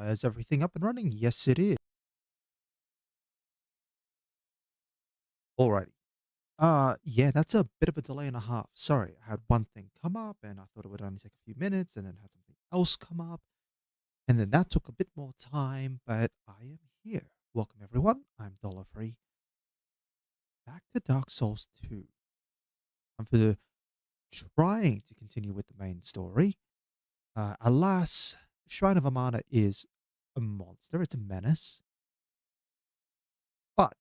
Is everything up and running? Yes, it is. Alrighty. Yeah, that's a bit of a delay and a half. Sorry, I had one thing come up and I thought it would only take a few minutes and then had something else come up. And then that took a bit more time, but I am here. Welcome everyone. I'm Dollar Free. Back to Dark Souls 2. I'm for trying to continue with the main story. Alas, Shrine of Amana is a monster. It's a menace. But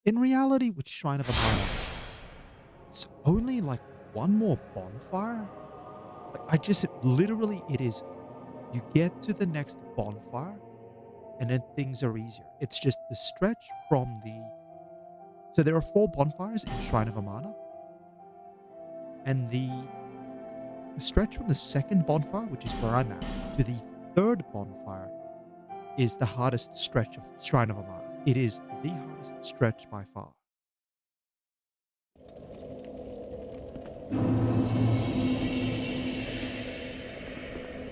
in reality, with Shrine of Amana, it's only like one more bonfire. Like, literally, it is, you get to the next bonfire and then things are easier. It's just the stretch from so there are 4 bonfires in Shrine of Amana. And the stretch from the second bonfire, which is where I'm at, to the third bonfire is the hardest stretch of Shrine of Amana. It is the hardest stretch by far.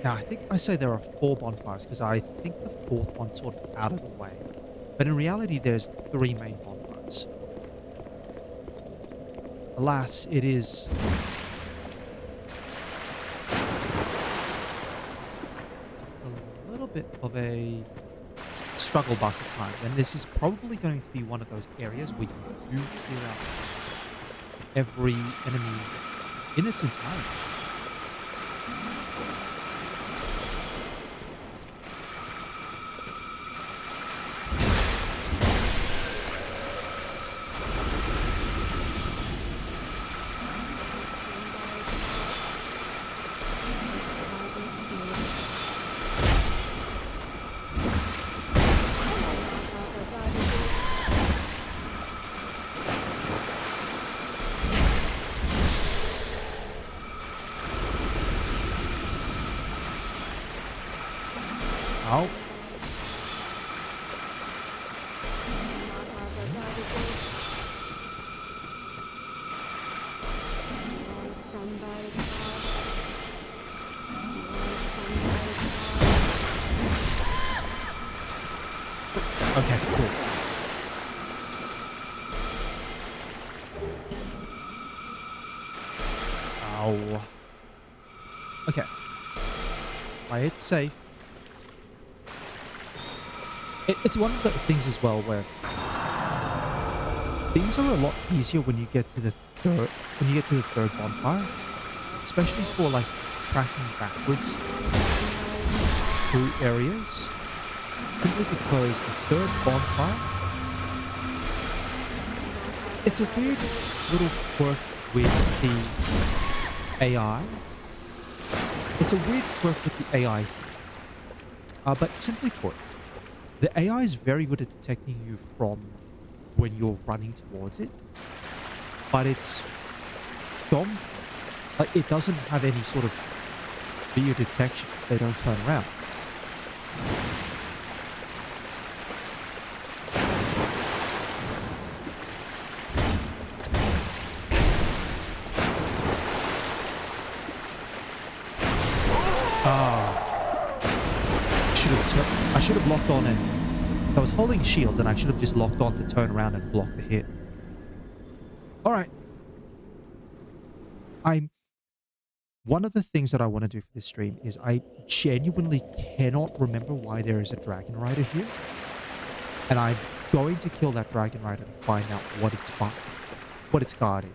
Now, I think I say there are 4 bonfires because I think the 4th one's sort of out of the way. But in reality, there's 3 main bonfires. Alas, it is a little bit of a struggle bus at times. And this is probably going to be one of those areas where you do clear out every enemy in its entirety. Oh. Okay, cool. Ow. Okay. Play it safe. It's one of the things as well where things are a lot easier when you get to the third bonfire, especially for like tracking backwards through areas. Simply because the third bonfire, it's a weird little quirk with the AI. It's a weird quirk with the AI. But simply put, the AI is very good at detecting you from when you're running towards it, but it's dumb. Like, it doesn't have any sort of video detection if they don't turn around. I should have locked on and I was holding shield and I should have just locked on to turn around and block the hit. Alright. One of the things that I want to do for this stream is I genuinely cannot remember why there is a dragon rider here. And I'm going to kill that dragon rider to find out what it's guarding.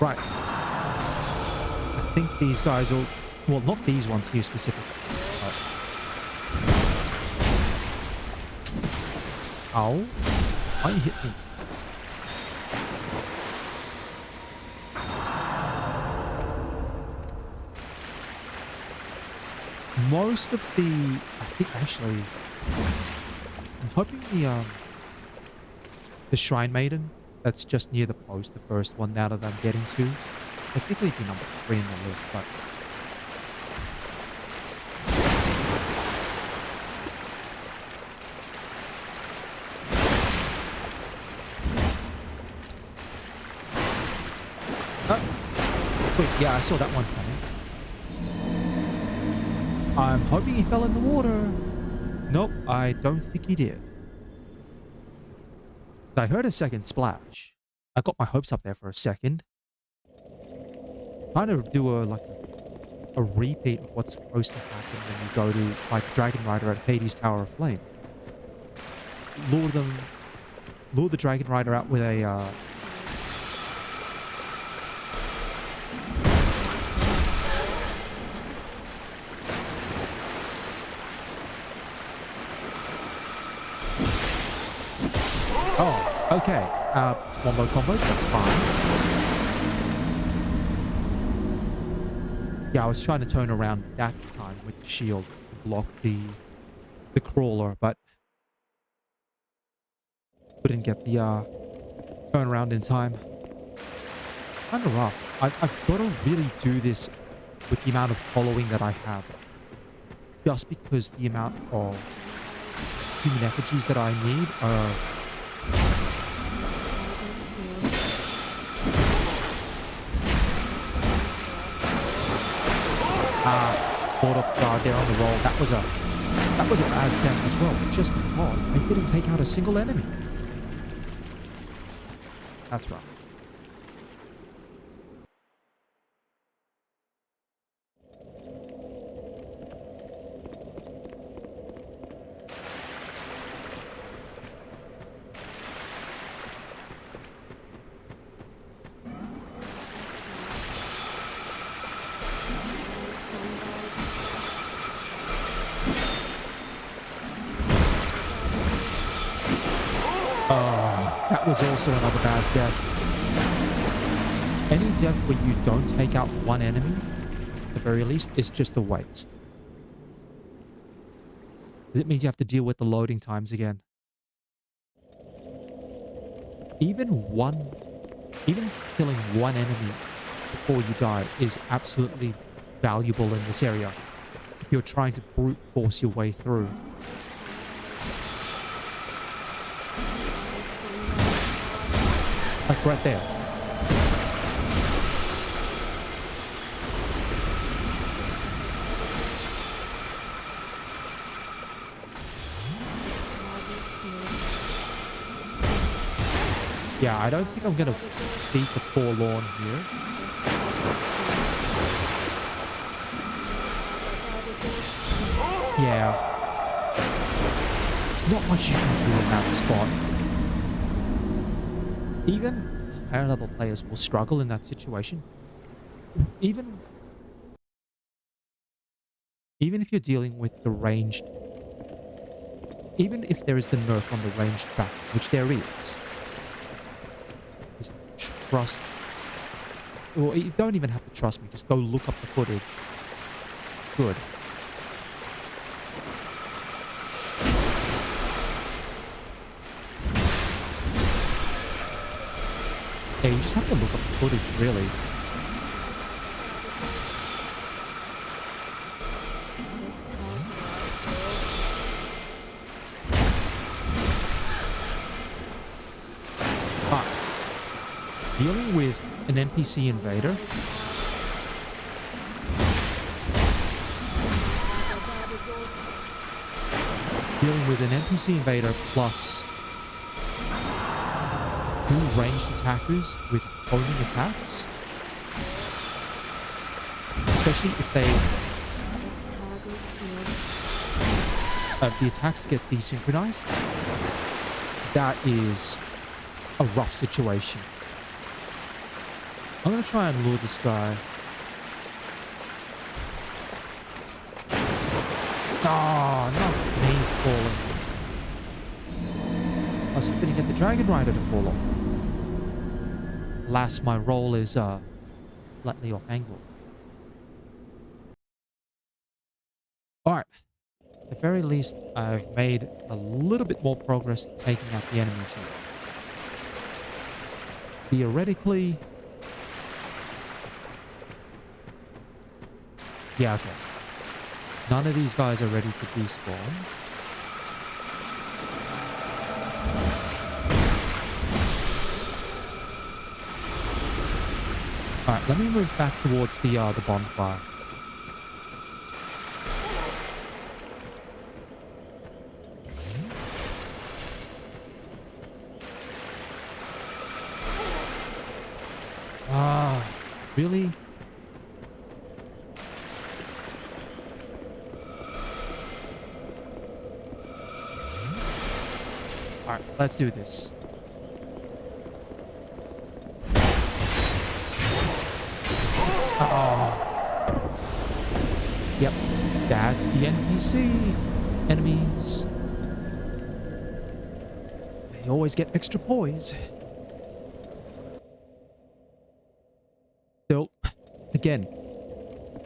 Right. I think these guys will Well, not these ones here specifically. But... Ow. Why you hit me? Most of the... I think actually... I'm hoping the Shrine Maiden that's just near the post, the first one now that I'm getting to. Technically it'd be number 3 in the list, but... Oh! Wait, yeah, I saw that one coming. I'm hoping he fell in the water. Nope, I don't think he did. I heard a second splash. I got my hopes up there for a second. Trying to do a repeat of what's supposed to happen when you go to fight the Dragon Rider at Hades Tower of Flame. Lure the Dragon Rider out with a Oh, okay. Wombo combo, that's fine. Yeah, I was trying to turn around that time with the shield to block the crawler, but couldn't get the turnaround in time. Kind of rough. I've got to really do this with the amount of following that I have. Just because the amount of human effigies that I need are... Caught off guard there on the roll. That was a bad attempt as well, just because I didn't take out a single enemy. That's rough. That was also another bad death. Any death where you don't take out one enemy, at the very least, is just a waste. It means you have to deal with the loading times again. Even killing one enemy before you die is absolutely valuable in this area if you're trying to brute force your way through. Like right there. Yeah, I don't think I'm gonna beat the Forlorn here. Yeah. It's not much you can do in that spot. Even higher level players will struggle in that situation. Even if you're dealing with the ranged... Even if there is the nerf on the ranged track, which there is. Just trust... Well, you don't even have to trust me. Just go look up the footage. Good. Yeah, you just have to look up the footage, really. But dealing with an NPC invader plus two ranged attackers with homing attacks, especially if they the attacks get desynchronized, that is a rough situation. I'm gonna try and lure this guy. Oh, not me falling. I was hoping to get the Dragon Rider to fall off. Alas, my roll is slightly off angle. Alright. At the very least, I've made a little bit more progress to taking out the enemies here. Theoretically... Yeah, okay. None of these guys are ready to despawn. Alright, let me move back towards the bonfire. Ah, really? Alright, let's do this. Oh. Yep, that's the NPC. Enemies. They always get extra poise. So, again,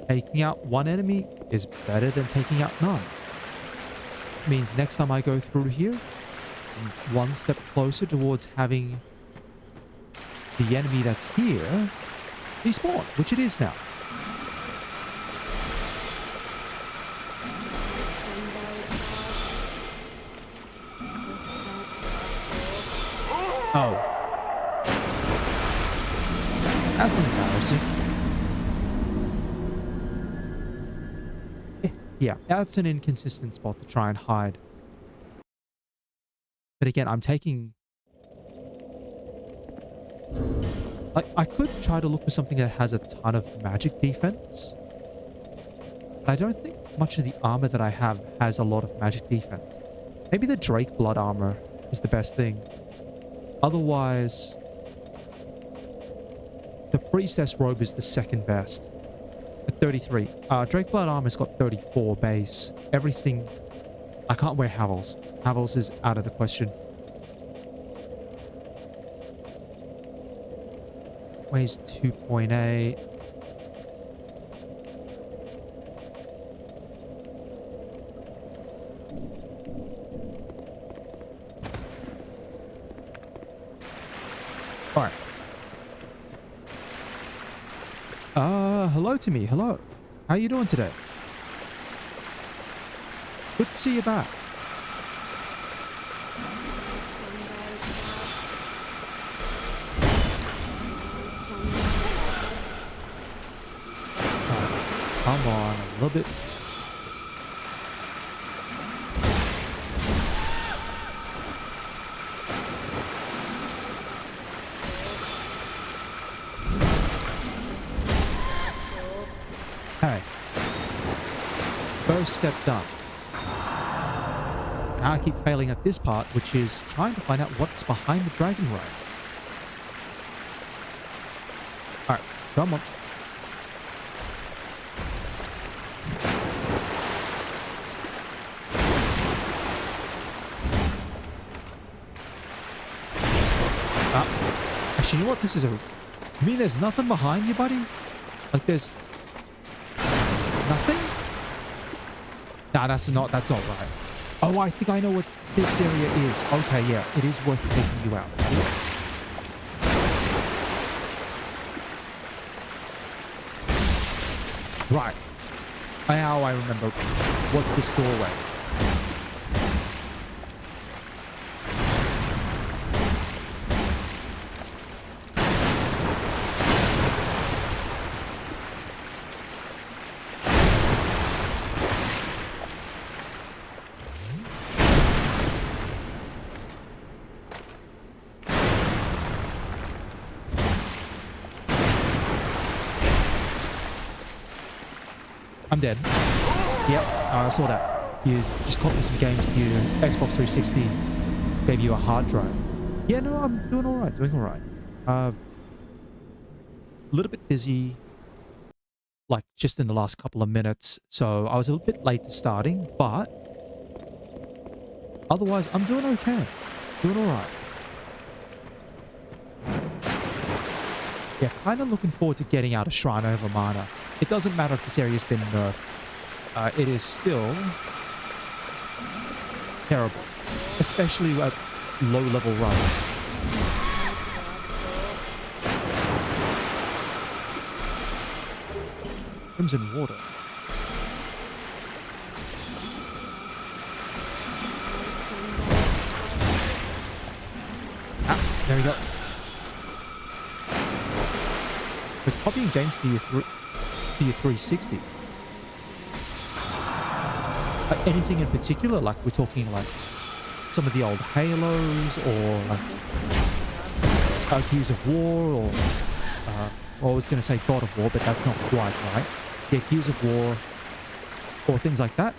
taking out one enemy is better than taking out none. Means next time I go through here, I'm one step closer towards having the enemy that's here despawn, which it is now. Oh. That's embarrassing. Yeah, that's an inconsistent spot to try and hide. But again, I'm taking... I could try to look for something that has a ton of magic defense. But I don't think much of the armor that I have has a lot of magic defense. Maybe the Drake blood armor is the best thing. Otherwise, the priestess robe is the second best at 33. Drake blood armor's got 34 base. Everything... I can't wear Havels. Havels is out of the question. Weighs 2.8. Alright. Hello to me. Hello. How you doing today? Good to see you back. Come on, a little bit. Hey. First step done. Now I keep failing at this part, which is trying to find out what's behind the dragon ride. Alright, come on. Actually, you know what? This is a... You mean there's nothing behind you, buddy? Like there's... Nothing? Nah, that's not... That's all right. Oh, I think I know what this area is. Okay, yeah. It is worth taking you out. Right. Now I remember. What's this doorway? I'm dead. Yep, I saw that. You just copied some games to your Xbox 360. Gave you a hard drive. Yeah, no, I'm doing alright, A little bit busy. like just in the last couple of minutes. So I was a little bit late to starting, but otherwise I'm doing okay. Doing all right. Yeah, kind of looking forward to getting out of Shrine over Mana. It doesn't matter if this area's been nerfed. It is still terrible, especially at low-level runs. Crimson water. Ah, there we go. But copying games to your 360. Anything in particular? Like we're talking like some of the old Halos, or like Gears of War, or well, I was going to say God of War, but that's not quite right. Yeah, Gears of War, or things like that.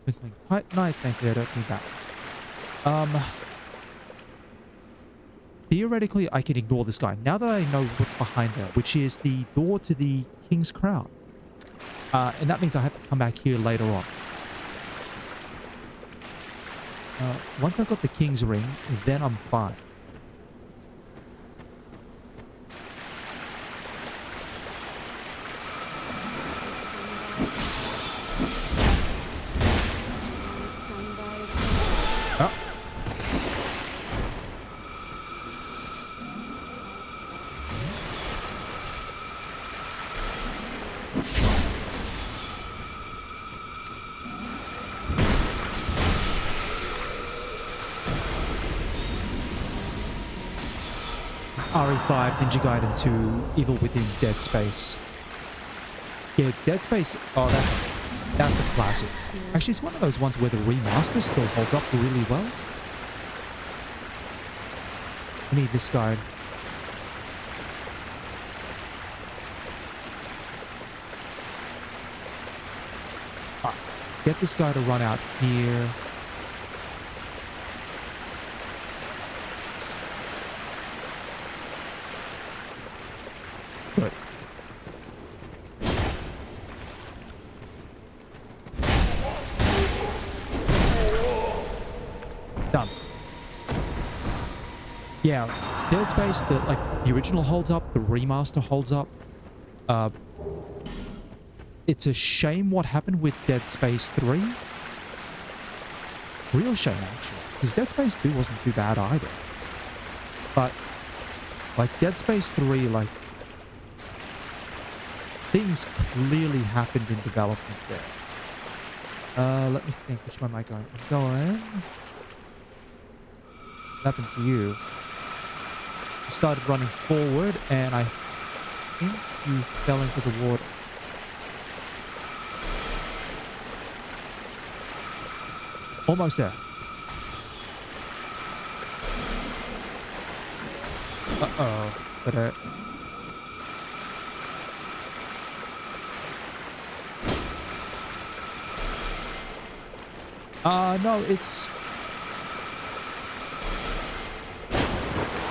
Twinkling Titanite, thank you, I don't need that. Theoretically, I can ignore this guy now that I know what's behind there, which is the door to the King's Crown. And that means I have to come back here later on. Once I've got the King's Ring, then I'm fine. RE5, Ninja Gaiden 2, Evil Within, Dead Space. Yeah, Dead Space, oh, that's a classic. Actually, it's one of those ones where the remaster still holds up really well. I need this guy. Get this guy to run out here. Good. Done. Yeah, Dead Space, the original holds up, the remaster holds up. It's a shame what happened with Dead Space 3. Real shame, actually, because Dead Space 2 wasn't too bad either. But like Dead Space 3, like things clearly happened in development there. Let me think, which one am I going? I'm going. What happened to you? You started running forward, and I think you fell into the water. Almost there. Uh-oh. But no, it's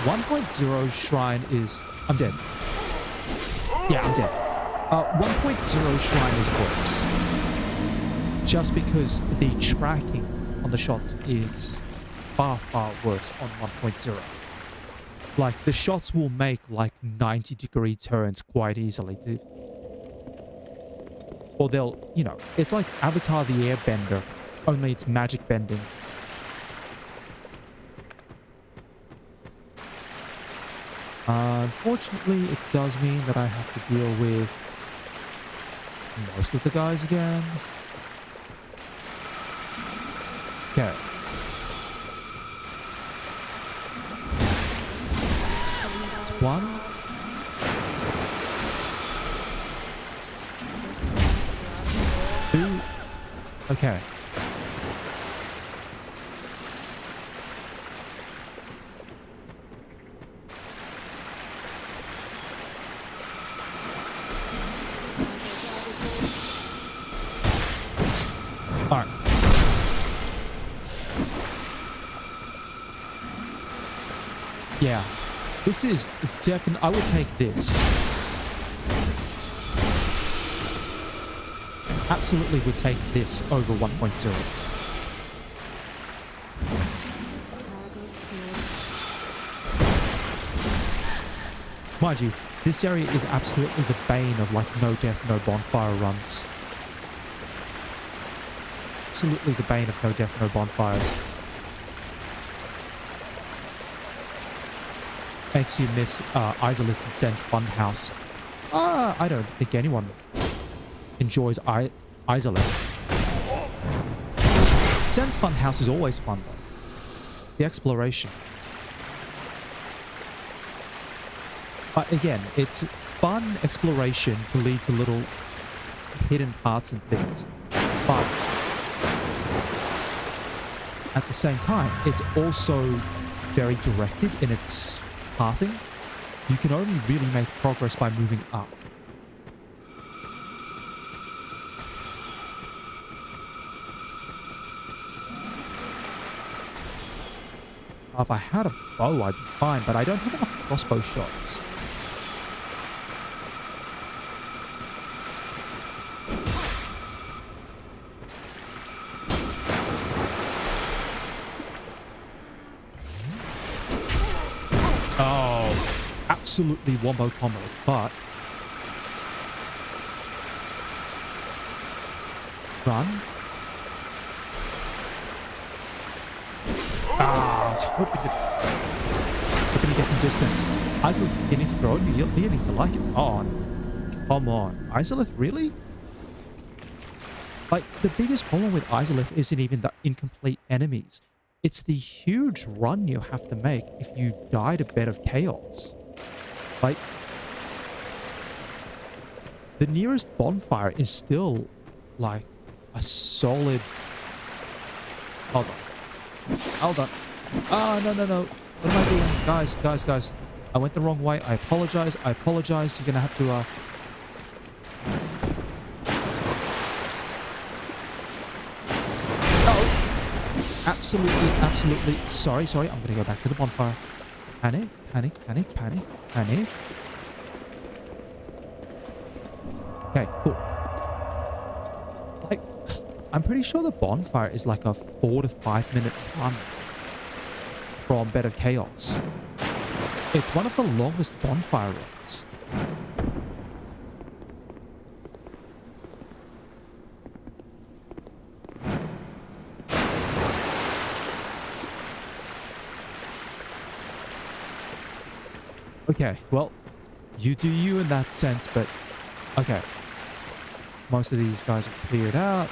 1.0 shrine is... I'm dead. Yeah, I'm dead. 1.0 shrine is worse. Just because the tracking on the shots is far, far worse on 1.0. Like, the shots will make, like, 90-degree turns quite easily. Or they'll, you know, it's like Avatar the Airbender, only it's magic bending. Unfortunately, it does mean that I have to deal with most of the guys again. Okay. It's one. Two. Okay. Alright. Yeah. This is definitely... I would take this absolutely would take this over 1.0. Mind you, this area is absolutely the bane of like no death, no bonfire runs. Absolutely the bane of no death, no bonfires. Makes you miss Isolith and Sen's Funhouse. I don't think anyone enjoys Isolith. Sen's Funhouse is always fun though. The exploration. But again, it's fun exploration to lead to little hidden parts and things. But at the same time, it's also very directed in its pathing. You can only really make progress by moving up. If I had a bow, I'd be fine, but I don't have enough crossbow shots. Absolutely wombo combo, but run. I was hoping to get some distance. Isolith's beginning to grow. You need to like it. Oh, come on. Isolith, really? Like, the biggest problem with Isolith isn't even the incomplete enemies. It's the huge run you have to make if you die to Bed of Chaos. Like, the nearest bonfire is still, like, a solid... Hold on. Hold on. Oh, no. What am I doing? Guys. I went the wrong way. I apologize. You're gonna have to, Oh! Absolutely. Sorry. I'm gonna go back to the bonfire. Panic. Okay, cool. Like, I'm pretty sure the bonfire is like a 4 to 5 minute run from Bed of Chaos. It's one of the longest bonfire runs. Okay, well, you do you in that sense, but okay. Most of these guys are cleared out.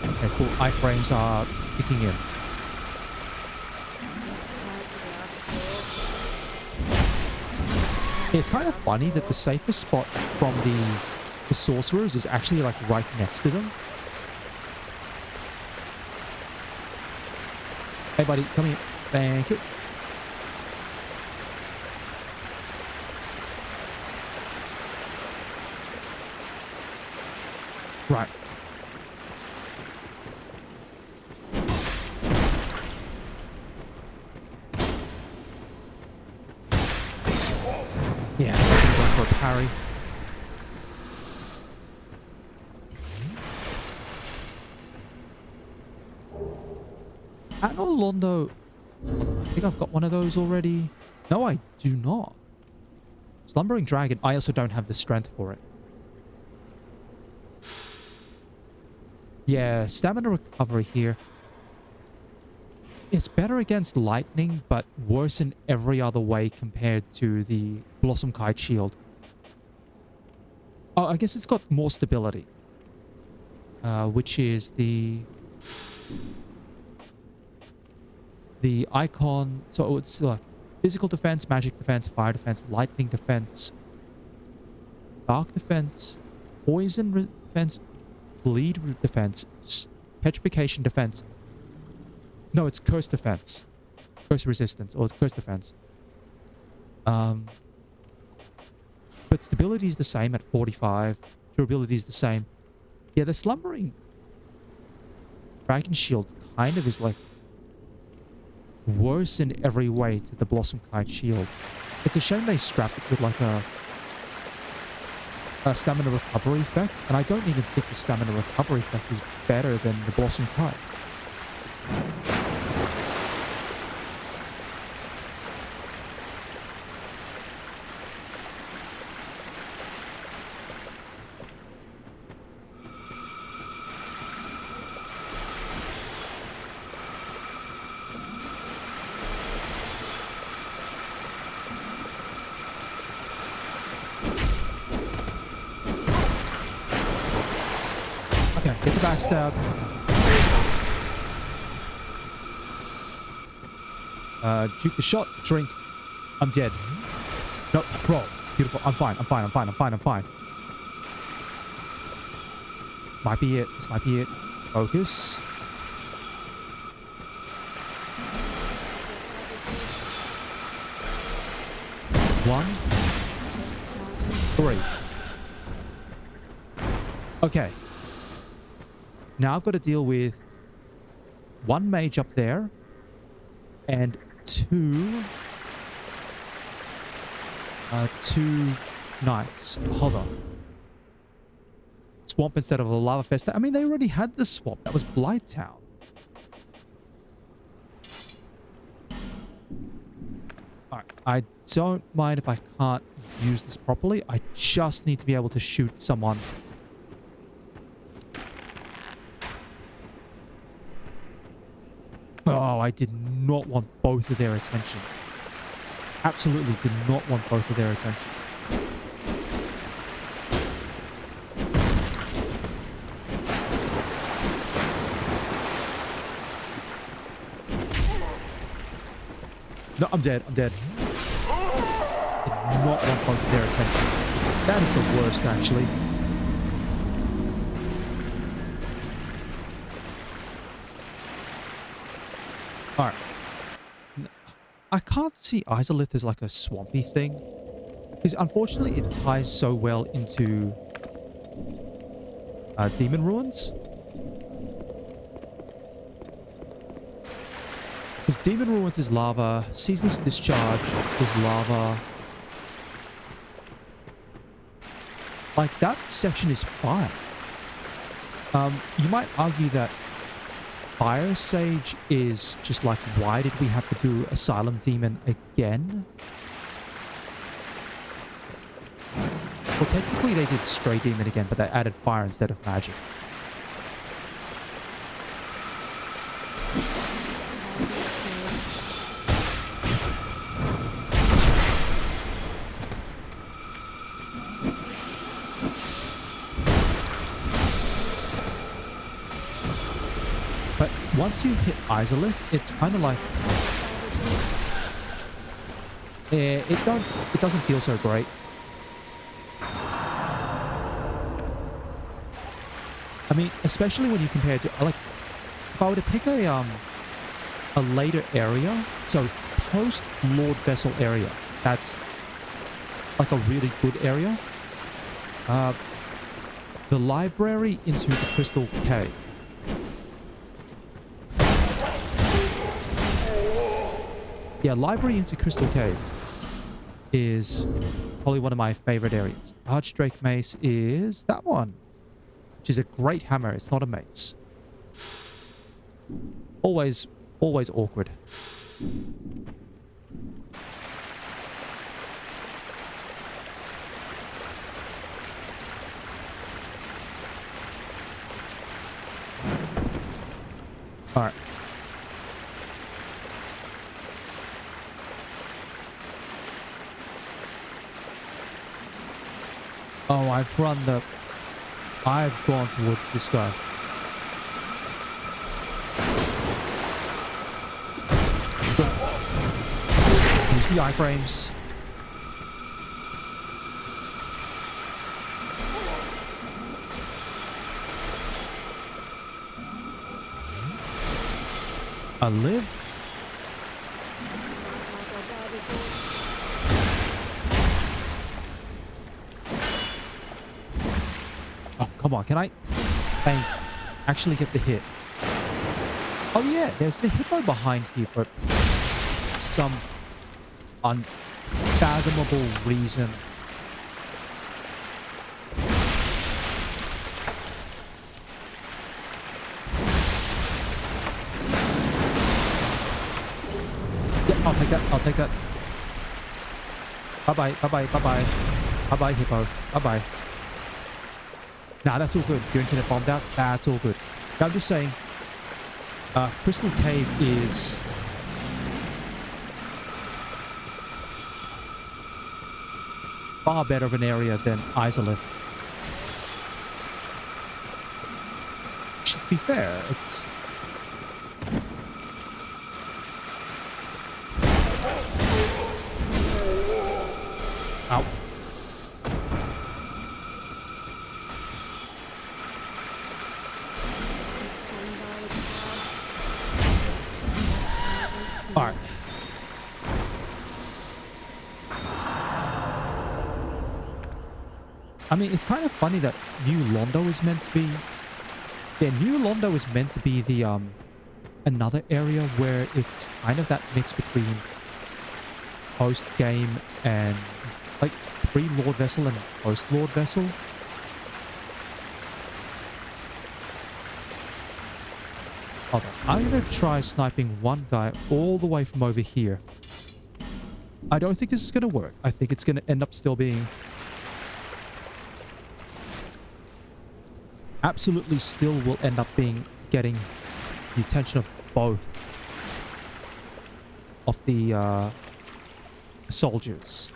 Okay, cool. Iframes are kicking in. It's kind of funny that the safest spot from the sorcerers is actually like right next to them. Hey buddy, come here. Thank you. Right. Yeah, I'm gonna go for a parry. At Orlando, I think I've got one of those already. No, I do not. Slumbering Dragon, I also don't have the strength for it. Yeah, stamina recovery here. It's better against lightning, but worse in every other way compared to the Blossom Kite Shield. Oh, I guess it's got more stability. Which is the icon. So it's like physical defense, magic defense, fire defense, lightning defense, dark defense, poison defense, bleed defense, petrification defense. No, it's curse defense. Curse resistance or curse defense. But stability is the same at 45. Durability is the same. Yeah, the Slumbering Dragon Shield kind of is like worse in every way to the Blossom Kite Shield. It's a shame they scrapped it with like a stamina recovery effect, and I don't even think the stamina recovery effect is better than the Blossom Kite. Okay, get the backstab. Juke the shot, drink. I'm dead. No, roll. Beautiful. I'm fine. I'm fine. I'm fine. I'm fine. I'm fine. Might be it. This might be it. Focus. One. Three. Okay. Now I've got to deal with one mage up there and two knights. Hold on. Swamp instead of a lava fest. I mean, they already had the swamp. That was Blight Town. Alright. I don't mind if I can't use this properly. I just need to be able to shoot someone. Oh, I did not want both of their attention. Absolutely did not want both of their attention. No, I'm dead. I'm dead. Did not want both of their attention. That is the worst, actually. Alright. I can't see Izalith as like a swampy thing. Because unfortunately it ties so well into Demon Ruins. Because Demon Ruins is lava, Ceaseless Discharge is lava. Like, that section is fine. You might argue that Fire Sage is just like, why did we have to do Asylum Demon again? Well, technically they did Stray Demon again, but they added fire instead of magic. Once you hit Izalith, it's kind of like it doesn't feel so great. I mean, especially when you compare it to, like, if I were to pick a later area, so post Lord Vessel area, that's like a really good area. The library into the Crystal Cave. Yeah, library into Crystal Cave is probably one of my favorite areas. Archdrake Mace is that one, which is a great hammer. It's not a mace. Always awkward. All right. Oh, I've gone towards this guy. Use the iframes. I live. Come on, can I bang, actually get the hit? Oh yeah, there's the hippo behind here for some unfathomable reason. Yeah, I'll take that. I'll take that. Bye-bye, bye-bye, bye-bye. Bye-bye, hippo. Bye-bye. Nah, that's all good. Your internet bombed out. That's all good. I'm just saying, Crystal Cave is far better of an area than Isolith. To be fair, it's... Ow. Alright. I mean, it's kind of funny that New Londo is meant to be... Yeah, New Londo is meant to be the, another area where it's kind of that mix between post-game and, like, pre-Lord Vessel and post-Lord Vessel. Hold on. I'm going to try sniping one guy all the way from over here. I don't think this is going to work. I think it's going to end up still being... Absolutely still will end up being getting the attention of both of the soldiers.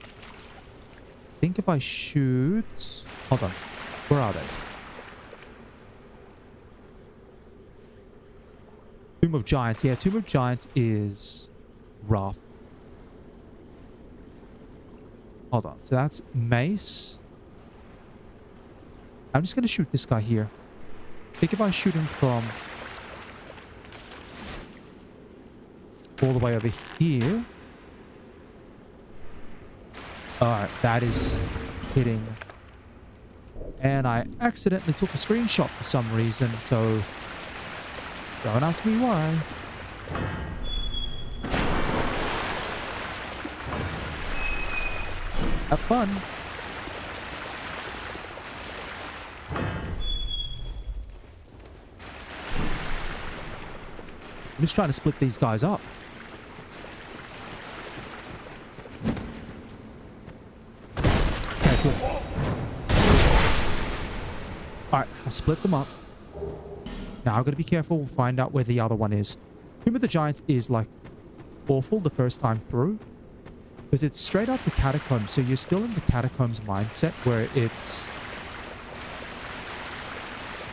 I think if I shoot... Hold on. Where are they? Tomb of Giants. Yeah, Tomb of Giants is rough. Hold on. So that's Mace. I'm just going to shoot this guy here. I think if I shoot him from all the way over here. Alright, that is hitting. And I accidentally took a screenshot for some reason, so don't ask me why. Have fun. I'm just trying to split these guys up. Okay, cool. Alright, I split them up. Now I've got to be careful, find out where the other one is. Tomb of the Giants is like awful the first time through. Because it's straight out the catacombs, so you're still in the catacombs mindset where it's...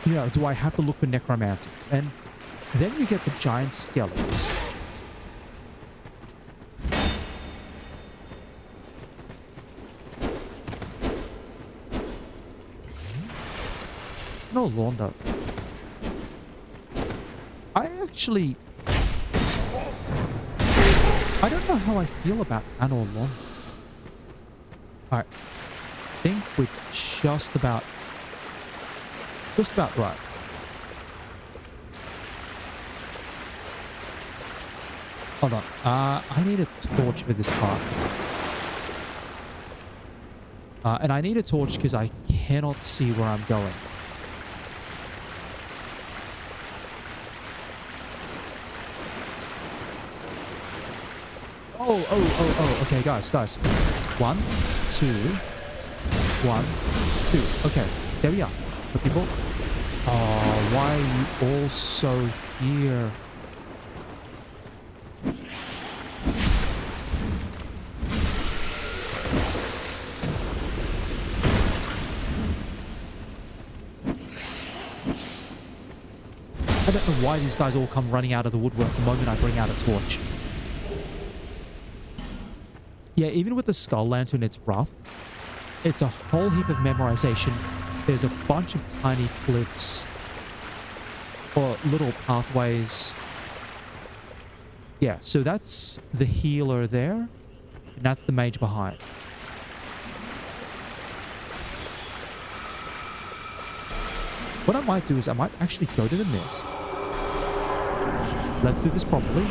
You know, do I have to look for necromancers? And then you get the giant skeletons. No Londo. I actually... I don't know how I feel about Anor Londo. Alright. I think we're just about right. Hold on. I need a torch for this part. And I need a torch because I cannot see where I'm going. Oh. Okay, guys. 1, 2. 1, 2. Okay, there we are. The people. Oh, why are you all so here? I don't know why these guys all come running out of the woodwork the moment I bring out a torch. Yeah, even with the skull lantern, it's rough. It's a whole heap of memorization. There's a bunch of tiny cliffs or little pathways. Yeah, so that's the healer there, and that's the mage behind. What I might do is I might actually go to the mist. Let's do this properly.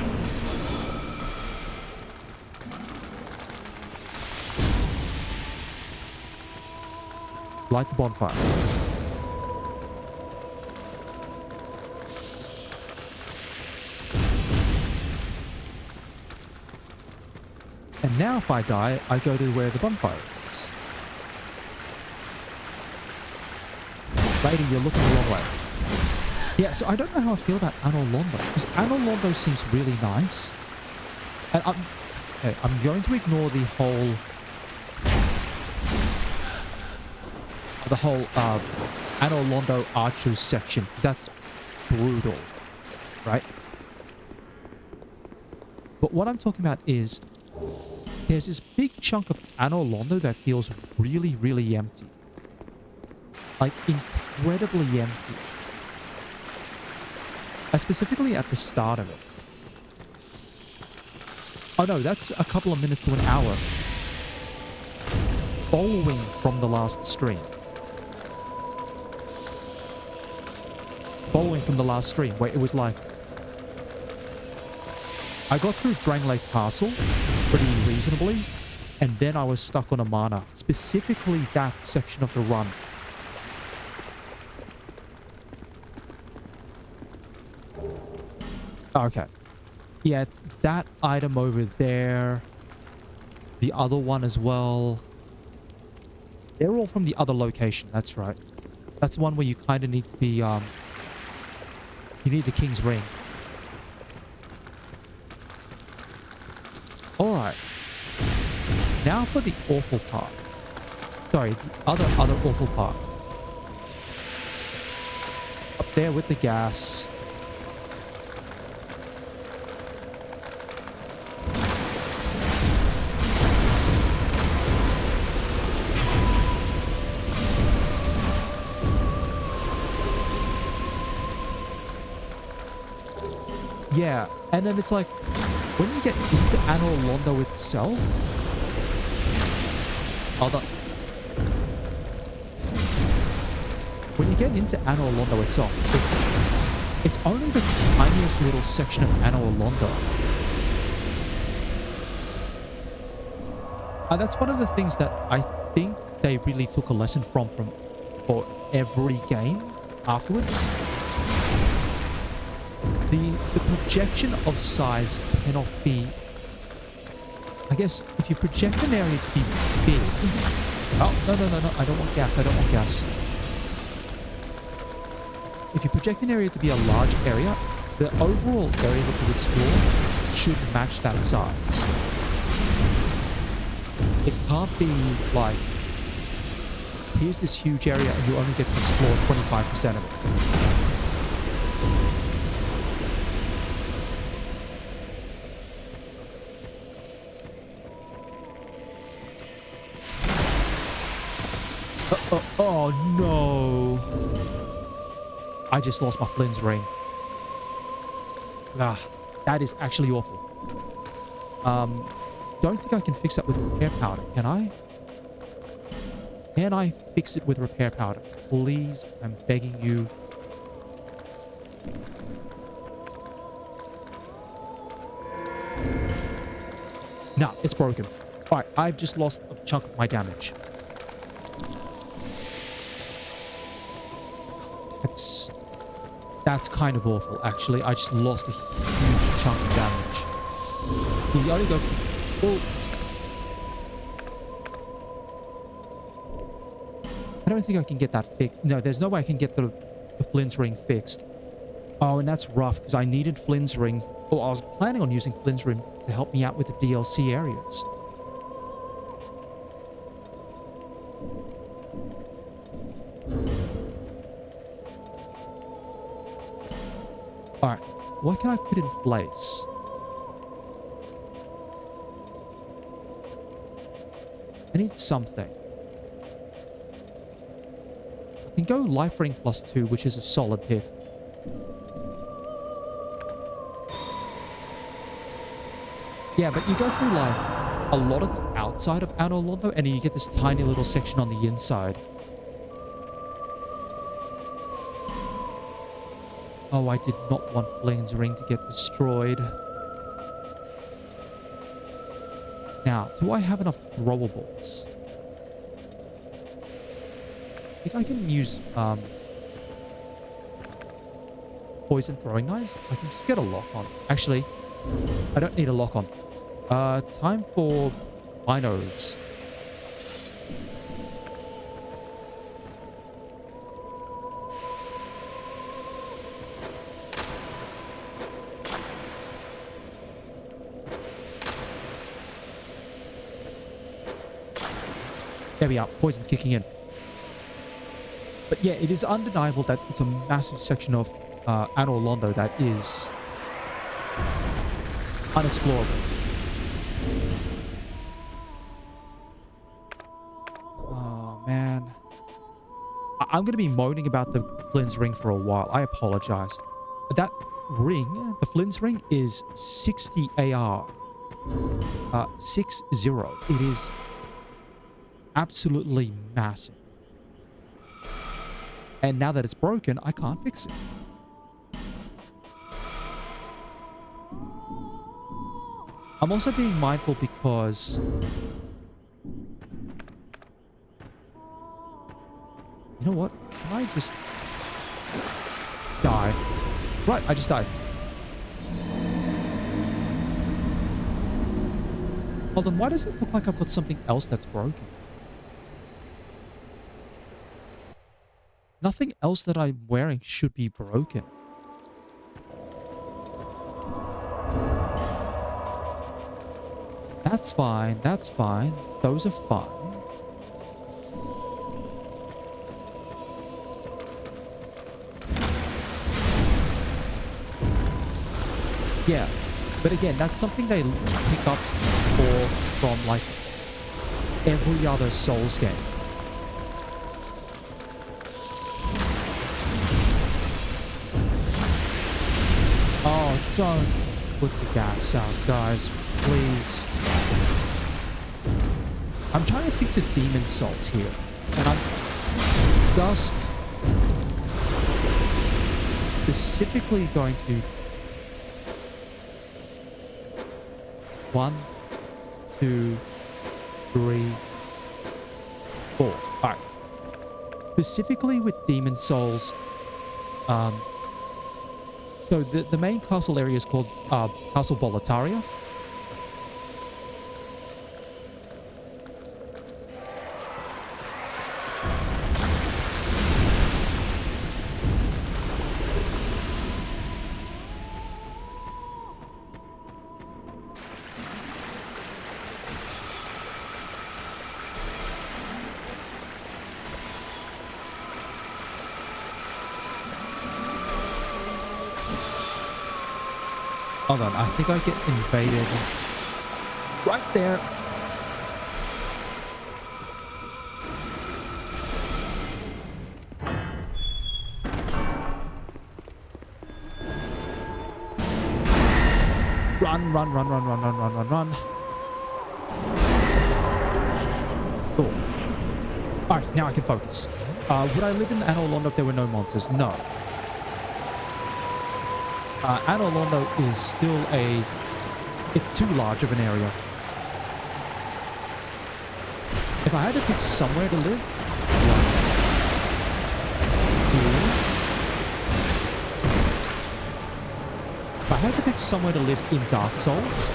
Light the bonfire. And now if I die, I go to where the bonfire is. Lady, you're looking the wrong way. Yeah, so I don't know how I feel about Anor Londo, because Anor Londo seems really nice. And I'm going to ignore the whole Anor Londo Archers section, because that's brutal, right? But what I'm talking about is there's this big chunk of Anor Londo that feels really, really empty. Like, incredibly empty. Specifically at the start of it. Oh no, that's a couple of minutes to an hour. Following from the last stream. Following from the last stream, where it was like... I got through Drangleic Castle pretty reasonably, and then I was stuck on a mana. Specifically that section of the run. Okay. Yeah, it's that item over there. The other one as well. They're all from the other location, that's right. That's one where you kind of need to be, you need the King's Ring. Alright. Now for the awful part. Sorry, the other awful part. Up there with the gas. Yeah, and then it's like, when you get into Anor Londo itself... Hold on. When you get into Anor Londo itself, it's only the tiniest little section of Anor Londo. That's one of the things that I think they really took a lesson from for every game afterwards. The projection of size cannot be... I guess if you project an area to be big... Oh, no, I don't want gas, I don't want gas. If you project an area to be a large area, the overall area that you explore should match that size. It can't be like, here's this huge area and you only get to explore 25% of it. Oh no! I just lost my Flynn's ring. Ah, that is actually awful. Don't think I can fix that with repair powder, can I? Can I fix it with repair powder? Please, I'm begging you. No, it's broken. Alright, I've just lost a chunk of my damage. That's kind of awful, actually. I just lost a huge chunk of damage. You only go... Oh. I don't think I can get that fixed. No, there's no way I can get the Flynn's ring fixed. Oh, and that's rough, because I needed Flynn's ring... Oh, I was planning on using Flynn's ring to help me out with the DLC areas. Alright, what can I put in place? I need something. I can go life ring +2, which is a solid hit. Yeah, but you go through like a lot of the outside of Anor Londo, and then you get this tiny little section on the inside. Oh, I did not want Flynn's ring to get destroyed. Now, do I have enough throwables? I think I can use poison throwing knives. I can just get a lock on. Actually, I don't need a lock on. Time for binos. There we are. Poison's kicking in. But yeah, it is undeniable that it's a massive section of Anor Londo that is unexplorable. Oh, man. I'm going to be moaning about the Flynn's ring for a while. I apologize. That ring, the Flynn's ring, is 60 AR. 60. It is absolutely massive. And now that it's broken, I can't fix it. I'm also being mindful because you know what? Can I just die? Right, I just died. Hold on, why does it look like I've got something else that's broken? Nothing else that I'm wearing should be broken. That's fine, that's fine. Those are fine. Yeah, but again, that's something they pick up from like every other Souls game. Oh, don't put the gas out, guys. Please. I'm trying to think to Demon Souls here. And I'm just specifically going to 1, 2, 3, 4. Alright. Specifically with Demon Souls, so the main castle area is called Castle Boletaria. Hold on, I think I get invaded. Right there. Run, run, run, run, run, run, run, run, run. Cool. Alright, now I can focus. Would I live in Anor Londo if there were no monsters? No. Anor Londo is still it's too large of an area. If I had to pick somewhere to live, if I had to pick somewhere to live in Dark Souls,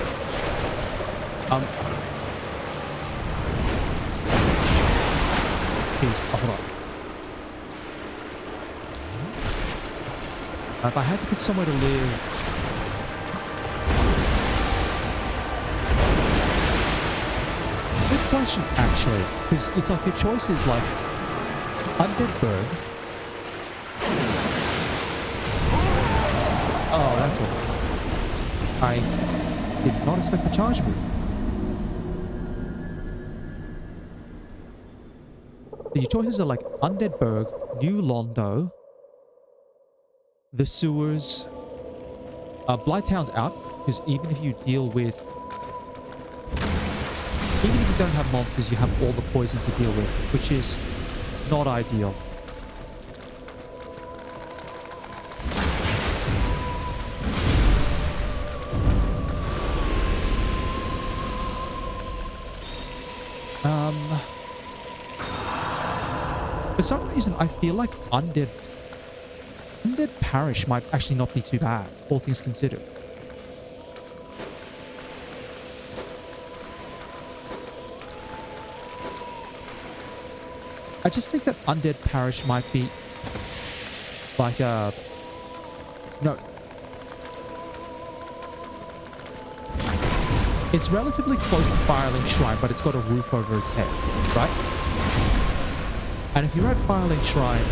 please, hold on. If I had to pick somewhere to live, good question actually, because it's like your choice is like Undead Bird. Oh, that's awful. I did not expect the charge move. So your choices are like Undead Berg, New Londo, the sewers. Blighttown's out, because even if you deal with... Even if you don't have monsters, you have all the poison to deal with, which is not ideal. Um, for some reason, I feel like Undead Parish might actually not be too bad, all things considered. I just think that Undead Parish might be like a... No. It's relatively close to Firelink Shrine, but it's got a roof over its head, right? And if you're at Firelink Shrine,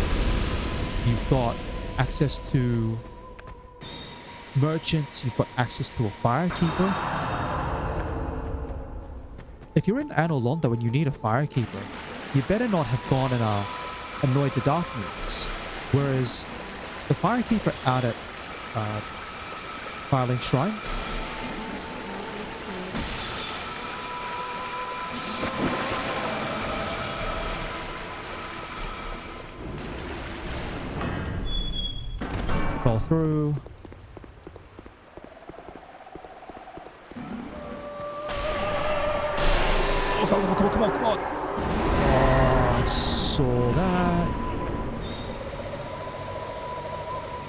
you've got access to merchants, you've got access to a firekeeper. If you're in Anor Londo and you need a firekeeper, you better not have gone and annoyed the Dark Moons. Whereas the firekeeper out at Firelink Shrine, roll through. Oh, come on, come on, come on, come on. Oh, I saw that.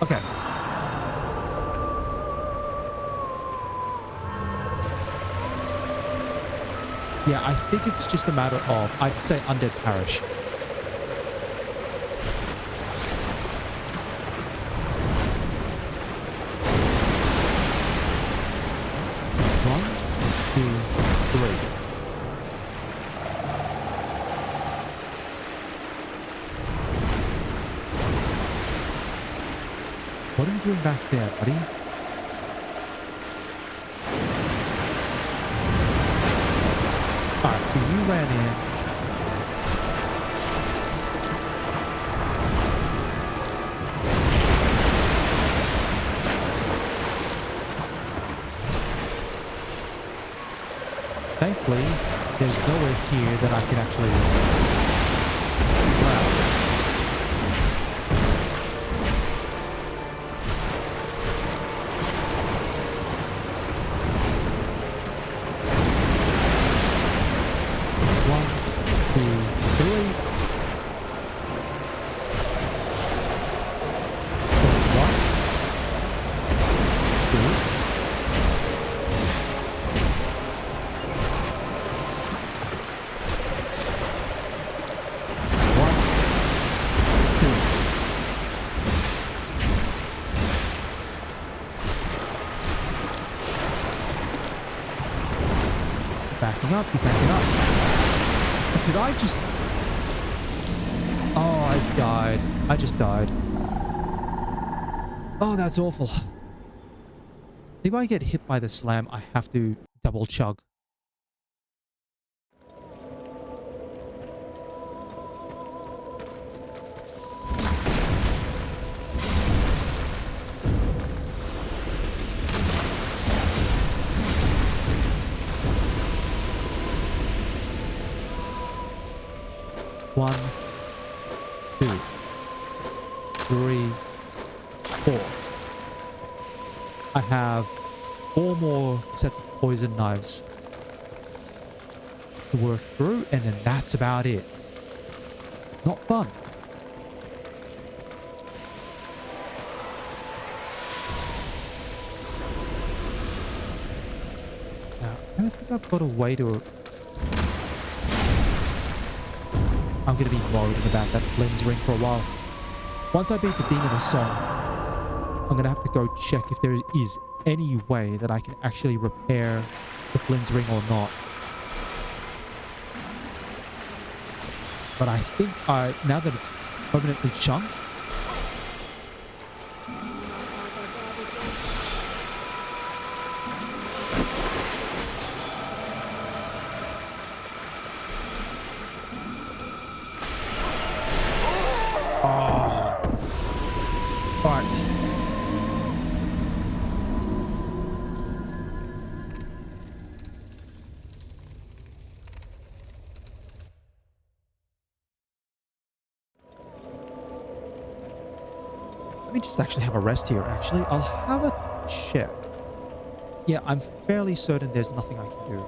Okay. Yeah, I think it's just a matter of, I'd say Undead Parish. What are you doing back there, buddy? Alright, so you ran in. Thankfully, there's nowhere here that I can actually grab. Backing up, you backing up. Did I just... Oh, I died. I just died. Oh, that's awful. If I get hit by the slam, I have to double chug. One, two, three, four. I have 4 more sets of poison knives to work through, and then that's about it. Not fun. Now, I don't think I've got a way to... I'm going to be worried about that lens ring for a while. Once I beat the Demon of Song, I'm going to have to go check if there is any way that I can actually repair the lens ring or not. But I think now that it's permanently chunked, just actually have a rest here. Actually, I'll have a check. Yeah, I'm fairly certain there's nothing I can do.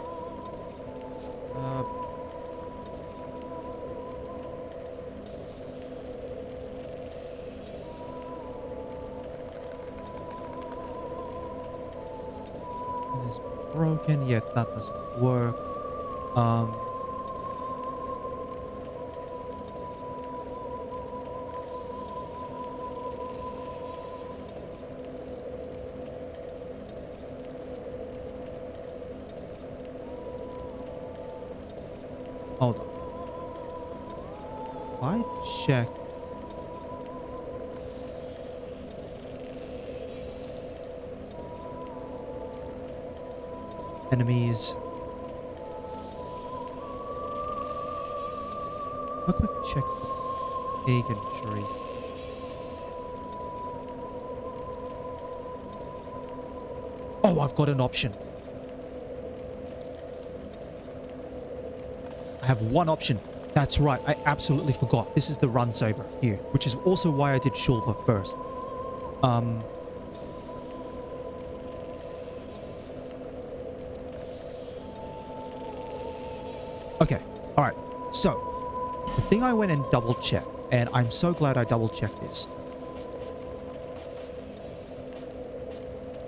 is broken, yet that doesn't work. Hold on. If I check. Enemies. A quick check the pagan tree. Oh, I've got an option. I have one option. That's right. I absolutely forgot. This is the run saver here, which is also why I did Shulva first. Okay. All right. So, the thing I went and double checked, and I'm so glad I double checked this.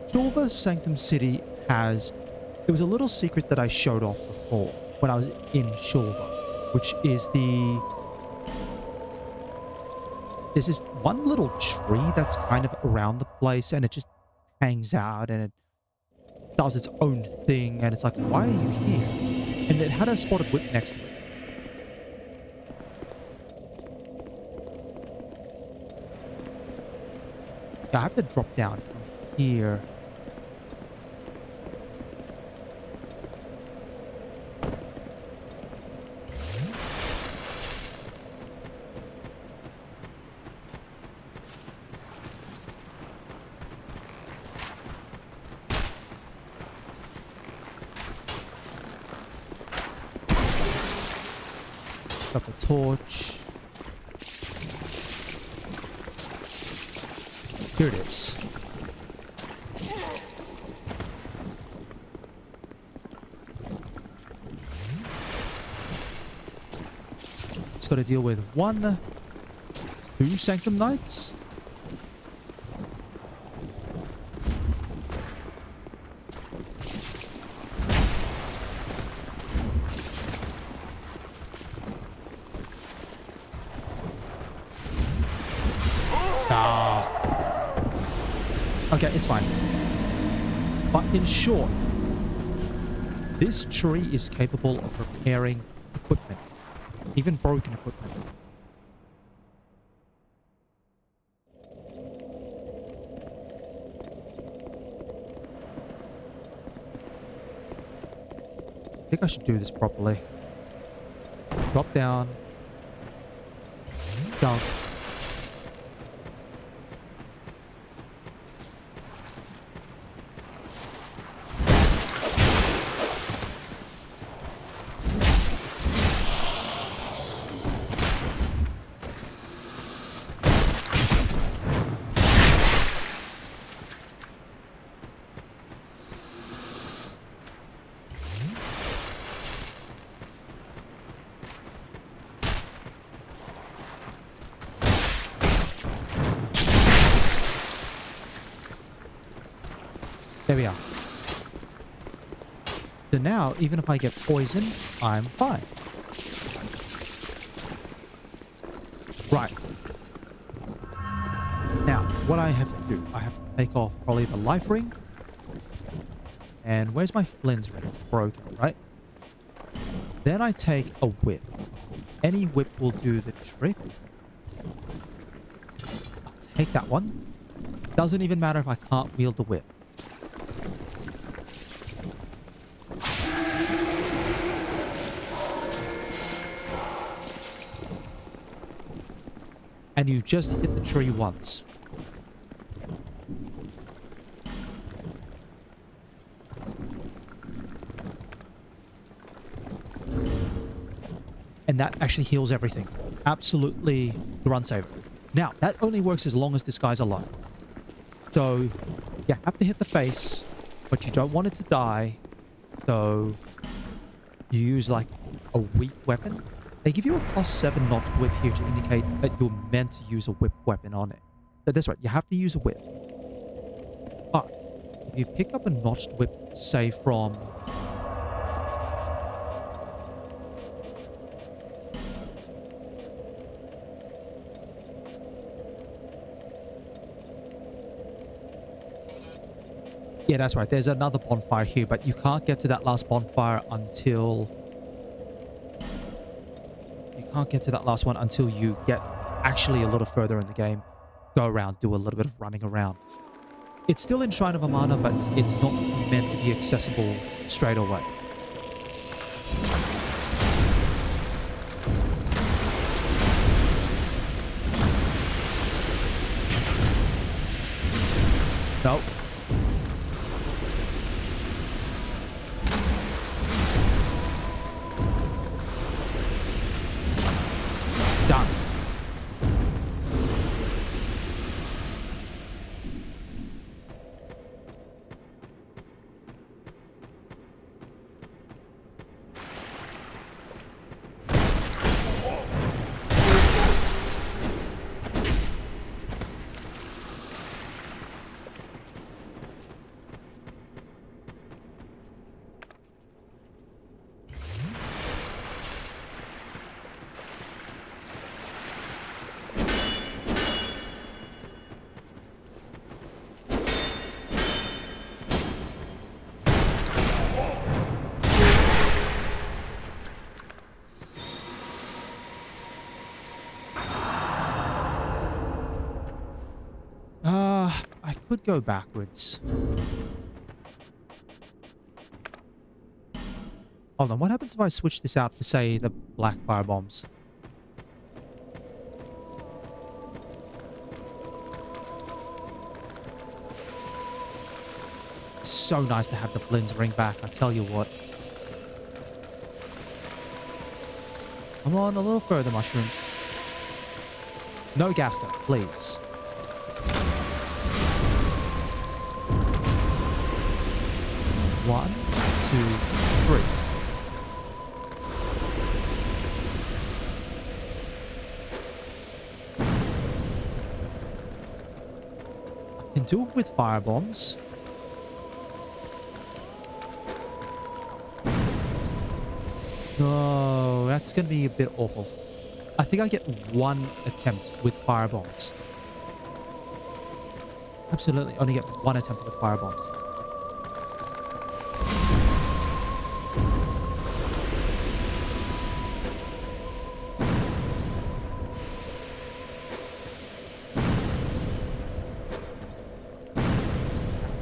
Shulva Sanctum City has... There was a little secret that I showed off before when I was in Shulva, which is the... There's this one little tree that's kind of around the place, and it just hangs out, and it does its own thing, and it's like, why are you here? And it had a spotted whip next to it. Yeah, I have to drop down from here. Got the torch. Here it is. It's got to deal with 1, 2 Sanctum Knights. Okay, it's fine. But in short, this tree is capable of repairing equipment, even broken equipment. I think I should do this properly. Drop down. Jump. There we are. So now, even if I get poisoned, I'm fine. Right. Now, what I have to do, I have to take off probably the life ring. And where's my flint's ring? It's broken, right? Then I take a whip. Any whip will do the trick. I'll take that one. Doesn't even matter if I can't wield the whip. And you just hit the tree once. And that actually heals everything. Absolutely the run saver. Now, that only works as long as this guy's alive. So, you have to hit the face, but you don't want it to die. So, you use like a weak weapon. They give you a +7 notch whip here to indicate that you're meant to use a whip weapon on it. So that's right, you have to use a whip. But If you picked up a notched whip, say from... Yeah, that's right. There's another bonfire here, but you can't get to that last bonfire until... You can't get to that last one until you get actually a little further in the game. Go around, do a little bit of running around. It's still in Shrine of Amana, but it's not meant to be accessible straight away. No. Done. I could go backwards. Hold on, what happens if I switch this out for, say, the black fire bombs? It's so nice to have the Flynn's ring back, I tell you what. Come on, a little further, mushrooms. No gas though, please. One, two, three. I can do it with fire bombs. No, that's going to be a bit awful. I think I get one attempt with fire bombs. Absolutely, only get one attempt with fire bombs.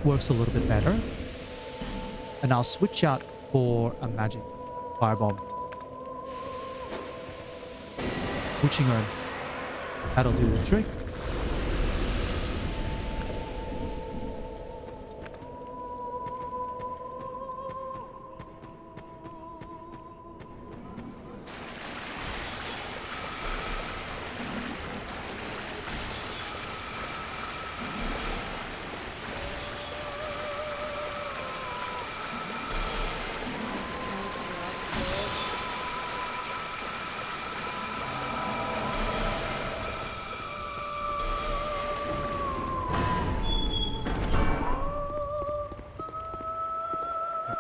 Works a little bit better. And I'll switch out for a magic firebomb. Witching Urn. That'll do the trick.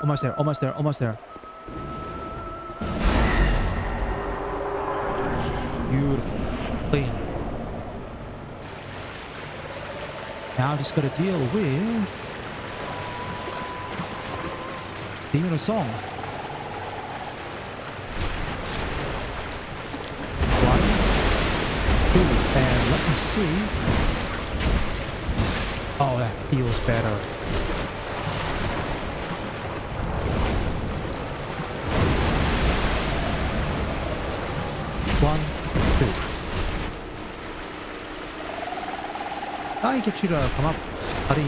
Almost there, almost there, almost there. Beautiful. Clean. Now I just got to deal with Demon of Song. One, two, and let me see. Oh, that feels better. One, two. I get you to come up, buddy.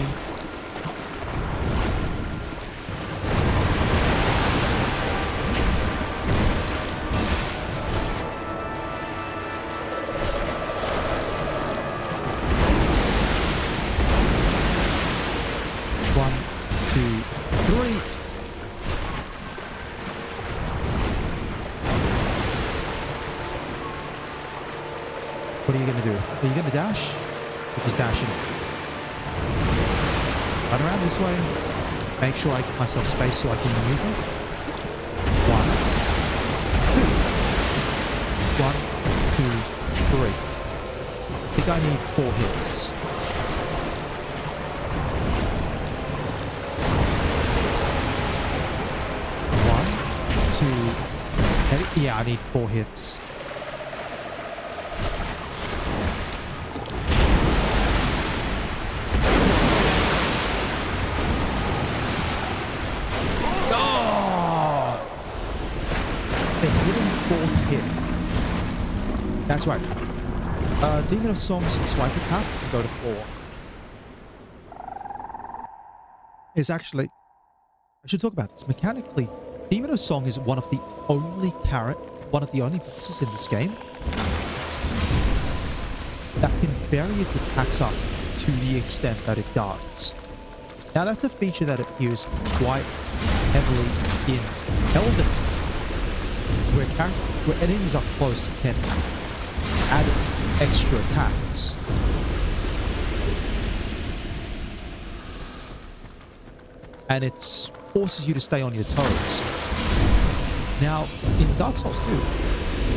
One, two, three. What are you going to do? Are you going to dash? Or just dashing? Run around this way. Make sure I give myself space so I can maneuver. 1, 2. 1, 2, 3. I think I need 4 hits. 1, 2. Yeah, I need 4 hits. That's right. Demon of Song's swipe attacks can go to 4. It's actually... I should talk about this. Mechanically, Demon of Song is one of the only bosses in this game that can vary its attacks up to the extent that it does. Now that's a feature that appears quite heavily in Elden, where enemies up close can add extra attacks. And it forces you to stay on your toes. Now, in Dark Souls 2,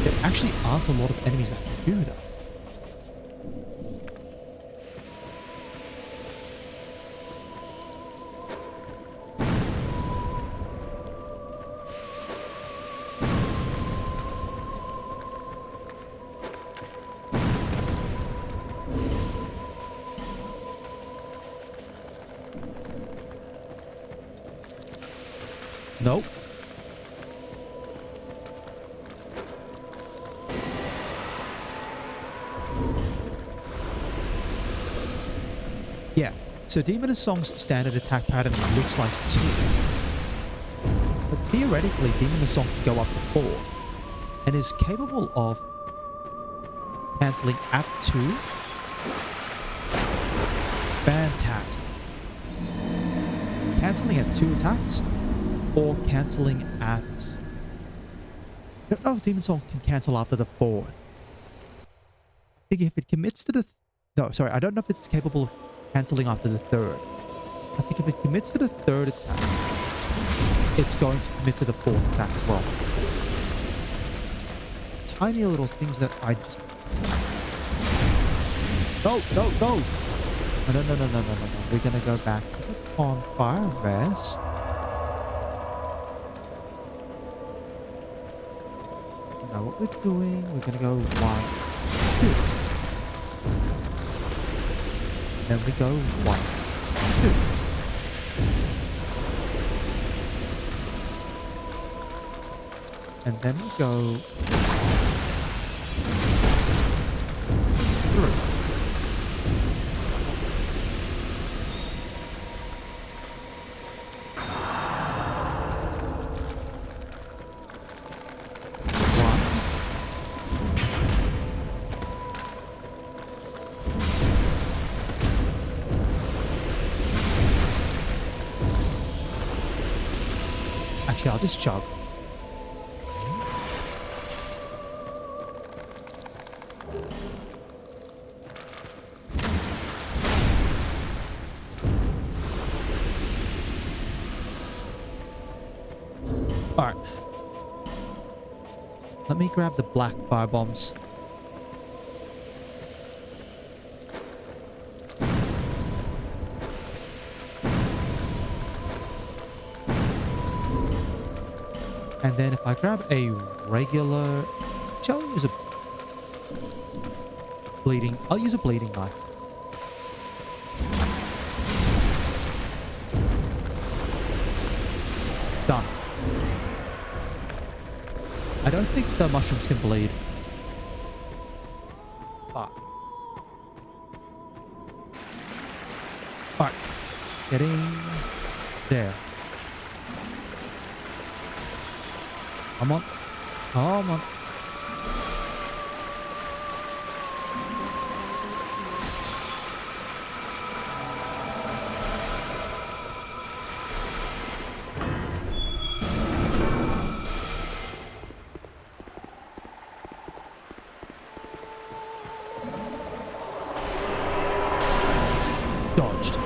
there actually aren't a lot of enemies that can do that. Nope. Yeah, so Demon of Song's standard attack pattern looks like 2. But theoretically, Demon of Song can go up to 4 and is capable of cancelling at 2. Fantastic. Cancelling at 2 attacks or cancelling at... I don't know if Demon Song can cancel after the 4th. I think if it commits to the... No, sorry, I don't know if it's capable of cancelling after the 3rd. I think if it commits to the 3rd attack, it's going to commit to the 4th attack as well. Tiny little things that I just... No, no, no! No. We're gonna go back to the bonfire rest. Know what we're doing. We're gonna go 1, 2. And then we go 1, 2. And then we go 3. Actually, I'll just chug. Alright. Let me grab the black fire bombs. And then if I grab a regular... Shall I use a bleeding... I'll use a bleeding knife. Done. I don't think the mushrooms can bleed. Fuck. Alright. Getting... there. Come on. Come on. Dodged.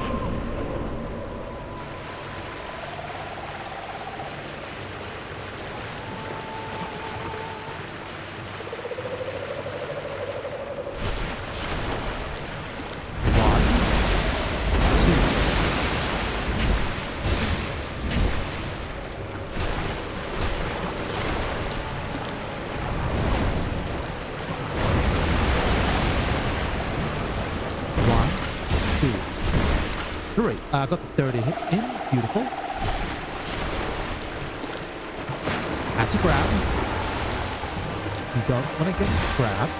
3. Got the 30 hit in. Beautiful. That's a grab. You don't want to get grabbed.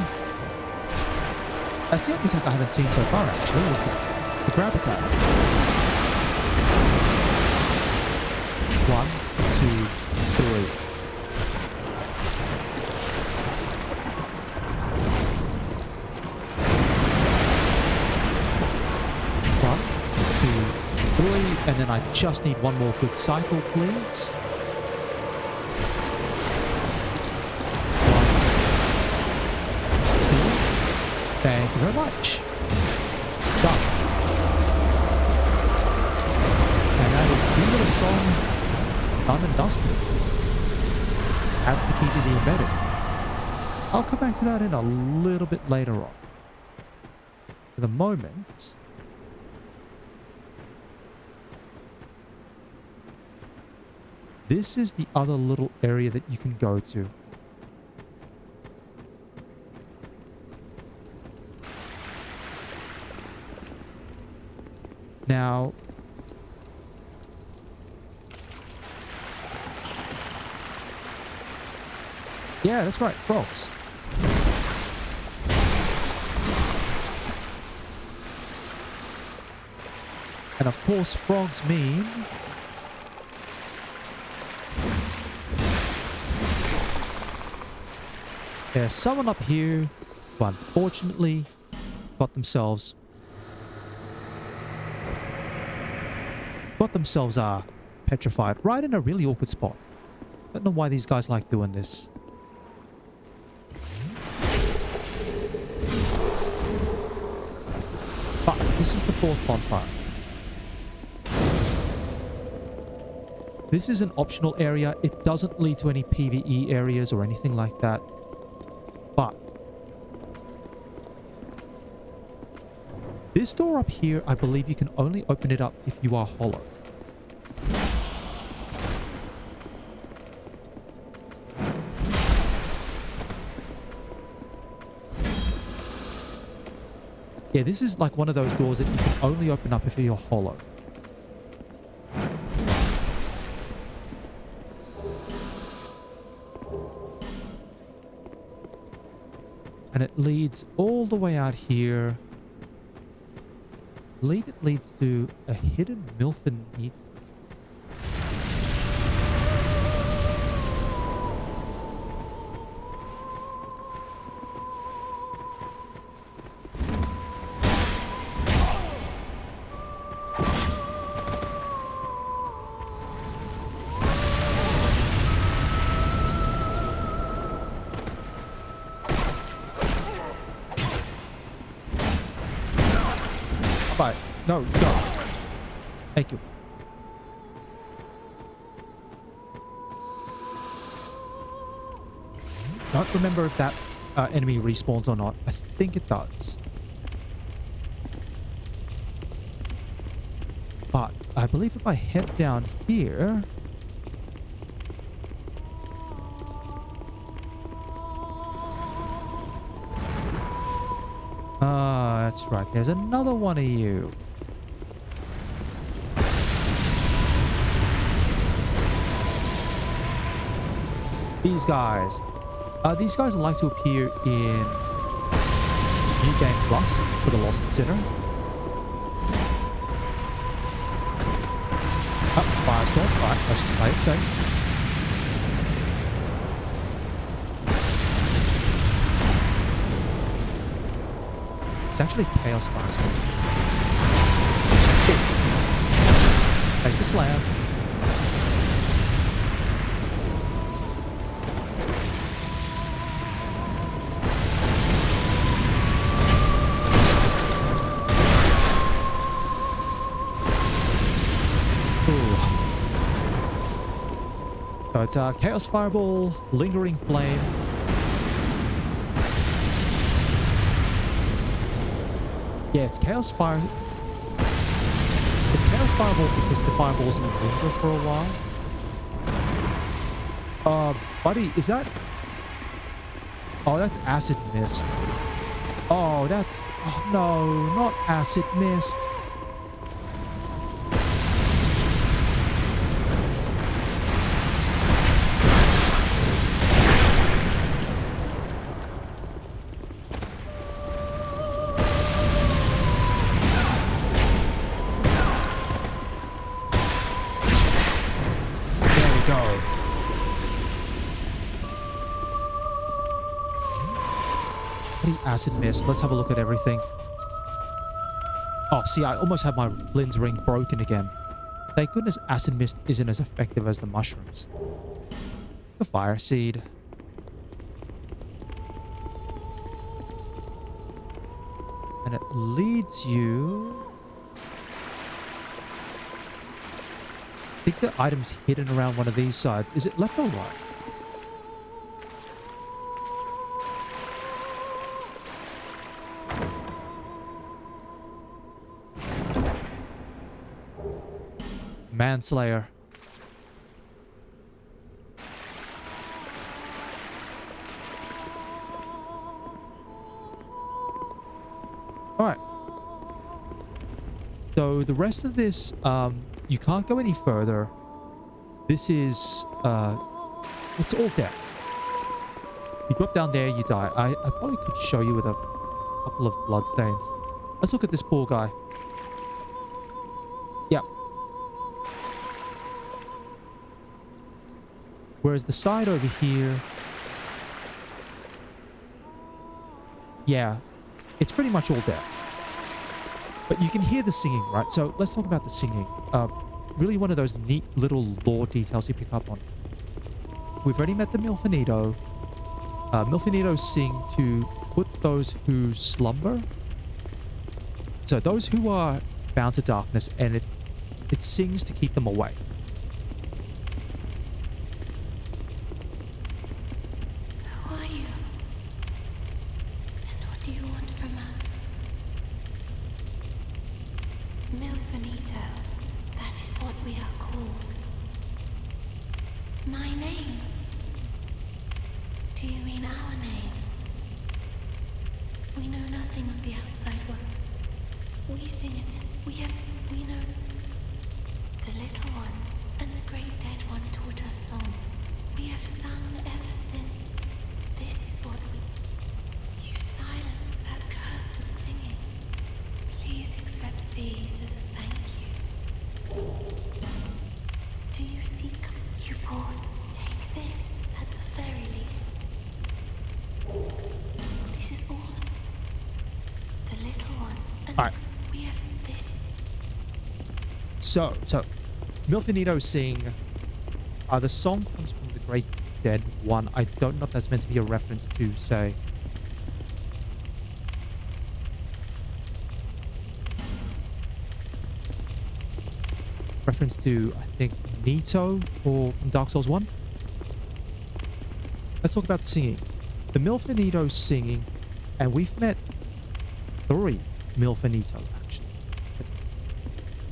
That's the only attack I haven't seen so far, actually, is the grab attack. 1, 2, 3. And then I just need one more good cycle, please. 1, 2. Thank you very much. Done. And that is the little song done and dusted. That's the key to the embedded. I'll come back to that in a little bit later on. For the moment, this is the other little area that you can go to. Now, yeah, that's right, frogs. And of course, frogs mean there's someone up here who unfortunately got themselves petrified right in a really awkward spot. Don't know why these guys like doing this. But this is the 4th bonfire. This is an optional area. It doesn't lead to any PvE areas or anything like that. But this door up here, I believe you can only open it up if you are hollow. Yeah, this is like one of those doors that you can only open up if you're hollow. And it leads all the way out here. I believe it leads to a hidden Milfen Eat. No, no. Thank you. Don't remember if that enemy respawns or not. I think it does. But I believe if I head down here... that's right. There's another one of you. These guys like to appear in New Game Plus for the Lost Sinner. Oh, Firestorm. Alright, let's just play it safe. It's actually Chaos Firestorm. Take the slam. So it's a Chaos Fireball, Lingering Flame. Yeah, it's Chaos Fire. It's Chaos Fireball because the fireballs linger for a while. Buddy, is that... Oh, that's Acid Mist. Oh, that's... Oh, no, not Acid Mist. acid mist. Let's have a look at everything. Oh, see, I almost have my Flynn's ring broken again. Thank goodness acid mist isn't as effective as the mushrooms. The fire seed. And it leads you... I think the item's hidden around one of these sides. Is it left or right? Manslayer. Alright. So the rest of this, you can't go any further. This is, it's all death. You drop down there, you die. I probably could show you with a couple of bloodstains. Let's look at this poor guy. Yep. Whereas the side over here... Yeah, it's pretty much all death. But you can hear the singing, right? So let's talk about the singing. Really one of those neat little lore details you pick up on. We've already met the Milfinito. Milfinitos sing to put those who slumber. So those who are bound to darkness, and it sings to keep them away. Who are you? And what do you want from us? Milfinito, that is what we are called. My name? Do you mean our name? We know nothing of the outside world. We sing it. We know. The little ones and the great dead one taught us song. We have sung ever since. This is what we... You silenced that cursed singing. Please accept these as a thank you. Do you seek? You both take this at the very least. This is all. The little one. And All right. we have this. So, Milfinito sing. The song comes from the Great Dead One. I don't know if that's meant to be a reference to, say... Reference to, I think, Nito, or from Dark Souls 1. Let's talk about the singing. The Milfinito singing, and we've met 3 Milfinito, actually.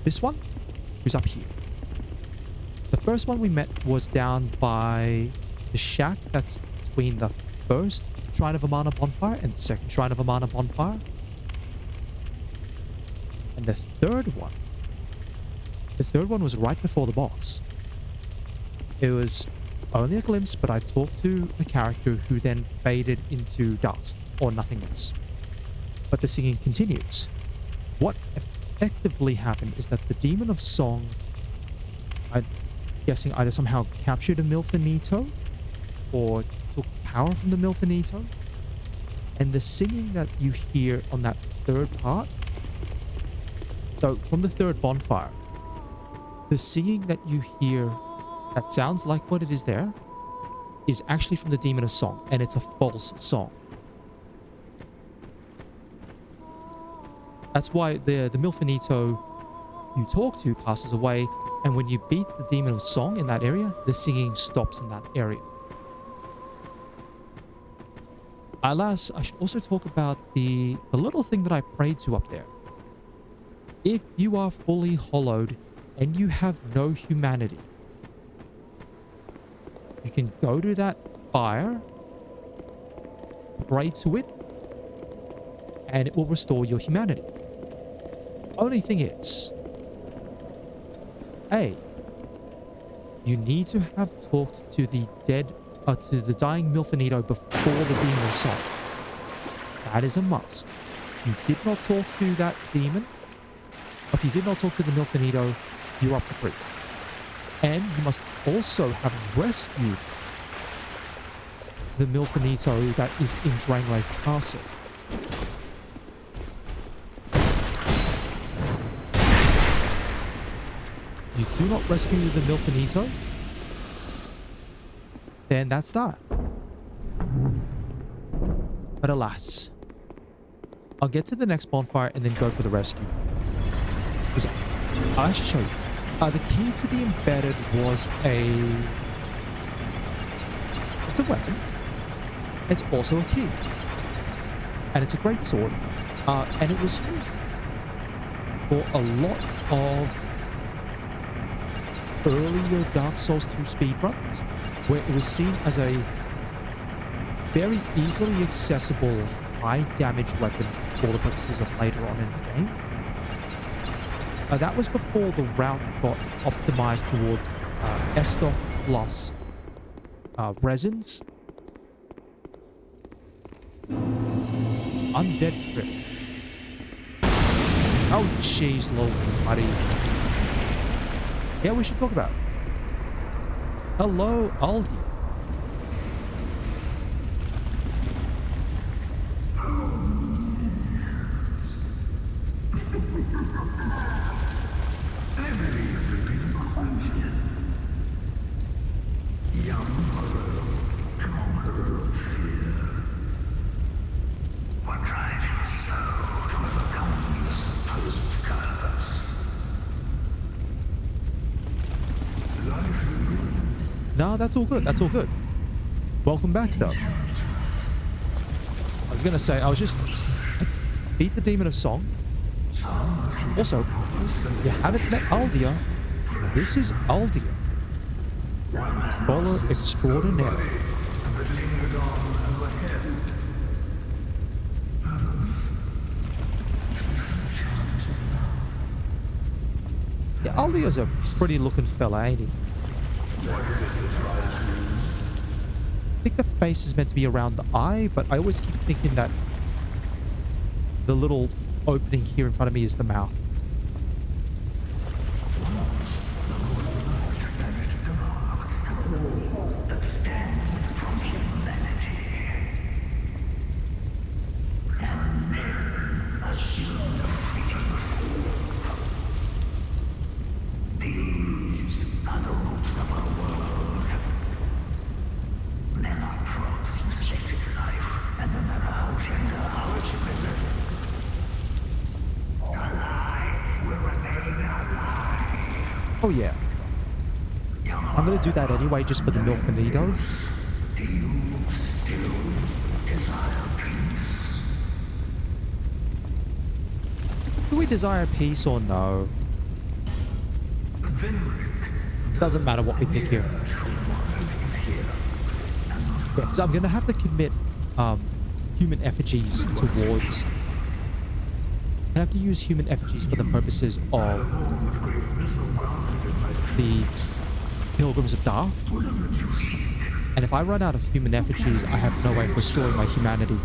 This one, who's up here. The first one we met was down by the shack that's between the first Shrine of Amana bonfire and the second Shrine of Amana bonfire. And the third one was right before the boss. It was only a glimpse, but I talked to a character who then faded into dust or nothingness. But the singing continues. What effectively happened is that the Demon of Song, I'm guessing, either somehow captured a Milfinito or took power from the Milfinito. And the singing that you hear on that third part, so from the third bonfire, the singing that you hear that sounds like what it is there is actually from the Demon of Song, and it's a false song. That's why the Milfinito you talk to passes away, and when you beat the Demon of Song in that area, the singing stops in that area. Alas, I should also talk about the little thing that I prayed to up there. If you are fully hollowed and you have no humanity, you can go to that fire, pray to it, and it will restore your humanity. Only thing is, A, you need to have talked to the to the dying Milfinito before the Demon of Song. That is a must. You did not talk to that demon. If you did not talk to the Milfinito, you're up to 3. And you must also have rescued the Milfinito that is in Drangleic Castle. do not rescue the Milfinito, then that's that. But alas, I'll get to the next bonfire and then go for the rescue. Because I'll actually show you. The key to the embedded was it's a weapon. It's also a key. And it's a great sword. And it was used for a lot of earlier Dark Souls 2 speedruns, where it was seen as a very easily accessible, high damage weapon for the purposes of later on in the game. That was before the route got optimized towards S-Stock plus resins. Undead Crypt. Oh, jeez, Louise, buddy. Yeah, we should talk about it. Hello, Aldi. No, that's all good. That's all good. Welcome back, though. I was gonna say, I beat the Demon of Song. Also, you haven't met Aldia. This is Aldia, Scholar Extraordinaire. Yeah, Aldia's a pretty looking fella, ain't he? I think the face is meant to be around the eye, but I always keep thinking that the little opening here in front of me is the mouth. Oh yeah. I'm gonna do that anyway, just for the Milfinito. Do we desire peace or no? Doesn't matter what we pick here. Yeah, so I'm gonna have to commit human effigies towards... I have to use human effigies for the purposes of the Pilgrims of Dar. And if I run out of human effigies, I have no way of restoring my humanity.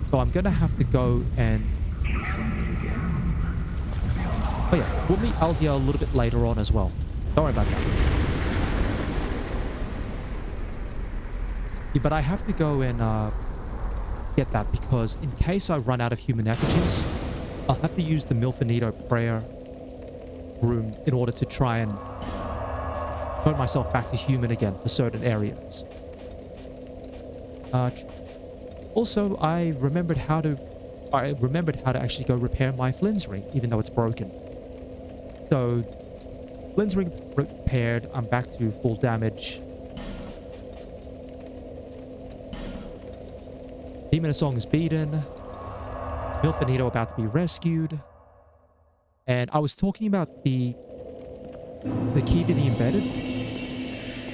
So I'm gonna have to go and... Oh yeah, we'll meet Aldia a little bit later on as well. Don't worry about that. Yeah, but I have to go and get that, because in case I run out of human effigies, I'll have to use the Milfinito prayer room in order to try and turn myself back to human again for certain areas. Also, I remembered how to actually go repair my Flynn's ring, even though it's broken. So, Flynn's ring repaired. I'm back to full damage. Demon of Song is beaten. Milfinito about to be rescued. And I was talking about the key to the embedded.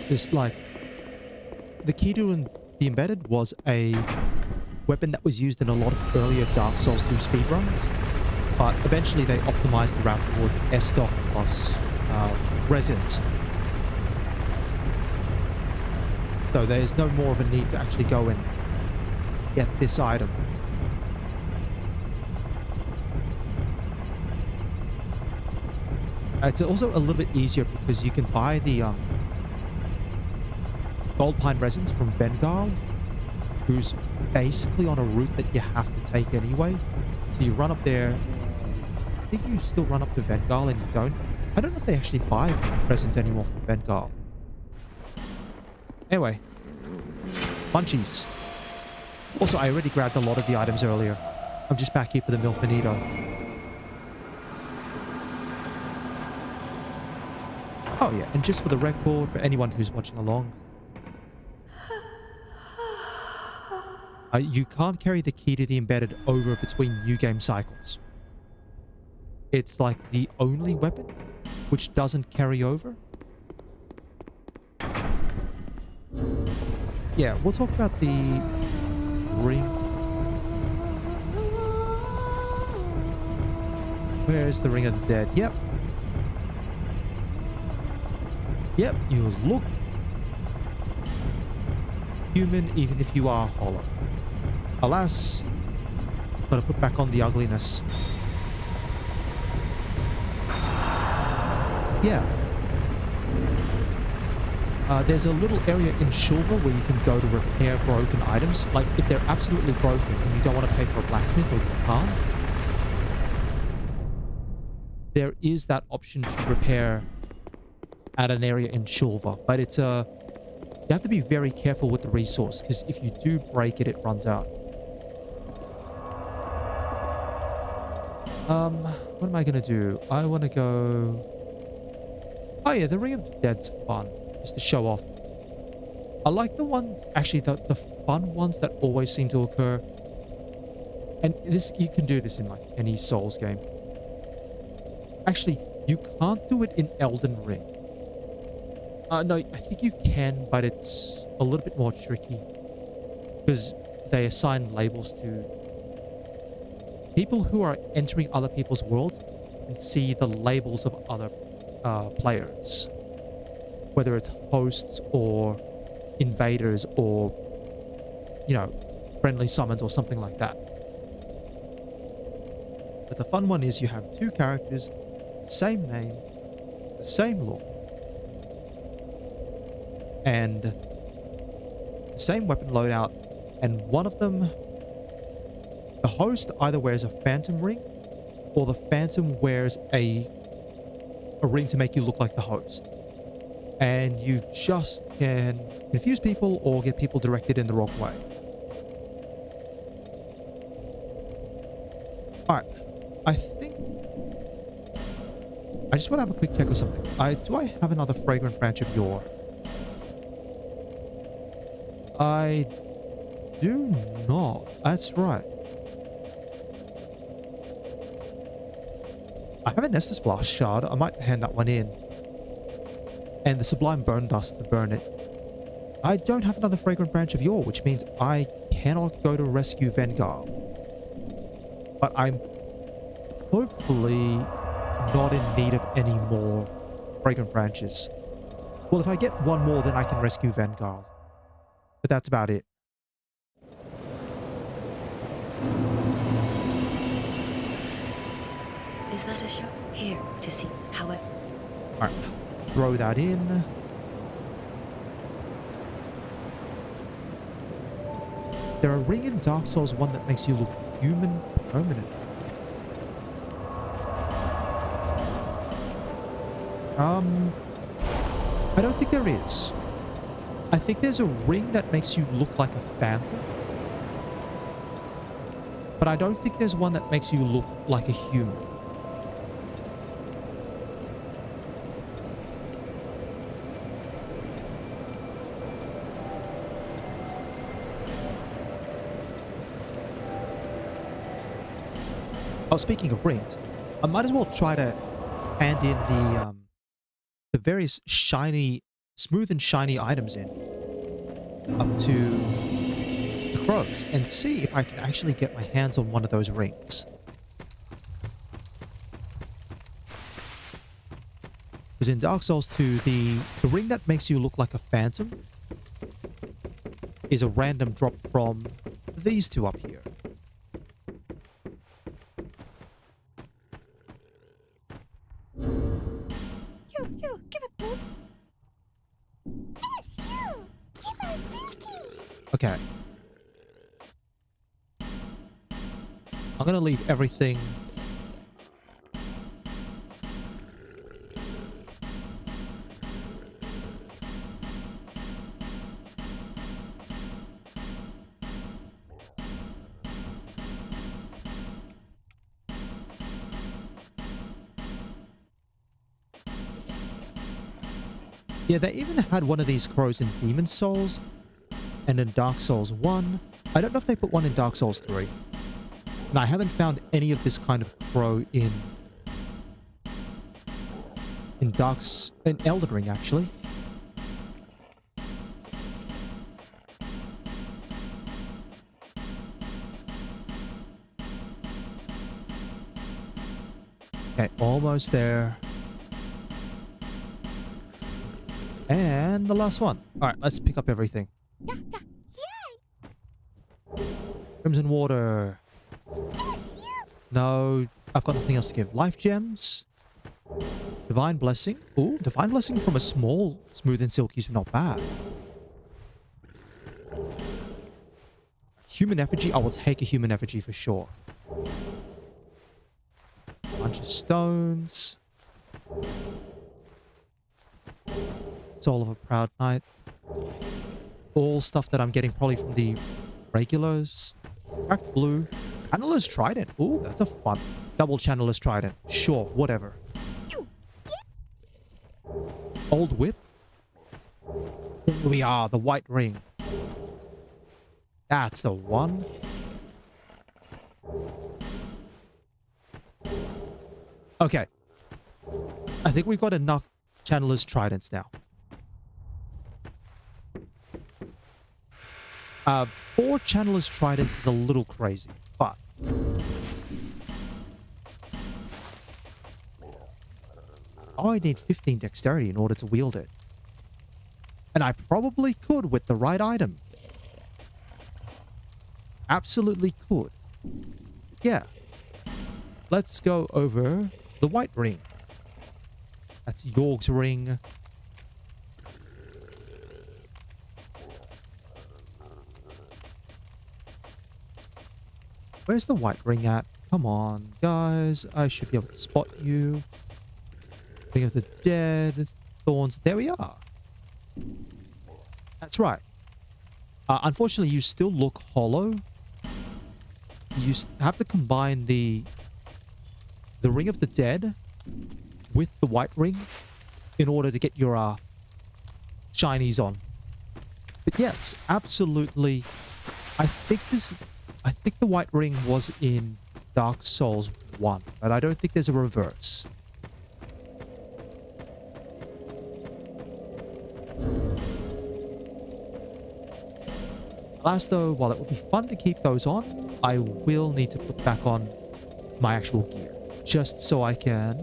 Just like, the key to the embedded was a weapon that was used in a lot of earlier Dark Souls 2 speedruns. But eventually they optimized the route towards S-Stock plus resins. So there's no more of a need to actually go and get this item. It's also a little bit easier because you can buy the gold pine resins from Vengal, who's basically on a route that you have to take anyway. So you run up there. I think you still run up to Vengal and you don't. I don't know if they actually buy presents anymore from Vanguard. Anyway, munchies. Also, I already grabbed a lot of the items earlier. I'm just back here for the Milfinito. Oh yeah, and just for the record, for anyone who's watching along, you can't carry the key to the embedded over between new game cycles. It's like the only weapon which doesn't carry over. Yeah, we'll talk about the ring. Where's the Ring of the Dead? Yep. Yep, you look human even if you are hollow. Alas, gotta put back on the ugliness. Yeah. There's a little area in Silver where you can go to repair broken items. Like, if they're absolutely broken and you don't want to pay for a blacksmith or you can't, there is that option to repair at an area in Silver. But it's you have to be very careful with the resource, because if you do break it, it runs out. What am I going to do? I want to go... Oh yeah, the Ring of the Dead's fun. Just to show off. I like the ones, actually the fun ones that always seem to occur. And this, you can do this in like any Souls game. Actually, you can't do it in Elden Ring. No, I think you can, but it's a little bit more tricky. Because they assign labels to people who are entering other people's worlds and see the labels of other players. Whether it's hosts or invaders or, you know, friendly summons or something like that. But the fun one is you have two characters, same name, the same look, and the same weapon loadout, and one of them, the host either wears a phantom ring or the phantom wears a ring to make you look like the host. And you just can confuse people or get people directed in the wrong way. Alright, I think... I just want to have a quick check of something. Do I have another fragrant branch of yore? I do not. That's right. I have an Estus Flask shard. I might hand that one in. And the Sublime Bone Dust to burn it. I don't have another fragrant branch of yore, which means I cannot go to rescue Vanguard. But I'm hopefully not in need of any more fragrant branches. Well, if I get one more, then I can rescue Vanguard. But that's about it. Is that a shop? Here, to see. However... Alright. Throw that in. There are a ring in Dark Souls 1 that makes you look human permanent. I don't think there is. I think there's a ring that makes you look like a phantom. But I don't think there's one that makes you look like a human. Oh, speaking of rings, I might as well try to hand in the various shiny, smooth and shiny items in up to the crows and see if I can actually get my hands on one of those rings. Because in Dark Souls 2, the ring that makes you look like a phantom is a random drop from these two up here. Okay. I'm gonna leave everything Yeah, they even had one of these crows in Demon Souls and in Dark Souls 1. I don't know if they put one in Dark Souls 3. And I haven't found any of this kind of crow in Elden Ring, actually. Okay, almost there. And the last one. All right, let's pick up everything. Crimson water. No, I've got nothing else to give. Life gems. Divine blessing. Ooh, divine blessing from a small smooth and silky is not bad. Human effigy. I will take a human effigy for sure. Bunch of stones. Soul of a proud knight. All stuff that I'm getting probably from the regulars. Cracked blue. Channeler's trident. Ooh, that's a fun. Double channeler's trident. Sure, whatever. Old whip. Here we are, the white ring. That's the one. Okay. I think we've got enough channeler's tridents now. 4 channeler's tridents is a little crazy, but I need 15 dexterity in order to wield it. And I probably could with the right item. Absolutely could. Yeah. Let's go over the white ring. That's Yorg's ring. Where's the white ring at? Come on, guys. I should be able to spot you. Ring of the Dead. Thorns. There we are. That's right. Unfortunately, you still look hollow. You have to combine the Ring of the Dead with the white ring in order to get your shinies on. But yes, absolutely. I think the white ring was in Dark Souls 1, but I don't think there's a reverse. Alas though, while it would be fun to keep those on, I will need to put back on my actual gear. Just so I can...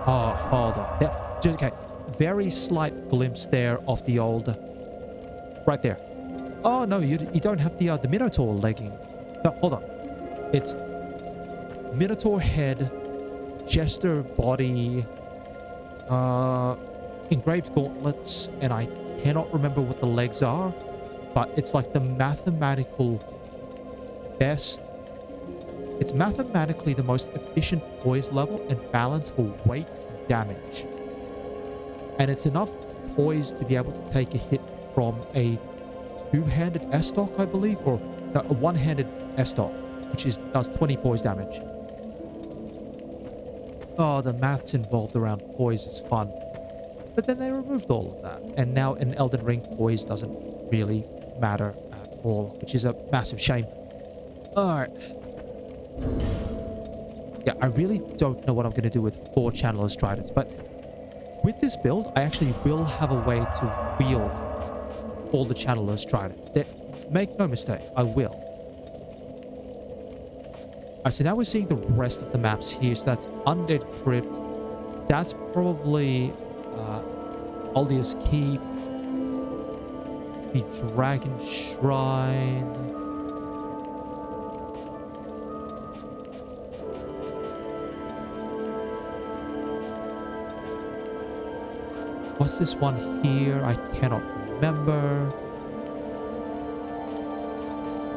Oh, hold on. Yeah, just, okay. Very slight glimpse there of the old... Right there. Oh, no, you don't have the Minotaur legging. No, hold on. It's Minotaur head, Jester body, engraved gauntlets, and I cannot remember what the legs are, but it's like the mathematical best. It's mathematically the most efficient poise level and balance for weight and damage. And it's enough poise to be able to take a hit from a two-handed S-stock, I believe, or no, a one-handed S-stock, which does 20 poise damage. Oh, the maths involved around poise is fun. But then they removed all of that. And now in Elden Ring, poise doesn't really matter at all, which is a massive shame. Alright. Yeah, I really don't know what I'm going to do with 4 Channeler's Tridents, but with this build, I actually will have a way to wield all the Channeler's Tridents. Make no mistake, I will. Alright, so now we're seeing the rest of the maps here. So that's Undead Crypt. That's probably Aldia's Keep. The Dragon Shrine. What's this one here? I cannot remember.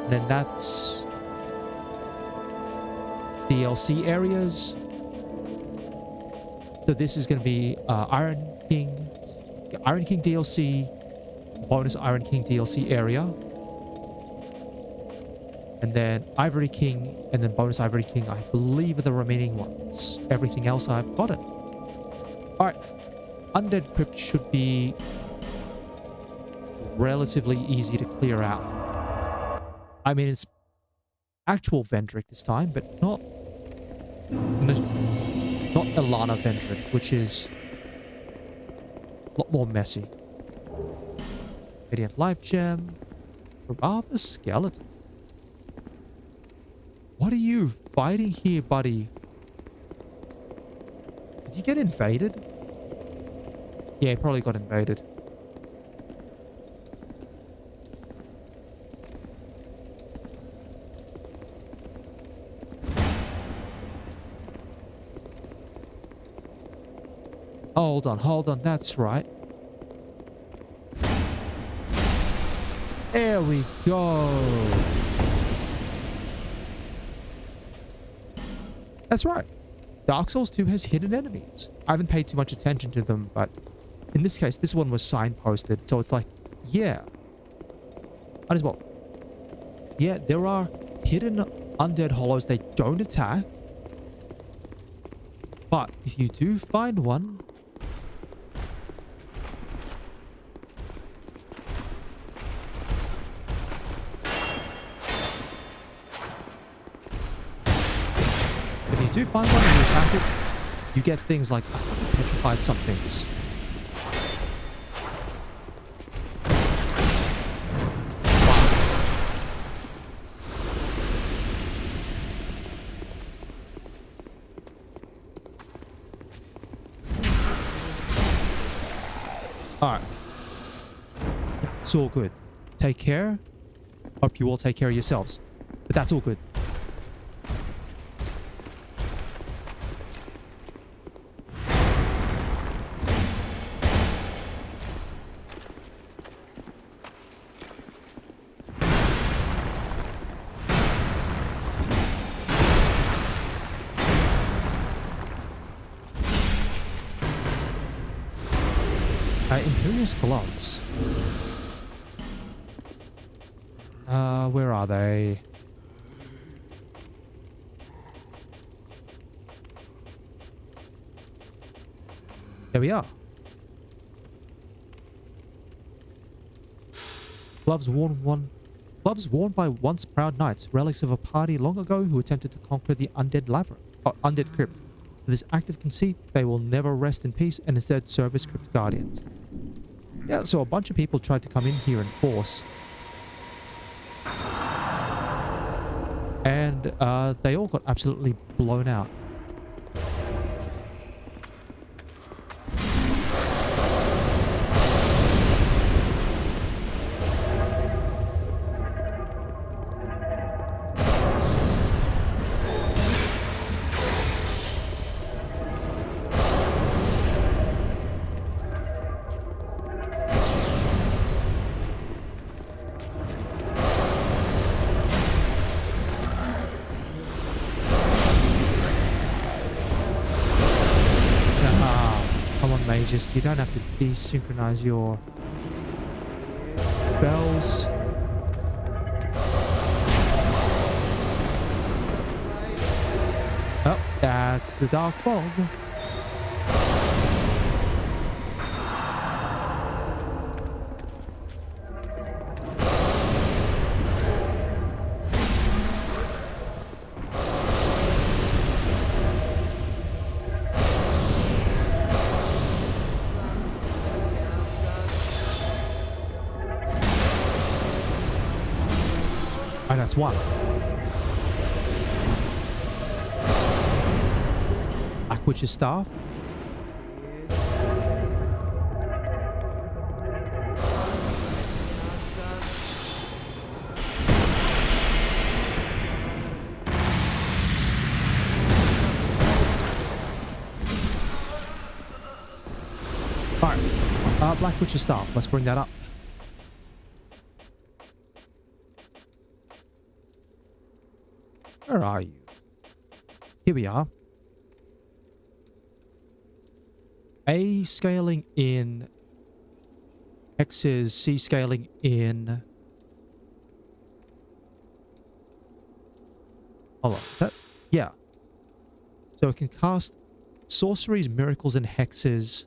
And then that's DLC areas. So this is going to be Iron King DLC, bonus Iron King DLC area. And then Ivory King, and then bonus Ivory King, I believe are the remaining ones. Everything else I've gotten. Alright. Undead Crypt should be relatively easy to clear out. I mean, it's actual Vendrick this time, but not Ilana Vendrick, which is a lot more messy. Radiant Life Gem. Revolver Skeleton. What are you fighting here, buddy? Did you get invaded? Yeah, he probably got invaded. Hold on, that's right. There we go. That's right. Dark Souls 2 has hidden enemies. I haven't paid too much attention to them, but in this case, this one was signposted, so it's like, yeah. Might as well. Yeah, there are hidden undead hollows. They don't attack. But if you do find one, and you attack it, you get things like petrified somethings. Alright. It's all good. Take care. Hope you all take care of yourselves. But that's all good. Imperious gloves. Where are they? There we are. Gloves worn by once proud knights, relics of a party long ago who attempted to conquer the undead labyrinth, undead crypt. With this active conceit, they will never rest in peace and instead serve as crypt guardians. Yeah, so a bunch of people tried to come in here in force. And they all got absolutely blown out. Just you don't have to desynchronize your bells. Oh, that's the dark fog. That's one. Black Witch's Staff. Alright. Black Witch's Staff. Let's bring that up. Where are you? Here we are. A scaling in. X is C scaling in. Hold on, is that? Yeah. So it can cast sorceries, miracles, and hexes.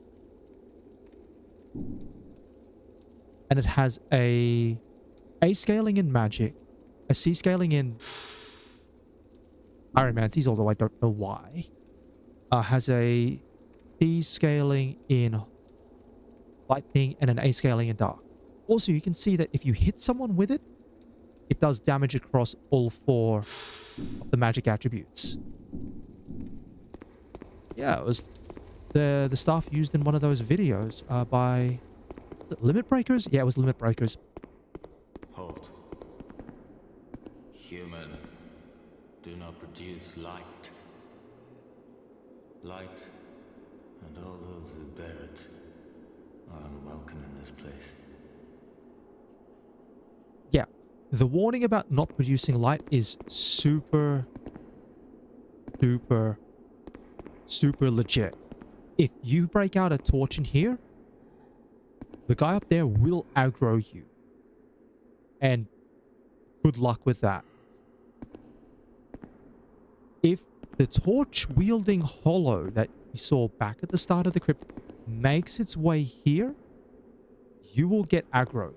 And it has a scaling in magic, a C scaling in pyromancies, although I don't know why. Has a D scaling in lightning and an A scaling in dark. Also, you can see that if you hit someone with it, it does damage across all 4 of the magic attributes. Yeah, it was the stuff used in one of those videos by Limit Breakers? Yeah, it was Limit Breakers. Halt. Human, do not produce light. Light and all those who bear it are unwelcome in this place. Yeah, the warning about not producing light is super legit. If you break out a torch in here, the guy up there will aggro you. And good luck with that. If the torch-wielding hollow that you saw back at the start of the crypt makes its way here, you will get aggroed.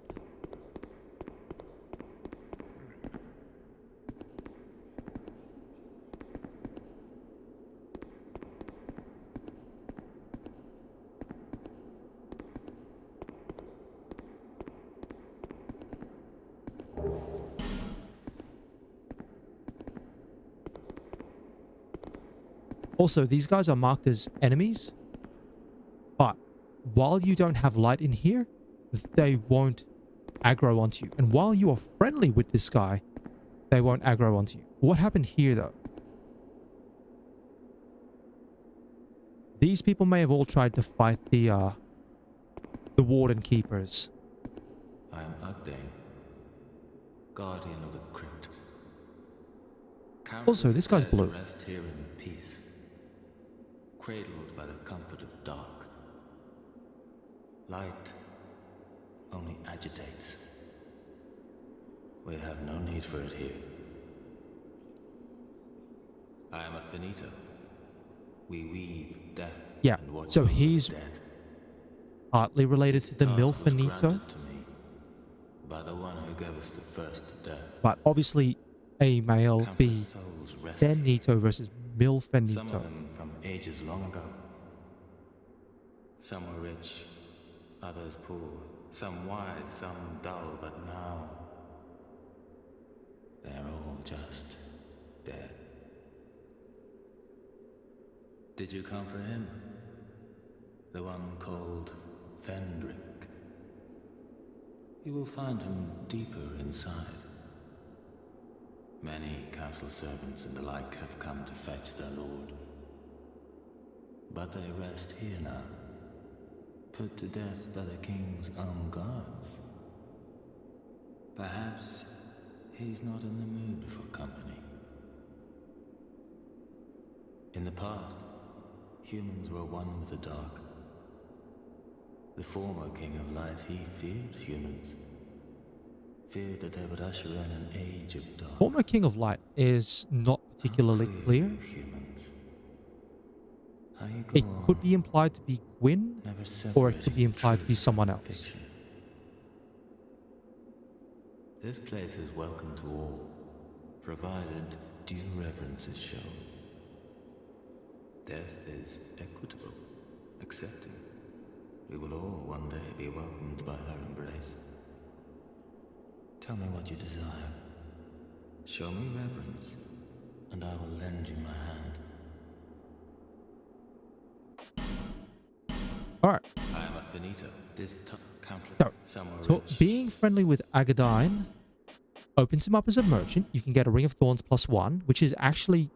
Also, these guys are marked as enemies, but while you don't have light in here, they won't aggro onto you. And while you are friendly with this guy, they won't aggro onto you. What happened here, though? These people may have all tried to fight the Warden Keepers. I am Ugdane, guardian of the crypt. Also, this guy's blue. Rest here in peace, cradled by the comfort of dark. Light only agitates. We have no need for it here. I am a finito. We weave death. Yeah, and watch so over the he's dead. partly related to the Task Mill was Finito, granted to me by the one who gave us the first death. but obviously a male Countless be souls rest Benito versus Mill Some Finito. of them from ages long ago. Some were rich, others poor. Some wise, some dull, but now they're all just dead. Did you come for him? The one called Vendrick. You will find him deeper inside. Many castle servants and the like have come to fetch their lord. But they rest here now, put to death by the king's own guards. Perhaps he's not in the mood for company. In the past, humans were one with the dark. The former king of light, he feared humans. Feared that they would usher in an age of dark. Former King of Light is not particularly clear. Humans. How you It go could on, be implied to be Gwyn, never or it could be separating implied to be truth someone from else. fiction. This place is welcome to all, provided due reverence is shown. Death is equitable, accepting. We will all one day be welcomed by her embrace. Tell me what you desire. Show me reverence, and I will lend you my hand. Alright, I am a finito. This countless so, somewhere so rich. being friendly with Agadine opens him up as a merchant. You can get a Ring of Thorns +1, which is actually...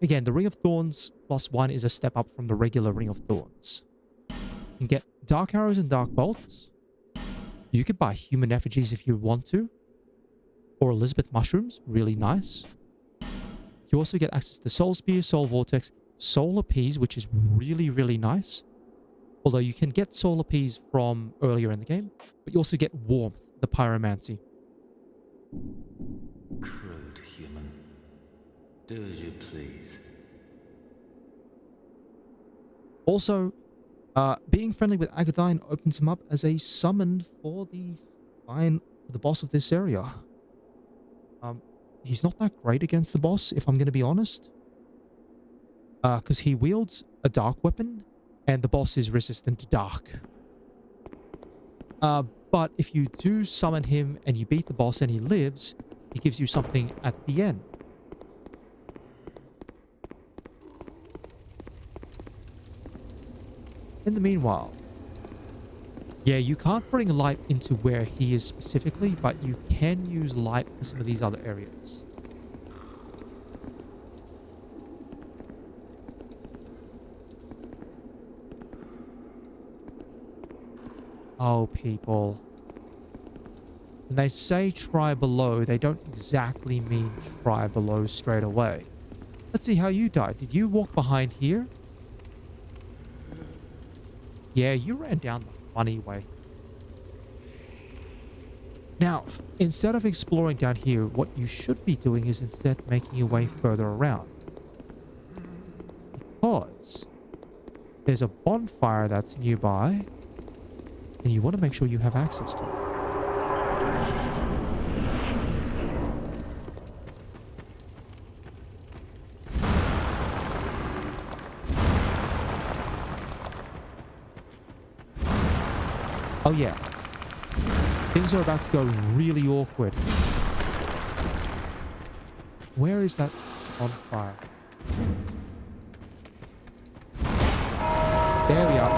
Again, the Ring of Thorns +1 is a step up from the regular Ring of Thorns. You can get Dark Arrows and Dark Bolts. You could buy Human Effigies if you want to. Or Elizabeth Mushrooms, really nice. You also get access to Soul Spear, Soul Vortex, Soul Appease, which is really, really nice. Although you can get Soul Appease from earlier in the game. But you also get Warmth, the Pyromancy. Crude human. Do as you please. Also, being friendly with Agathine opens him up as a summon for the boss of this area. He's not that great against the boss, if I'm going to be honest. Because he wields a dark weapon, and the boss is resistant to dark. But if you do summon him and you beat the boss and he lives, he gives you something at the end. In the meanwhile, yeah, you can't bring light into where he is specifically, but you can use light for some of these other areas. Oh, people. When they say try below, they don't exactly mean try below straight away. Let's see how you died. Did you walk behind here? Yeah, you ran down the funny way. Now, instead of exploring down here, what you should be doing is instead making your way further around. Because there's a bonfire that's nearby, and you want to make sure you have access to it. Oh yeah. Things are about to go really awkward. Where is that bonfire? There we are.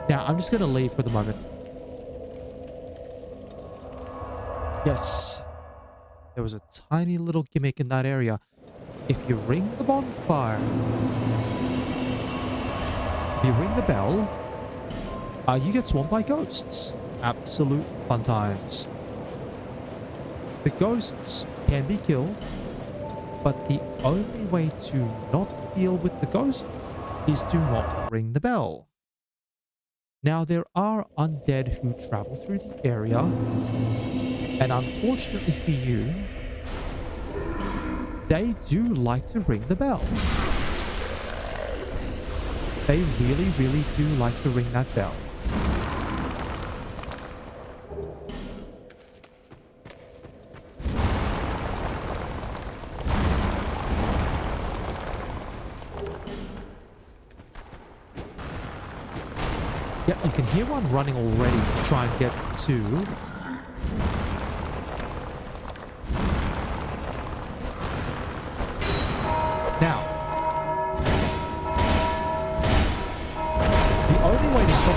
Now, I'm just going to leave for the moment. Yes, there was a tiny little gimmick in that area. If you ring the bonfire, if you ring the bell, you get swamped by ghosts. Absolute fun times. The ghosts can be killed, but the only way to not deal with the ghosts is to not ring the bell. Now, there are undead who travel through the area, and unfortunately for you, they do like to ring the bell. They really, really do like to ring that bell. Yep, you can hear one running already to try and get to. Now, the only way to stop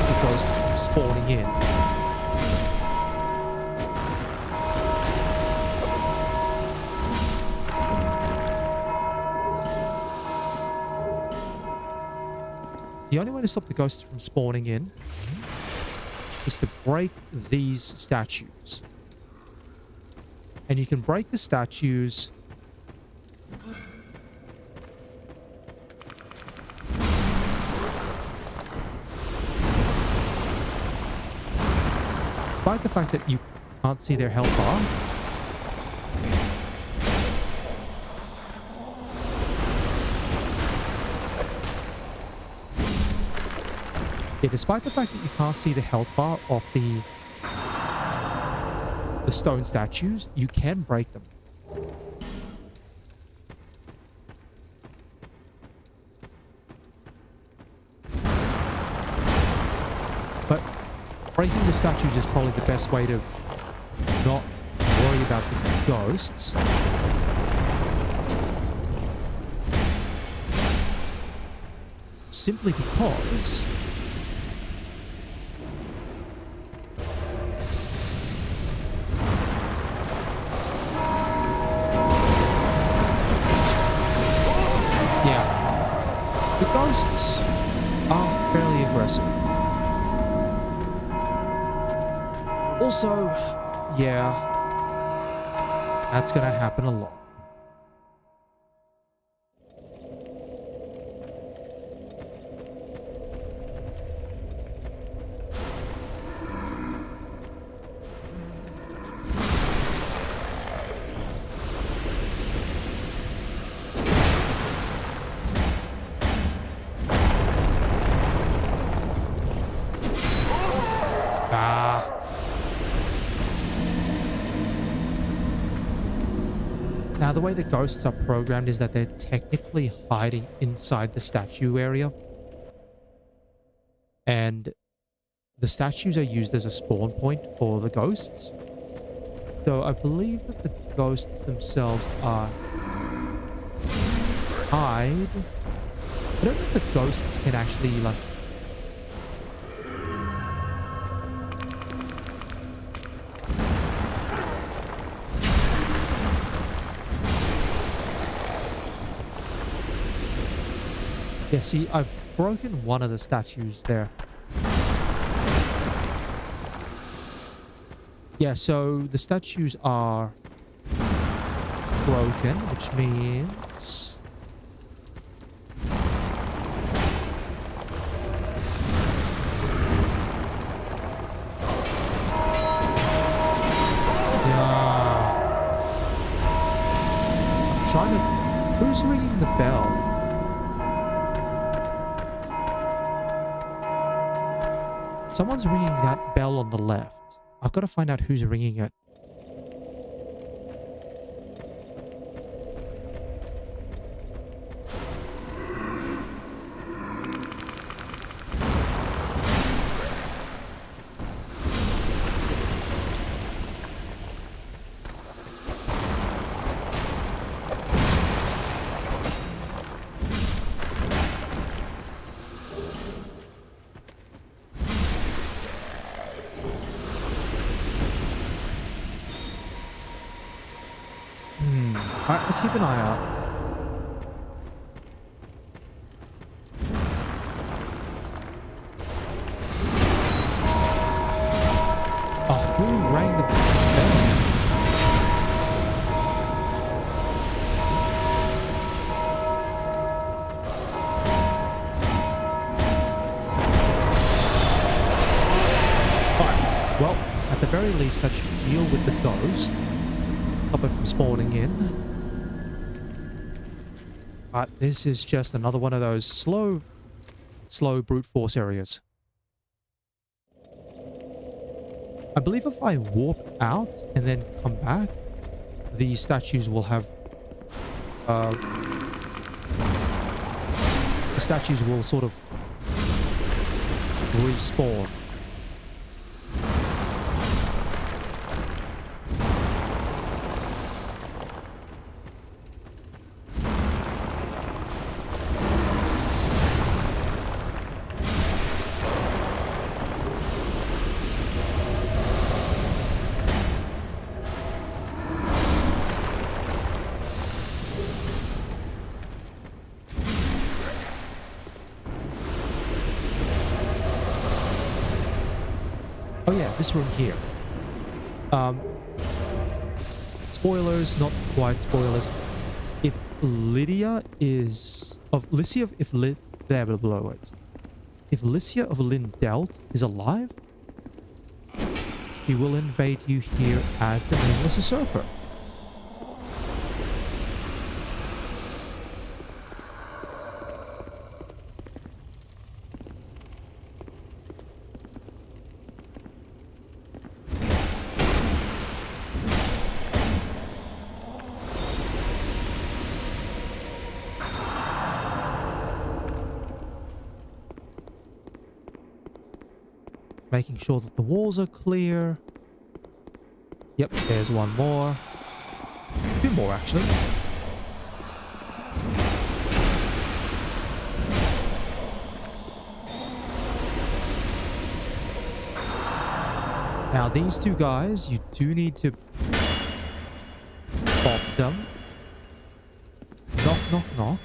the ghosts from spawning in is to break these statues. And you can break the statues despite the fact that you can't see their health bar. Yeah, despite the fact that you can't see the health bar of the stone statues, you can break them. But breaking the statues is probably the best way to not worry about the ghosts. Simply because the ghosts are fairly aggressive. Also, yeah, that's gonna happen a lot. Now, the way the ghosts are programmed is that they're technically hiding inside the statue area. And the statues are used as a spawn point for the ghosts. So I believe that the ghosts themselves are hide. I don't know if the ghosts can actually like... Yeah, see, I've broken one of the statues there. Yeah, so the statues are broken, which means... Yeah. I'm trying to... Who's ringing the bell? Someone's ringing that bell on the left. I've got to find out who's ringing it. Alright, let's keep an eye out. Oh, who rang the bell? Alright, well, at the very least, that should deal with the ghost. Stop it from spawning in. But this is just another one of those slow brute force areas. I believe if I warp out and then come back, the statues will have... the statues will sort of respawn. Oh yeah, this room here. Spoilers, not quite spoilers. If Lydia is... If Lycia of Lindelt is alive, he will invade you here as the nameless usurper. Making sure that the walls are clear. Yep, there's one more. Two more, actually. Now, these two guys, you do need to bop them. Knock, knock, knock.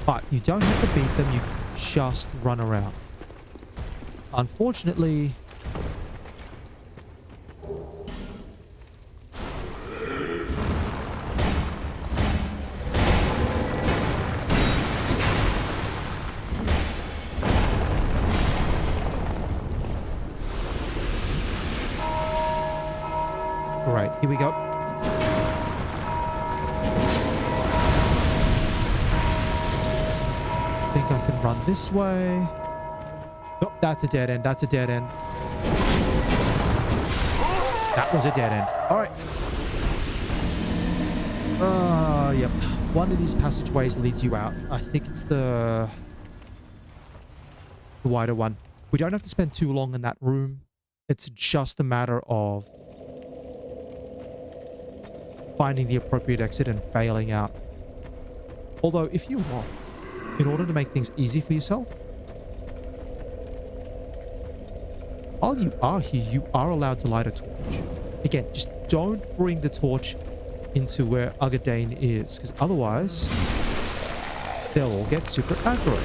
But you don't have to beat them, you just run around. Unfortunately... Alright, here we go. I think I can run this way. Oh, that's a dead end. That's a dead end. That was a dead end. All right. Yep. One of these passageways leads you out. I think it's the wider one. We don't have to spend too long in that room. It's just a matter of finding the appropriate exit and bailing out. Although, if you want, in order to make things easy for yourself, while you are here, you are allowed to light a torch. Again, just don't bring the torch into where Ugadane is, because otherwise they'll all get super aggro.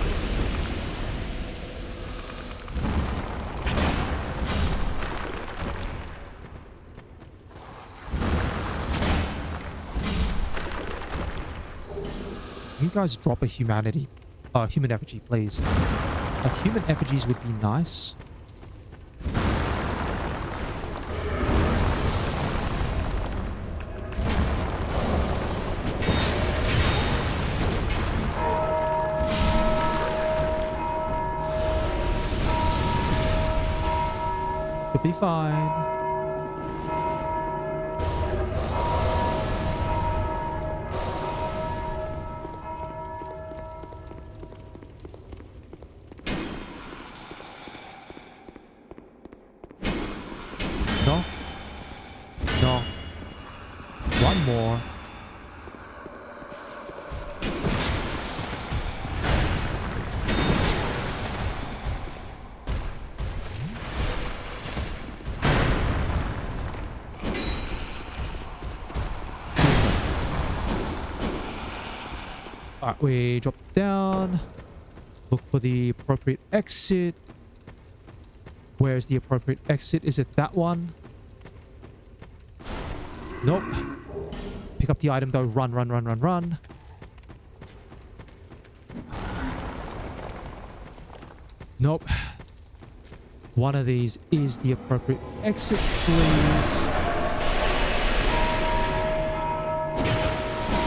You guys drop a human effigy, please. Like, human effigies would be nice. Could be fine. No. No. One more. Alright, we drop down. Look for the appropriate exit. Where's the appropriate exit? Is it that one? Nope. Pick up the item though. Run, run, run, run, run. Nope. One of these is the appropriate exit, please.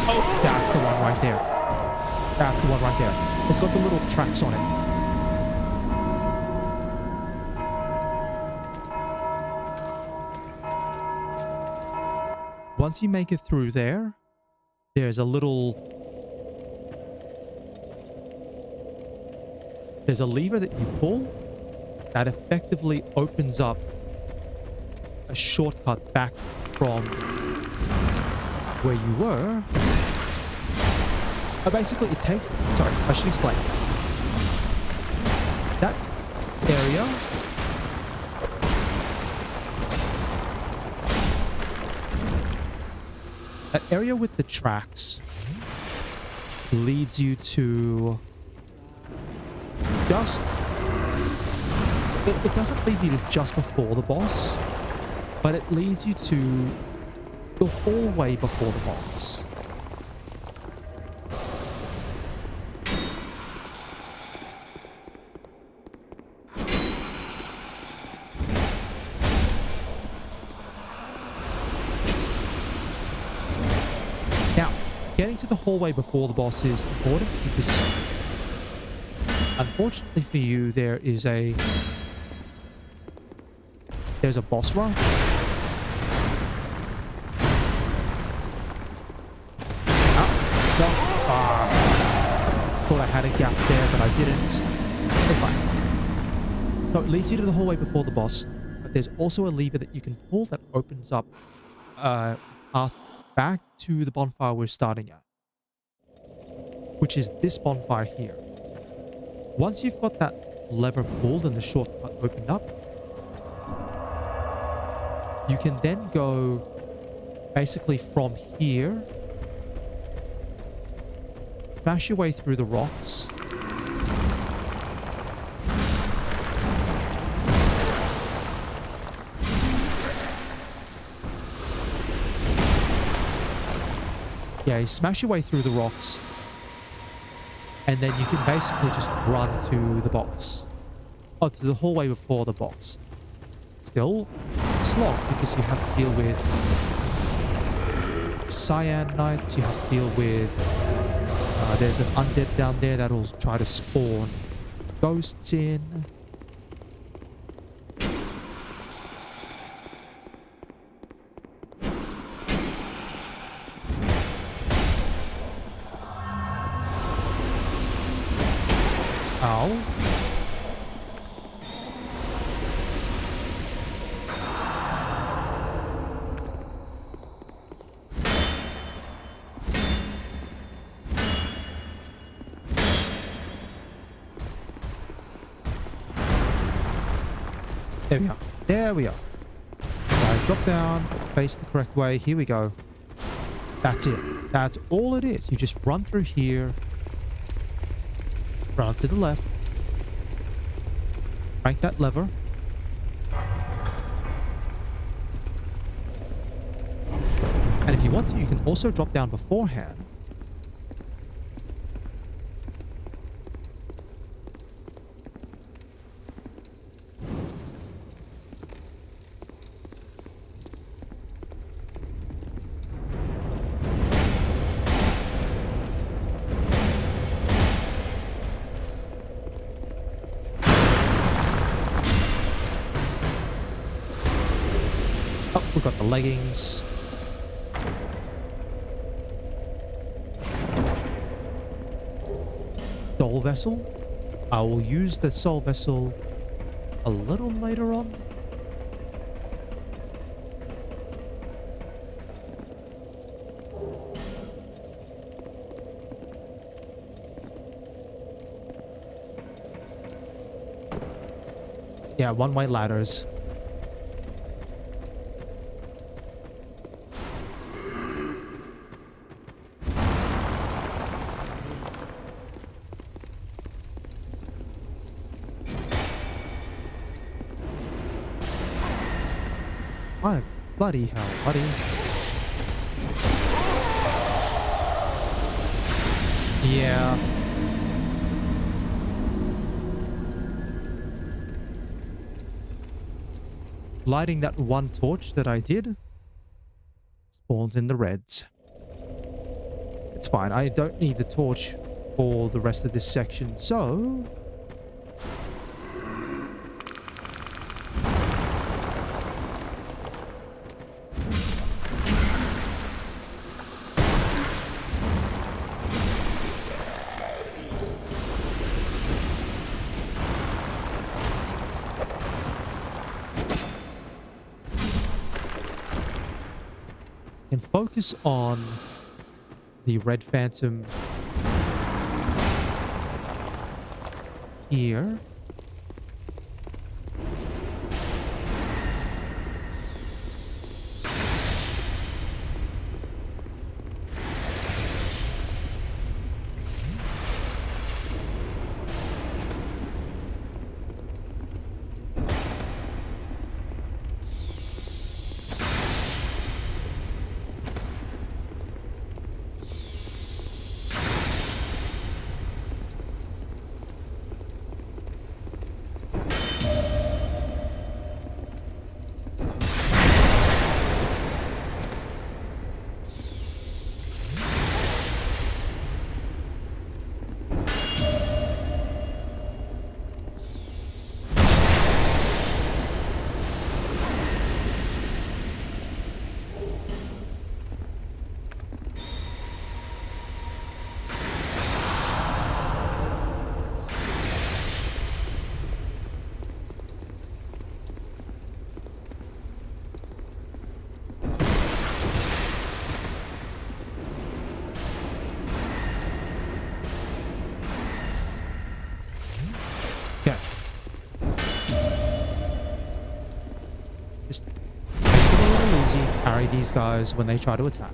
Oh, that's the one right there. That's the one right there. It's got the little tracks on it. Once you make it through there, there's a lever that you pull that effectively opens up a shortcut back from where you were. Basically, it takes... Sorry, I should explain. That area... That area with the tracks leads you to just... It doesn't lead you to just before the boss, but it leads you to the hallway before the boss. Getting to the hallway before the boss is important because, unfortunately for you, there's a boss rush. Thought I had a gap there, but I didn't. It's fine. So it leads you to the hallway before the boss, but there's also a lever that you can pull that opens up a path back to the bonfire we're starting at, which is this bonfire here. Once you've got that lever pulled and the shortcut opened up, you can then go basically from here, smash your way through the rocks, yeah, you smash your way through the rocks, and then you can basically just run to the box. Oh, to the hallway before the box. Still, it's locked because you have to deal with cyan knights, you have to deal with... there's an undead down there that'll try to spawn ghosts in. now. There we are. There we are. Right, drop down, face the correct way. Here we go. That's it. That's all it is. You just run through here. Run to the left. Crank that lever. And if you want to, you can also drop down beforehand. Oh, we've got the leggings. Soul vessel. I will use the soul vessel a little later on. Yeah, one-way ladders. What? Bloody hell, buddy. Yeah. Lighting that one torch that I did spawns in the reds. It's fine. I don't need the torch for the rest of this section, so... can focus on the red phantom here. Okay. Just take it a little easy. Parry these guys when they try to attack.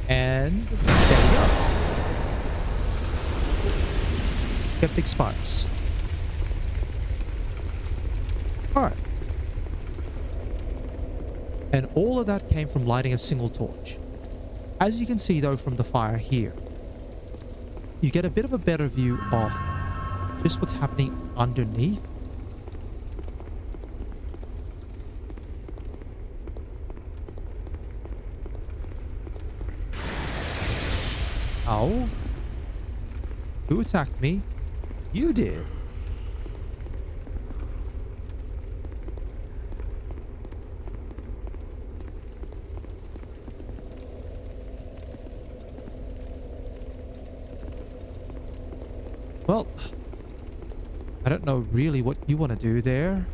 And there we go. Skeptic Spikes. And all of that came from lighting a single torch. As you can see though from the fire here, you get a bit of a better view of just what's happening underneath. Oh? Who attacked me? You did. Well, I don't know really what you want to do there.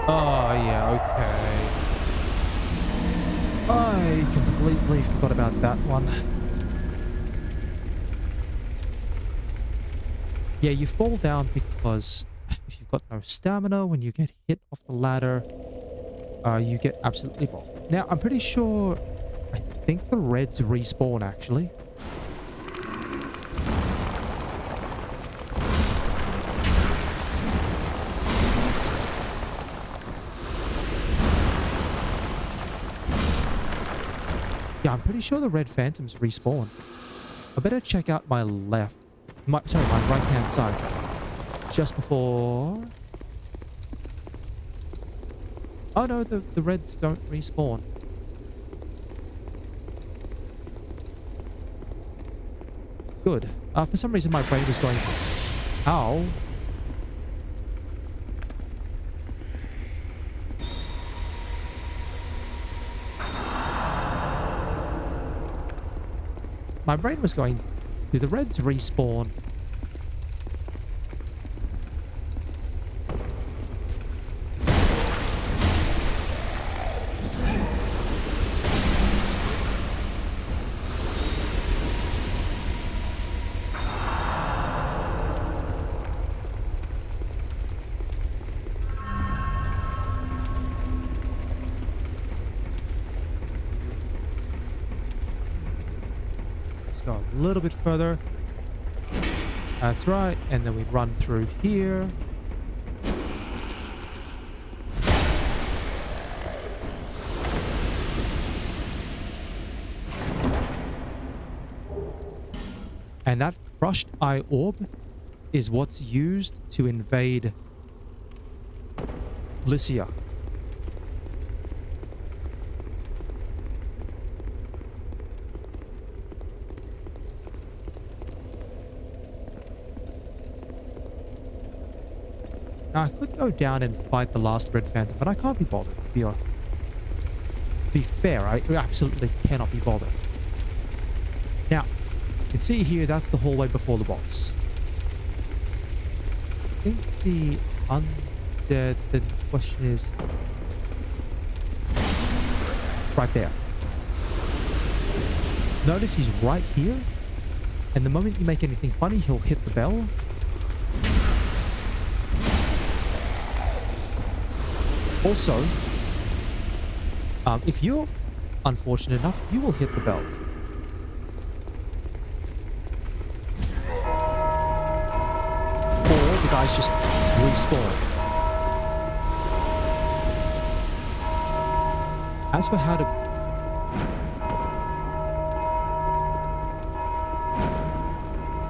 Oh, yeah, okay. I completely forgot about that one. Yeah, you fall down because if you've got no stamina, when you get hit off the ladder, you get absolutely bonked. Now, I'm pretty sure, I think the reds respawn, actually. Yeah, I'm pretty sure the red phantoms respawn. I better check out my left. My right-hand side. Just before... Oh no, the reds don't respawn. Good. For some reason my brain was going... Ow. My brain was going, do the reds respawn? Go a little bit further. That's right. And then we run through here. And that crushed eye orb is what's used to invade Lycia. Now, I could go down and fight the last red phantom, but I can't be bothered. To be fair, I absolutely cannot be bothered. Now, you can see here, that's the hallway before the boss. I think the question is... right there. Notice he's right here, and the moment you make anything funny, he'll hit the bell. Also, if you're unfortunate enough, you will hit the bell. Or the guys just respawn. As for how to...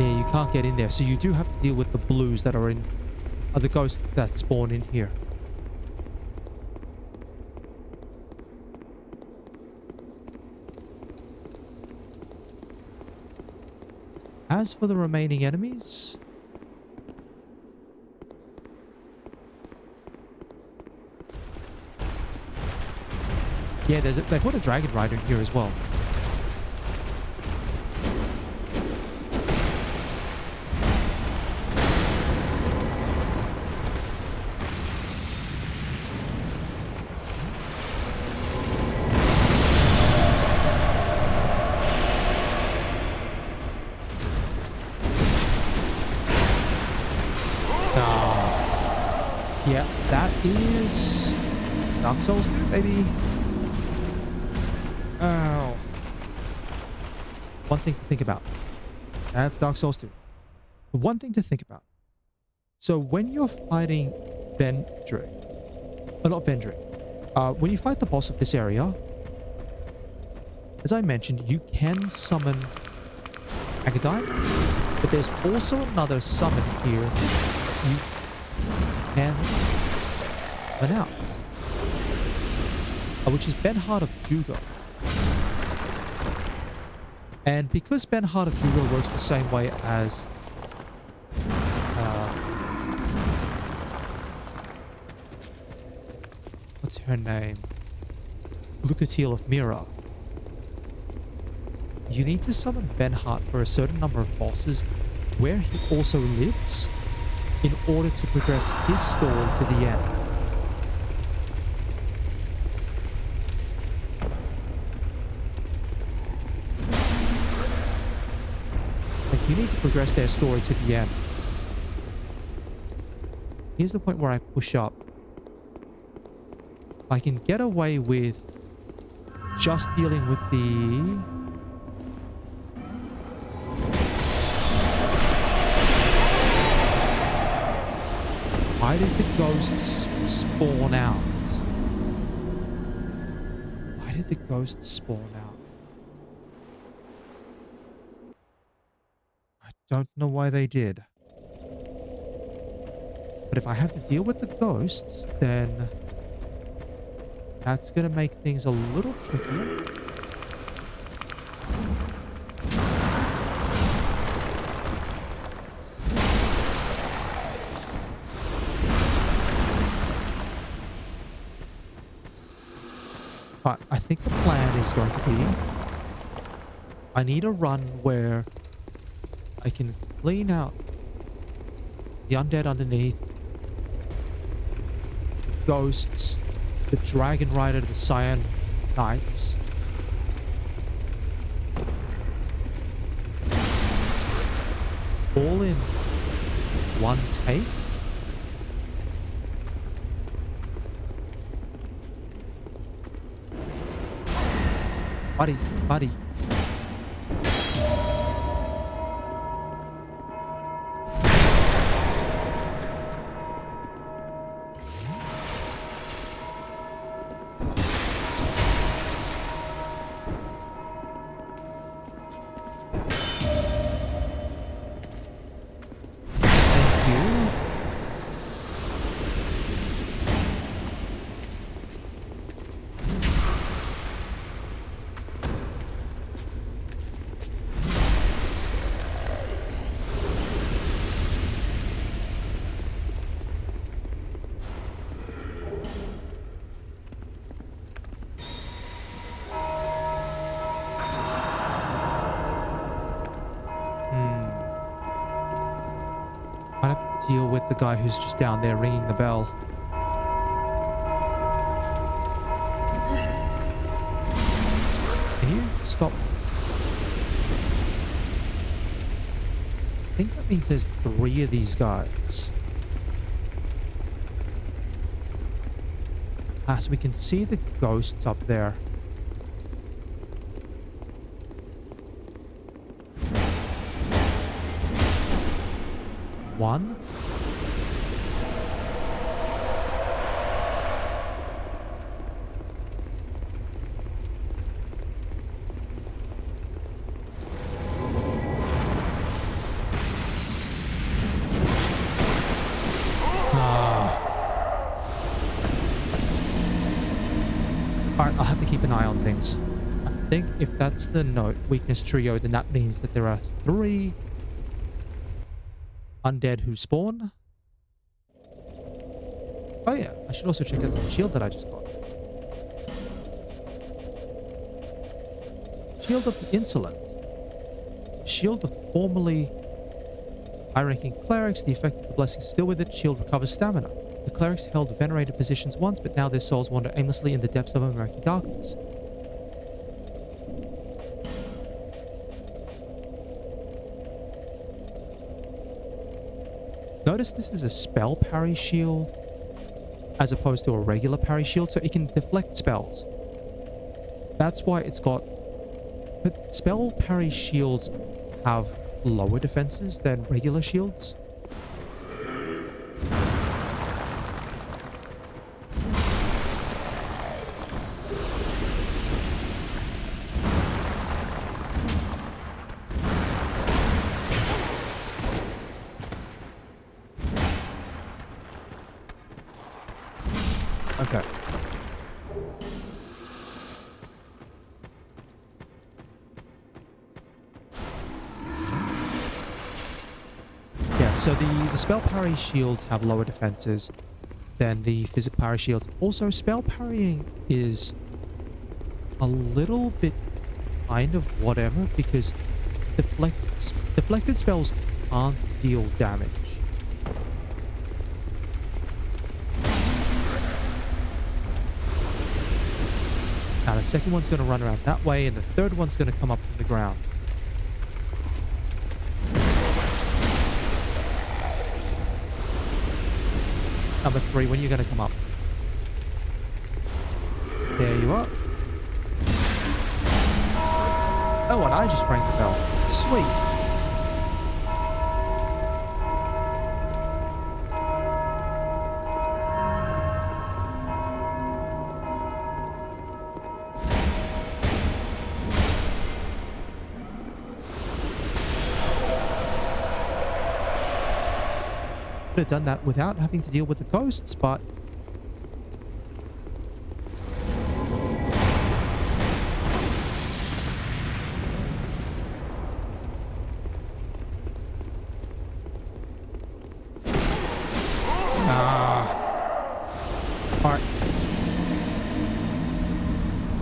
yeah, you can't get in there, so you do have to deal with the blues that are in... the ghosts that spawn in here. As for the remaining enemies... yeah, they put a dragon rider in here as well. Yeah, that is Dark Souls 2, baby. Oh. One thing to think about. That's Dark Souls 2. One thing to think about. So when you're fighting Vendrick, not Vendrick, when you fight the boss of this area, as I mentioned, you can summon Agadite, but there's also another summon here you can summon out, which is Benhard of Jugo. And because Benhard of Jugo works the same way as what's her name? Lucatiel of Mira. You need to summon Benhart for a certain number of bosses where he also lives in order to progress his story to the end. Like, you need to progress their story to the end. Here's the point where I push up. I can get away with just dealing with the... Why did the ghosts spawn out? Why did the ghosts spawn out? I don't know why they did. But if I have to deal with the ghosts, then that's going to make things a little trickier. But I think the plan is going to be, I need a run where I can clean out the undead underneath, the ghosts, the Dragon Rider, the Cyan Knights. All in one take. Buddy. I have to deal with the guy who's just down there ringing the bell. Can you stop? I think that means there's 3 of these guys. Ah, so we can see the ghosts up there. One. Alright, I'll have to keep an eye on things. I think if that's the note, weakness trio, then that means that there are 3 undead who spawn. Oh yeah, I should also check out the shield that I just got. Shield of the Insolent. Shield of the formerly high-ranking clerics. The effect of the blessing is still with it. Shield recovers stamina. The clerics held venerated positions once, but now their souls wander aimlessly in the depths of a murky darkness. Notice this is a spell parry shield. as opposed to a regular parry shield, so it can deflect spells. That's why it's got... But spell parry shields have lower defenses than regular shields. Okay. Yeah, so the spell parry shields have lower defenses than the physical parry shields. Also, spell parrying is a little bit kind of whatever because deflected spells can't deal damage. Now the second one's going to run around that way and the third one's going to come up from the ground. Number 3, when are you going to come up? There you are. Oh, and I just rang the bell. Sweet. Could have done that without having to deal with the ghosts, but all right.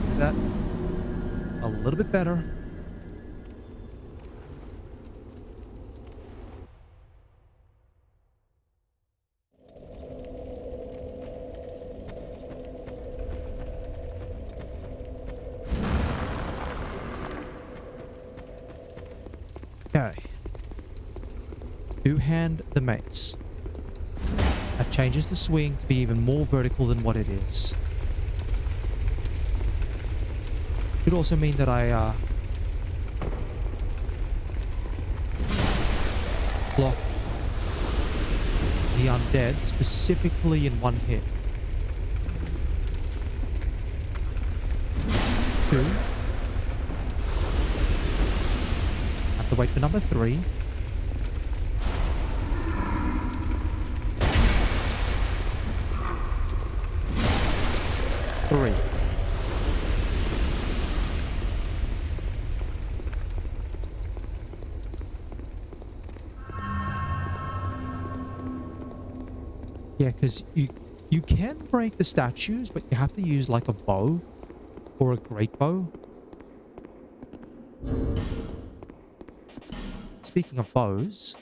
Do that a little bit better. Okay. Two-hand the mace. That changes the swing to be even more vertical than what it is. Could also mean that I block the undead specifically in one hit. 2. Have to wait for number 3. 3. Yeah, because you can break the statues, but you have to use like a bow or a great bow. Speaking of bows,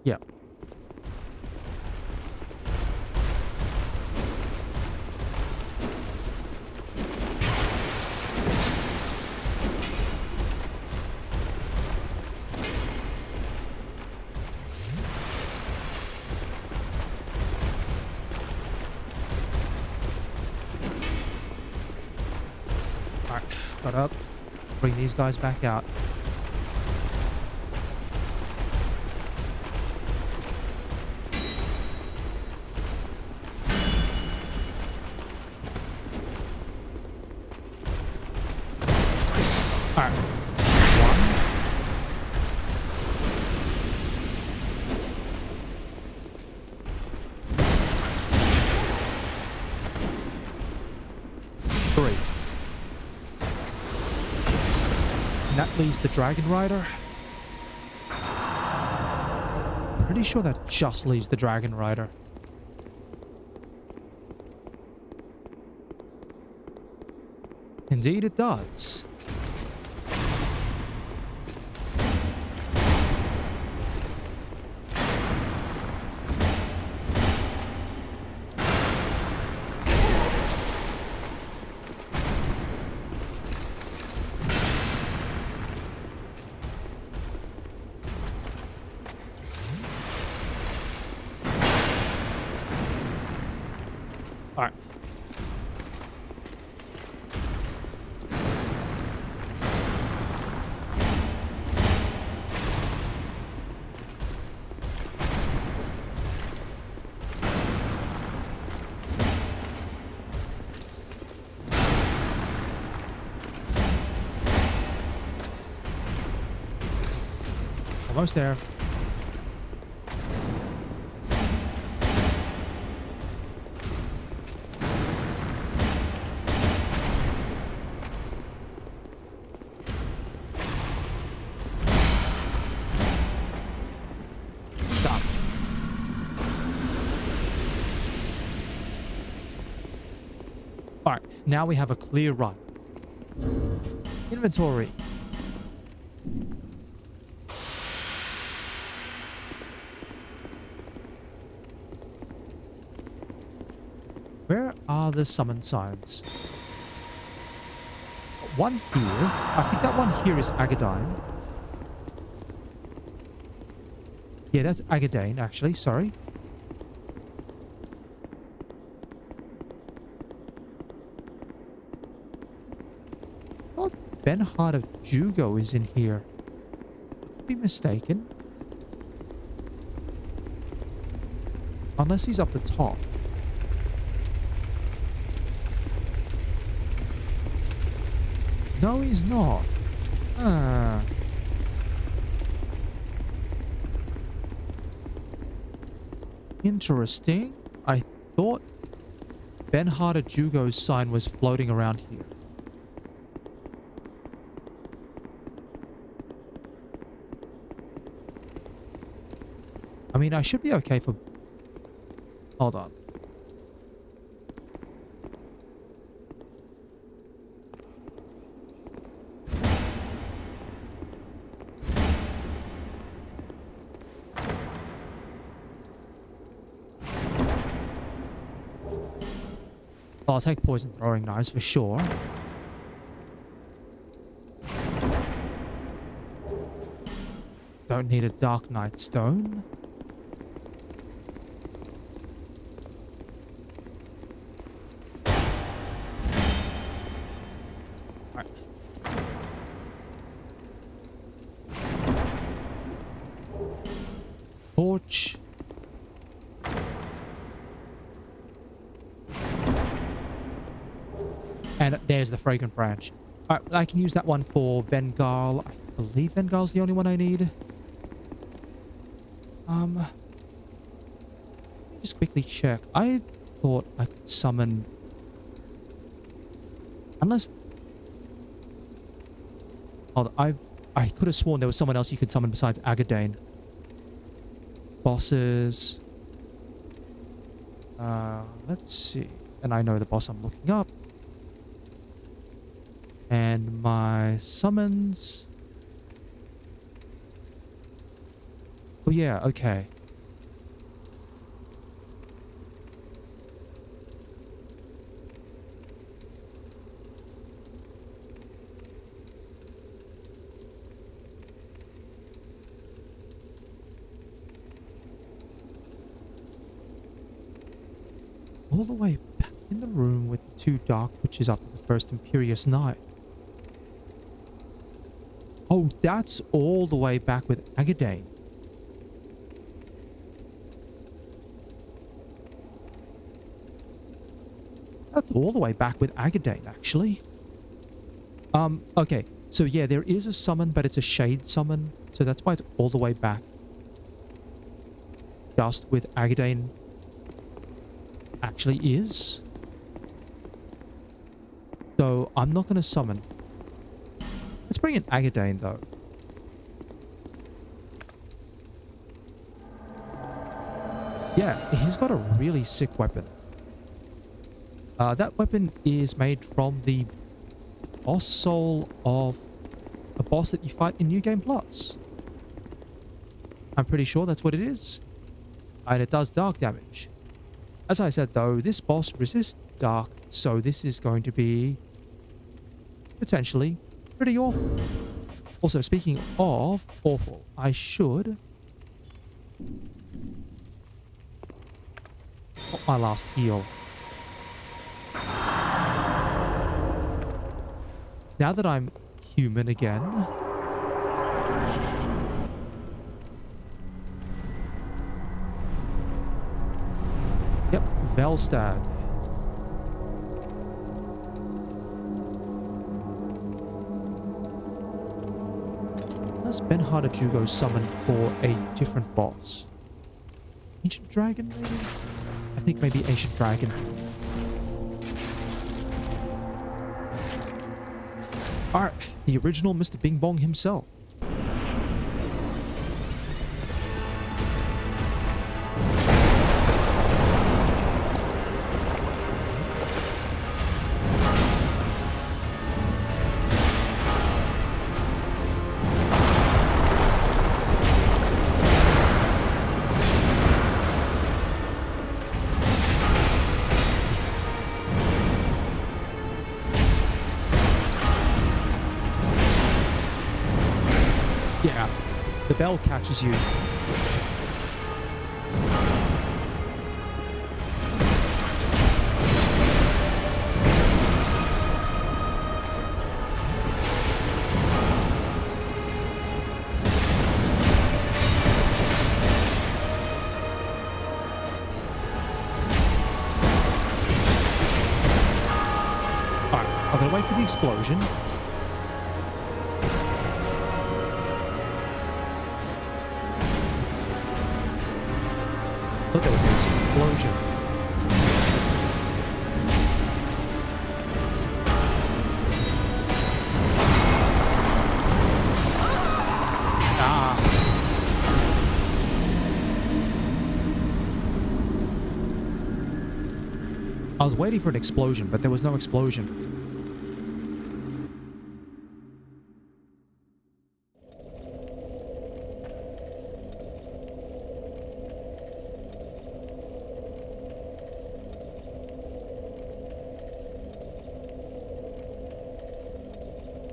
yeah. Alright, got up. Bring these guys back out. Alright. 1. 3. And that leaves the Dragon Rider. Pretty sure that just leaves the Dragon Rider. Indeed it does. Almost there. Stop. All right, now we have a clear run. Inventory. Where are the summon signs? One here. I think that one here is Agadine. Yeah, that's Agadine, actually. Sorry. Oh, Benhard of Jugo is in here. Could be mistaken. Unless he's up the top. No, he's not. Interesting. I thought Benhard of Jugo's sign was floating around here. I mean, I should be okay for... Hold on. I'll take poison throwing knives for sure. Don't need a Dark Knight stone. Alright. Torch. And there's the fragrant branch. Alright, I can use that one for Vengal. I believe Vengal's the only one I need. Let me just quickly check. I thought I could summon... Unless... Hold on, I could have sworn there was someone else you could summon besides Agadane. Bosses... let's see. And I know the boss I'm looking up. And my summons... Oh yeah, okay. All the way back in the room with the two dark witches after the first Imperious night. Oh, that's all the way back with Agadane. That's all the way back with Agadane, actually. Okay. So yeah, there is a summon, but it's a shade summon. So that's why it's all the way back. Just with Agadane actually is. So I'm not going to summon. Let's bring in Agadane, though. Yeah, he's got a really sick weapon. That weapon is made from the boss soul of a boss that you fight in New Game Plus. I'm pretty sure that's what it is. And it does dark damage. As I said, though, this boss resists dark, so this is going to be potentially pretty awful. Also, speaking of awful, I should pop my last heal. Now that I'm human again. Yep, Velstad. was Ben Hardajugo summoned for a different boss? Ancient Dragon, maybe? I think maybe Ancient Dragon. Alright, the original Mr. Bing Bong himself. Yeah, the bell catches you. Alright, I'm gonna wait for the explosion. Look, there was an explosion. Ah. I was waiting for an explosion, but there was no explosion.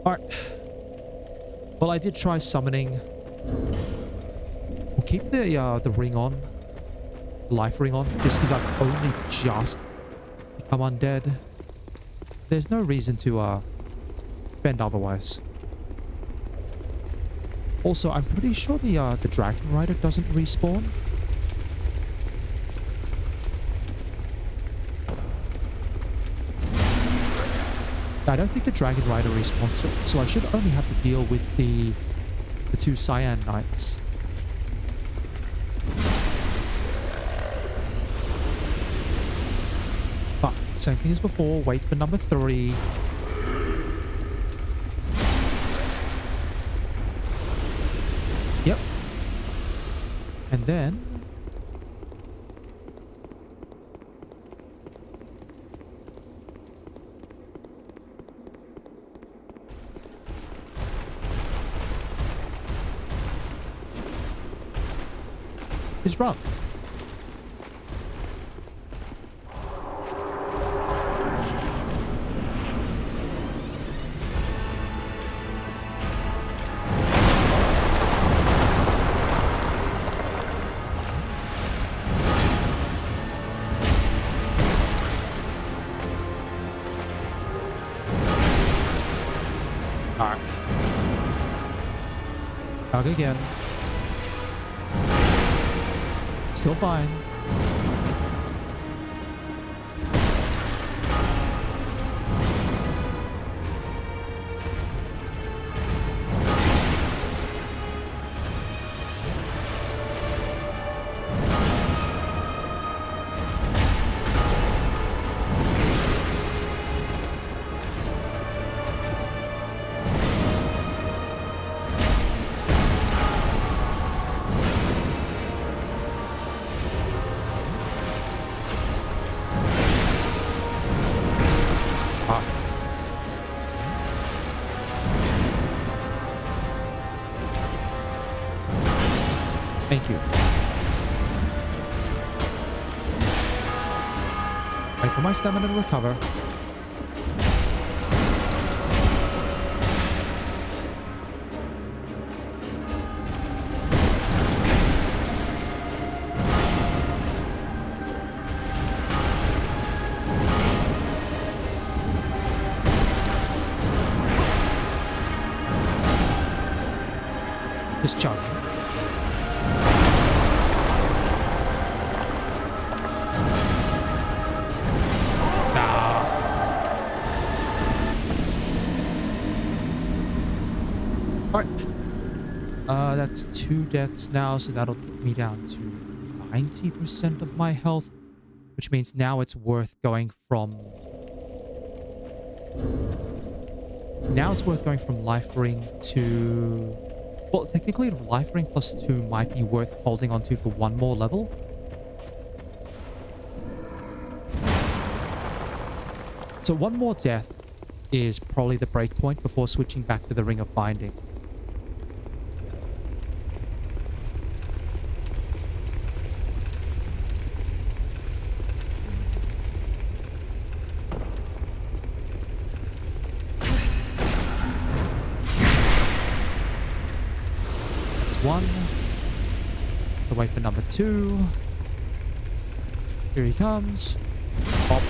Alright. Well, I did try summoning. We'll keep the ring on. Life ring on. Just because I've only just become undead. There's no reason to spend otherwise. Also, I'm pretty sure the Dragon Rider doesn't respawn. I don't think the Dragon Rider respawns, so I should only have to deal with the two Cyan Knights. But same thing as before, wait for number 3. Yep. And then is run. Alright. Tug again. Still fine. Thank you. Wait for my stamina to recover. Just chug. That's 2 deaths now, so that'll put me down to 90% of my health, which means now it's worth going from... Now it's worth going from life ring to... Well, technically, life ring plus 2 might be worth holding on to for 1 more level. So 1 more death is probably the break point before switching back to the Ring of Binding. That's 1. The wait for number 2. Here he comes. Pop.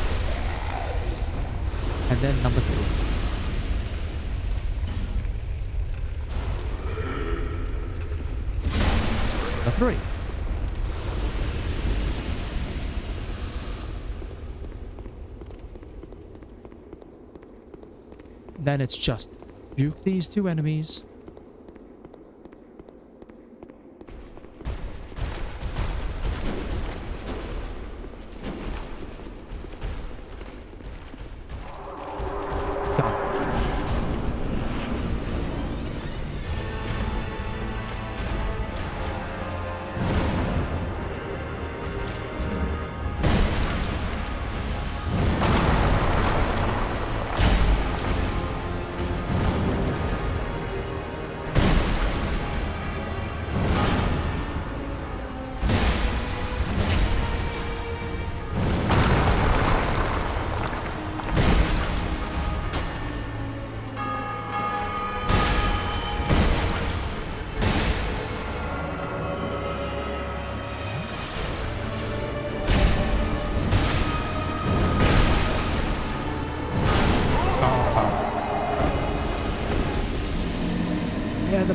And then number 3. Number 3. Then it's just juke these 2 enemies.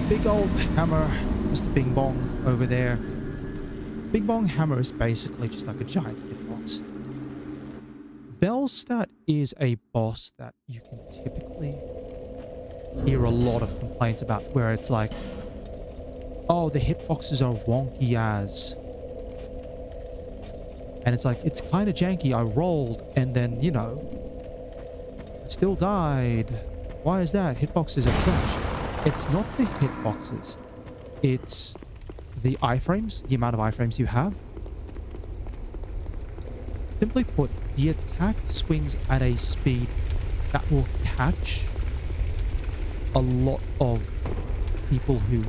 Big old hammer, Mr. Bing Bong over there. Bing Bong hammer is basically just like a giant hitbox. Bellstat is a boss that you can typically hear a lot of complaints about, where it's like, oh, the hitboxes are wonky as. And it's like, it's kind of janky. I rolled and then, you know, I still died. Why is that? Hitboxes are trash. It's not the hitboxes. It's the iframes, the amount of iframes you have. Simply put, the attack swings at a speed that will catch a lot of people who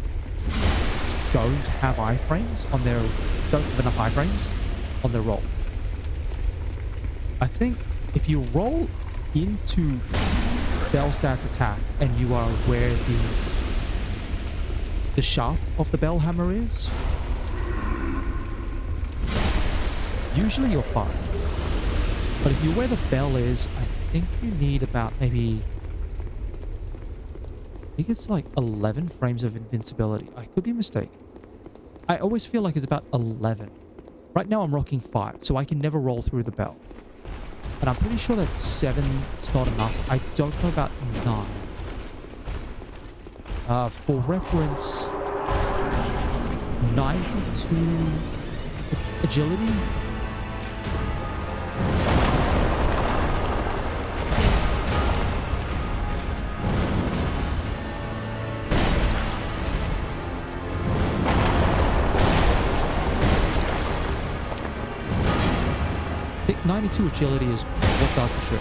don't have iframes on their... don't have enough iframes on their rolls. I think if you roll into Bellstat's attack and you are where the shaft of the bell hammer is, usually you're fine. But if you're where the bell is, I think you need about maybe... I think it's like 11 frames of invincibility. I could be mistaken. I always feel like it's about 11. Right now I'm rocking 5, so I can never roll through the bell. And I'm pretty sure that 7 is not enough. I don't know about 9. For reference, 92 agility. I think 92 agility is what does the trick.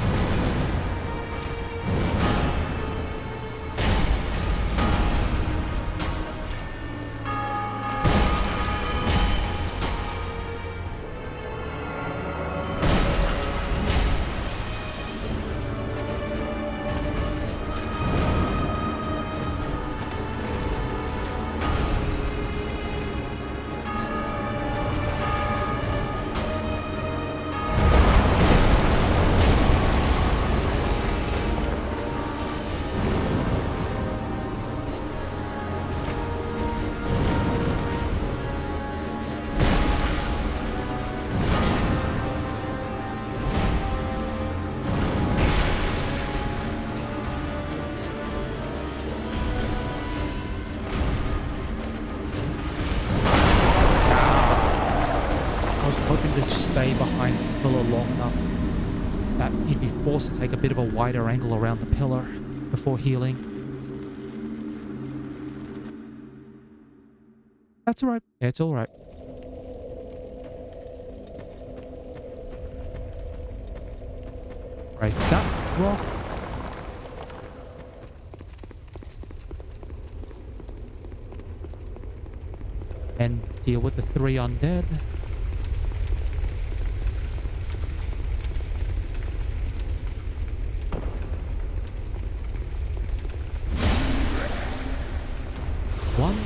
stay behind the pillar long enough that he'd be forced to take a bit of a wider angle around the pillar before healing. That's alright. It's alright. Break that rock. And deal with the 3 undead. One.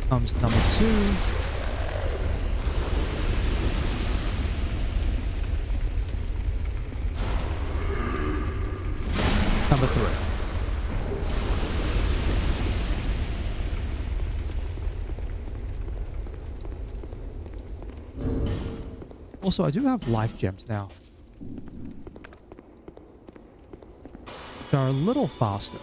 Comes number 2. Number 3. Also, I do have life gems now. They're a little faster.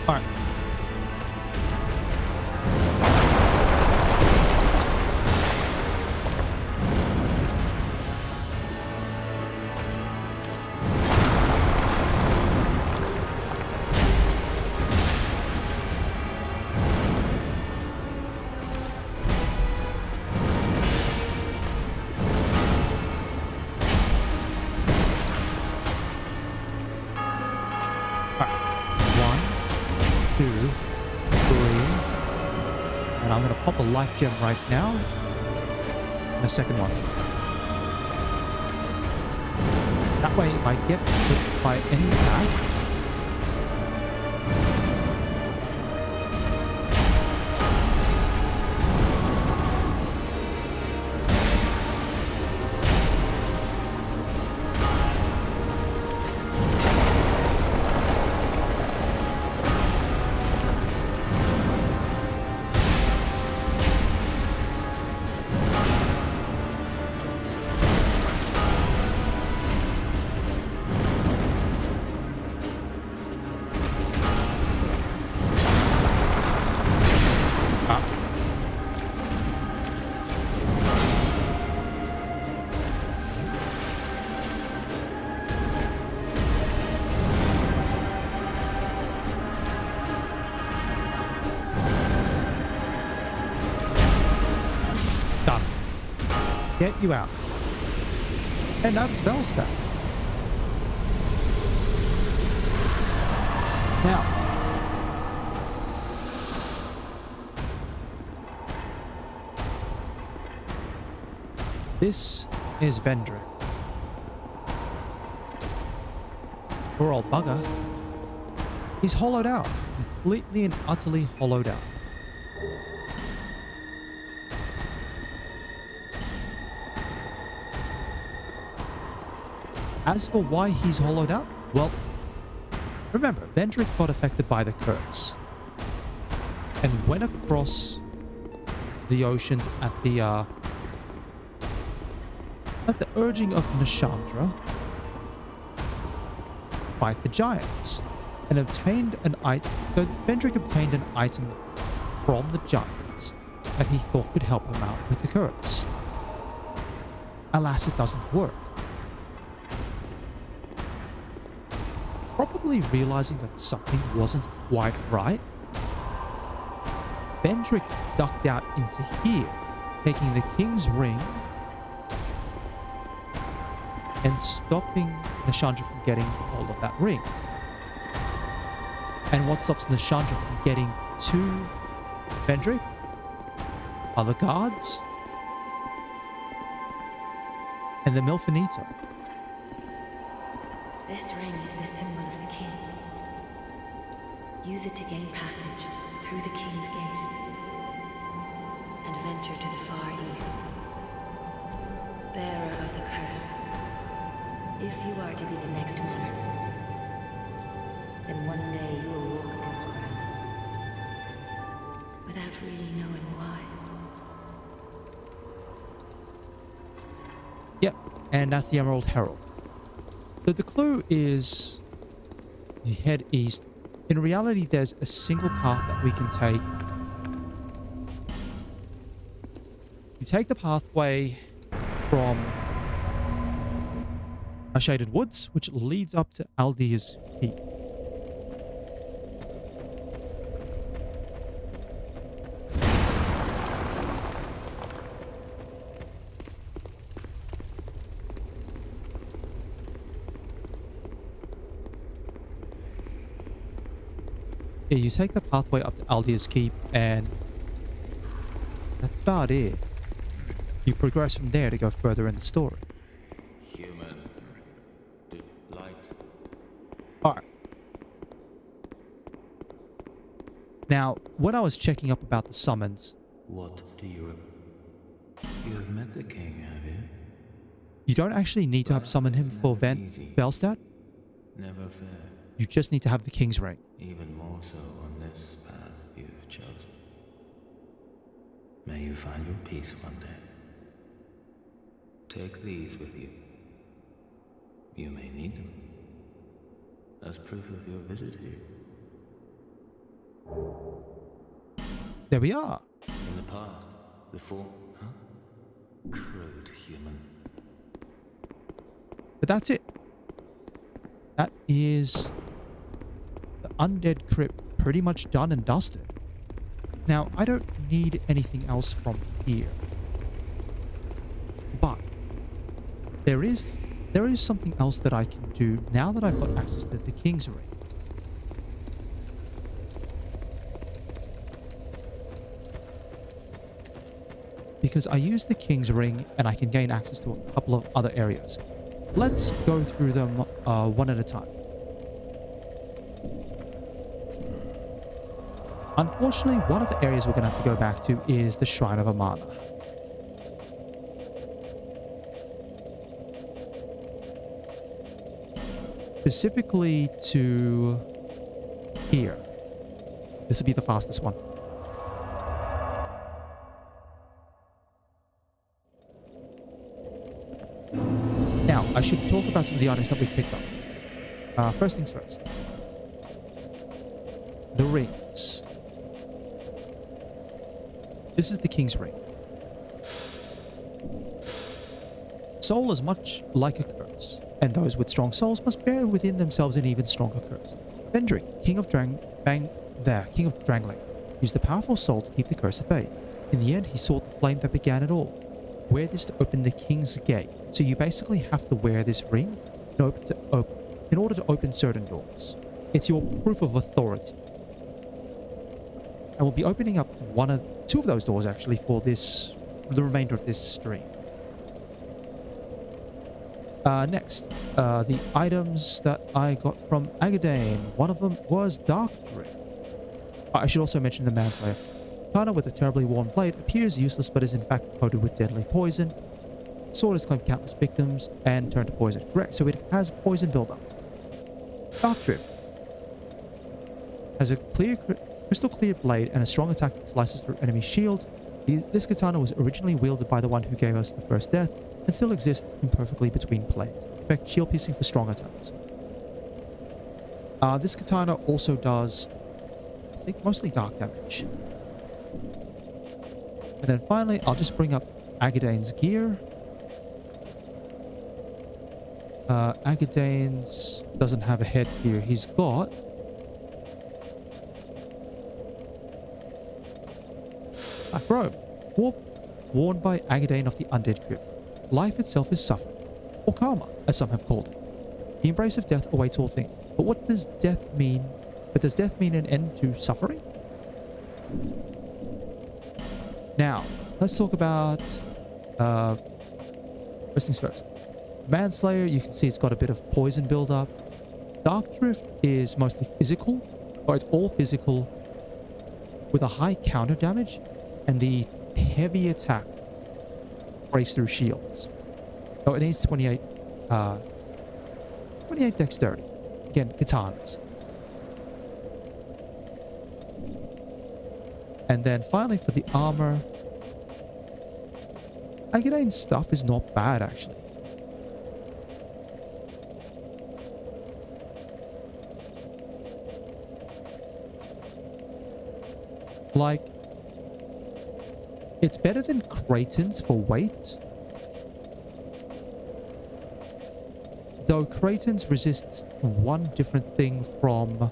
Alright. Pop a life gem right now. And a second one. That way, if I get hit by any attack, get you out. And that's Velsta. Now, this is Vendrick. Poor old bugger. He's hollowed out. Completely and utterly hollowed out. As for why he's hollowed out, well, remember, Vendrick got affected by the curse and went across the oceans at the urging of Nishandra, fight the giants, and obtained an item. So Vendrick obtained an item from the giants that he thought could help him out with the curse. Alas, it doesn't work. Probably realizing that something wasn't quite right, Vendrick ducked out into here, taking the king's ring and stopping Nishandra from getting hold of that ring. And what stops Nishandra from getting to Vendrick are the guards and the Milfinito. This ring is the symbol of the king. Use it to gain passage through the king's gate and venture to the far east. Bearer of the curse, if you are to be the next monarch, then one day you will walk these grounds. really knowing why. Yep, and that's the Emerald Herald. So the clue is you head east. In reality, there's a single path that we can take. You take the pathway from a shaded woods, which leads up to Aldea's Keep. Yeah, you take the pathway up to Aldea's Keep, and that's about it. You progress from there to go further in the story. Human. Light. Alright. Now, when I was checking up about the summons, What do you... You have met the king, have you? you don't actually need to have summoned him for Velstad. Never fair. You just need to have the King's Ring. Even more so on this path you've chosen. May you find your peace one day. Take these with you. You may need them. As proof of your visit here. There we are. In the past, before, huh? Crude human. But that's it. That is the Undead Crypt pretty much done and dusted. Now, I don't need anything else from here. But there is something else that I can do now that I've got access to the King's Ring. Because I use the King's Ring and I can gain access to a couple of other areas. Let's go through them one at a time. Unfortunately, one of the areas we're going to have to go back to is the Shrine of Amana. Specifically to here. This will be the fastest one. Now, I should talk about some of the items that we've picked up. First things first. The rings. This is the King's Ring. Soul is much like a curse, and those with strong souls must bear within themselves an even stronger curse. Vendrick, King of Drangleic, used the powerful soul to keep the curse at bay. In the end, he sought the flame that began it all. Wear this to open the King's Gate. So you basically have to wear this ring in order to open certain doors. It's your proof of authority. And we'll be opening up two of those doors actually for the remainder of this stream. Next, the items that I got from Agadane. One of them was Dark Drift. I should also mention the Manslayer. Katana with a terribly worn blade appears useless but is in fact coated with deadly poison. Sword has claimed countless victims and turned to poison. Correct, so it has poison buildup. Dark Drift has a crystal clear blade and a strong attack that slices through enemy shields. This katana was originally wielded by the one who gave us the first death and still exists imperfectly between blades. In fact, shield piercing for strong attacks. This katana also does, I think, mostly dark damage. And then finally, I'll just bring up Agadane's gear. Agadane's doesn't have a headgear. He's got black robe, worn by Agadane of the Undead Crypt. Life itself is suffering, or karma, as some have called it. The embrace of death awaits all things. But what does death mean? But does death mean an end to suffering? Now, let's talk about first things first. Manslayer, you can see it's got a bit of poison buildup. Dark Drift is mostly physical, or it's all physical, with a high counter damage, and the heavy attack breaks through shields. So it needs 28 dexterity. Again, katanas. And then finally for the armor, Aghanim stuff is not bad actually. Like, it's better than Kraton's for weight. Though Kraton's resists one different thing from...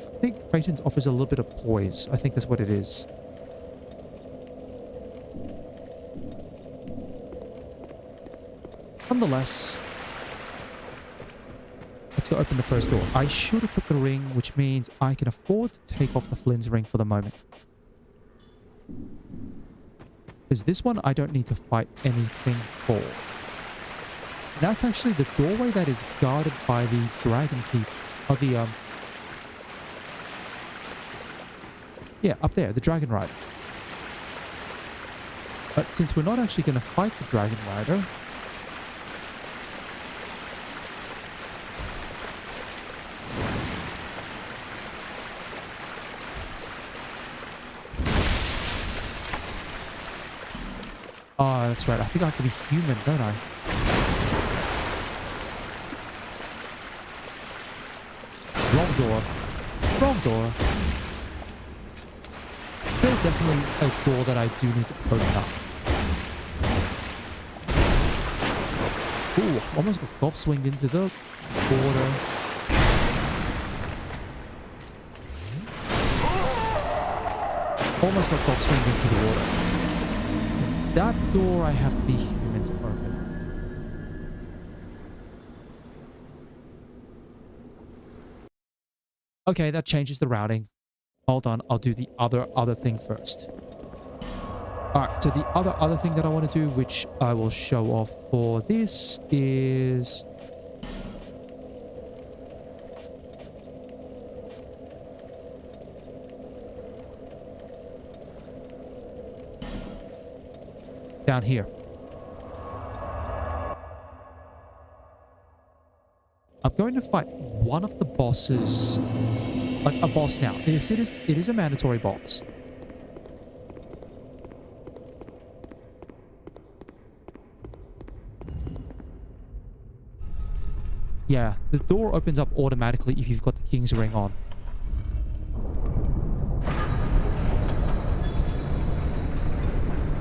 I think Kraton's offers a little bit of poise. I think that's what it is. Nonetheless, let's go open the first door. I should equip the ring, which means I can afford to take off the Flynn's ring for the moment. Because this one I don't need to fight anything for. That's actually the doorway that is guarded by the Dragon Keep. Or the, yeah, up there, the Dragon Rider. But since we're not actually going to fight the Dragon Rider... Oh, that's right. I think I have to be human, don't I? Wrong door. Wrong door. There's definitely a door that I do need to open up. Ooh, almost got golf swinged into the water. Almost got golf swinged into the water. That door I have to be human to open. Okay, that changes the routing. Hold on, I'll do the other thing first. Alright, so the other thing that I want to do, which I will show off for this, is... down here. I'm going to fight one of the bosses, like a boss now. Yes, it is a mandatory boss. Yeah, the door opens up automatically if you've got the King's Ring on.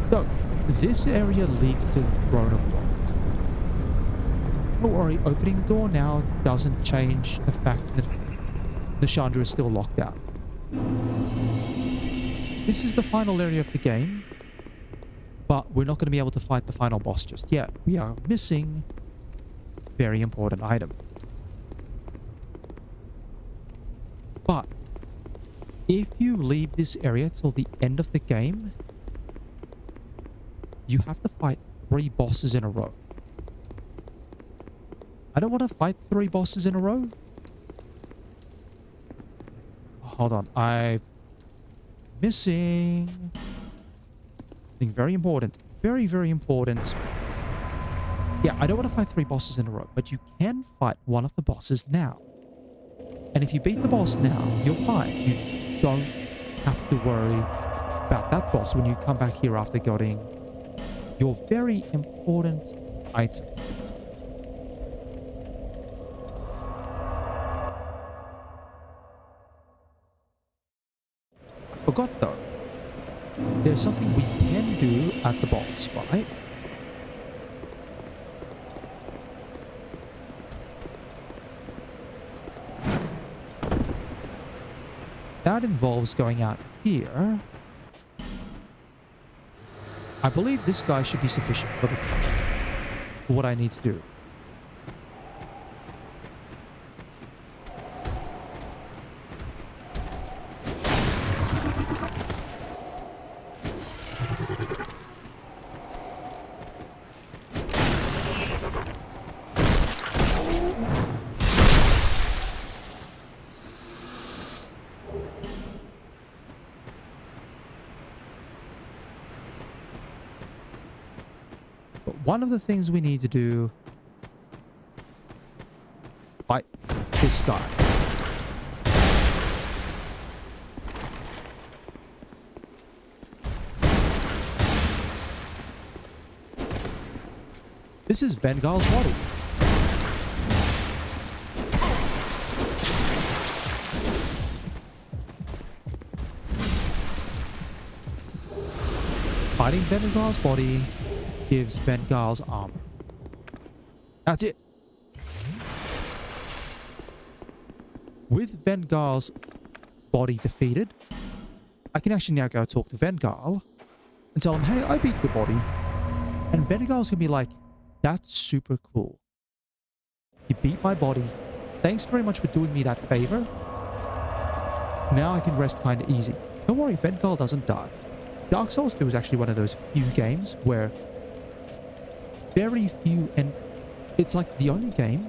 So, this area leads to the Throne of Wands. Don't worry, opening the door now doesn't change the fact that Nishandra is still locked out. This is the final area of the game, but we're not going to be able to fight the final boss just yet. We are missing a very important item. But if you leave this area till the end of the game, you have to fight 3 bosses in a row. I don't want to fight 3 bosses in a row. Hold on. I'm missing something very important. Very, very important. Yeah, I don't want to fight 3 bosses in a row, but you can fight one of the bosses now. And if you beat the boss now, you're fine. You don't have to worry about that boss when you come back here after getting your very important item. I forgot though. There's something we can do at the boss fight. That involves going out here. I believe this guy should be sufficient for what I need to do. One of the things we need to do, fight this guy. This is Vengal's body. Fighting Vengal's body gives Vengal's armor. That's it. With Vengal's body defeated, I can actually now go talk to Vengal and tell him, hey, I beat your body. And Vengal's gonna be like, that's super cool. You beat my body. Thanks very much for doing me that favor. Now I can rest kind of easy. Don't worry, Vengal doesn't die. Dark Souls 2 is actually one of those few games where very few, and it's like the only game,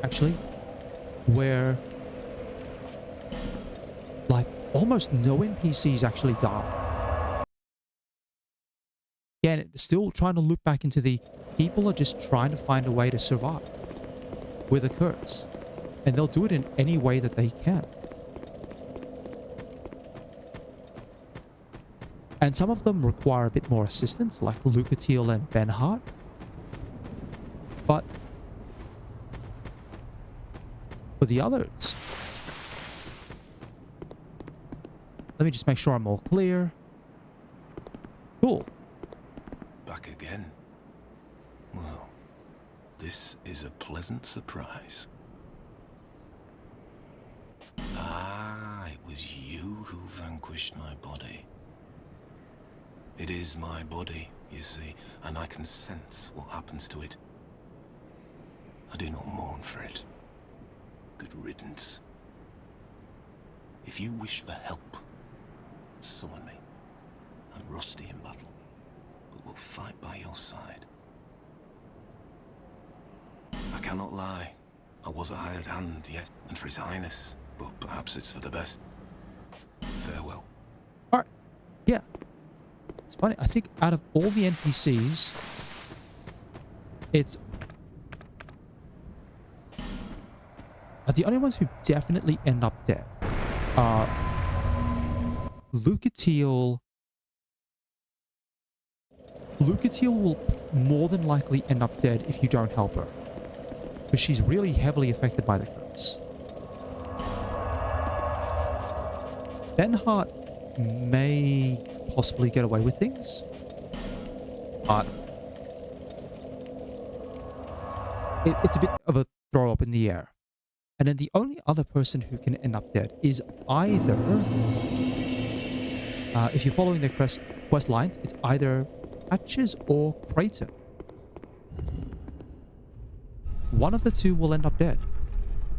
actually, where like almost no NPCs actually die. Again, still trying to loop back into the people are just trying to find a way to survive with a curse. And they'll do it in any way that they can. And some of them require a bit more assistance, like Lucatiel and Benhart. But for the others, let me just make sure I'm all clear. Cool. Back again. Well, this is a pleasant surprise. Ah, it was you who vanquished my body. It is my body, you see, and I can sense what happens to it. I do not mourn for it. Good riddance. If you wish for help, summon me. I'm rusty in battle, but will fight by your side. I cannot lie. I was a hired hand, yes, and for His Highness, but perhaps it's for the best. Farewell. Alright. Yeah. It's funny. I think out of all the NPCs, it's the only ones who definitely end up dead are Lucatiel. Lucatiel will more than likely end up dead if you don't help her, because she's really heavily affected by the curse. Benhart may possibly get away with things, but it's a bit of a throw up in the air. And then the only other person who can end up dead is either, if you're following their quest lines, it's either Patches or Creighton. One of the two will end up dead.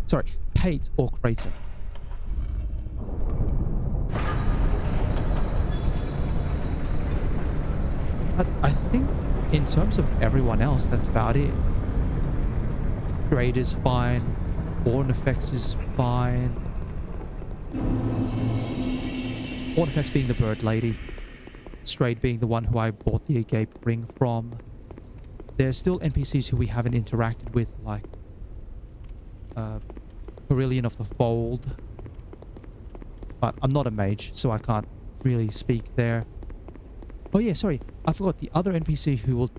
Sorry, Pate or Creighton. But I think in terms of everyone else, that's about it. Straight is fine. Born Effects is fine. Born Effects being the bird lady. Straight being the one who I bought the agape ring from. There's still NPCs who we haven't interacted with, like Carillion of the Fold. But I'm not a mage, so I can't really speak there. Oh yeah, sorry. I forgot the other NPC who will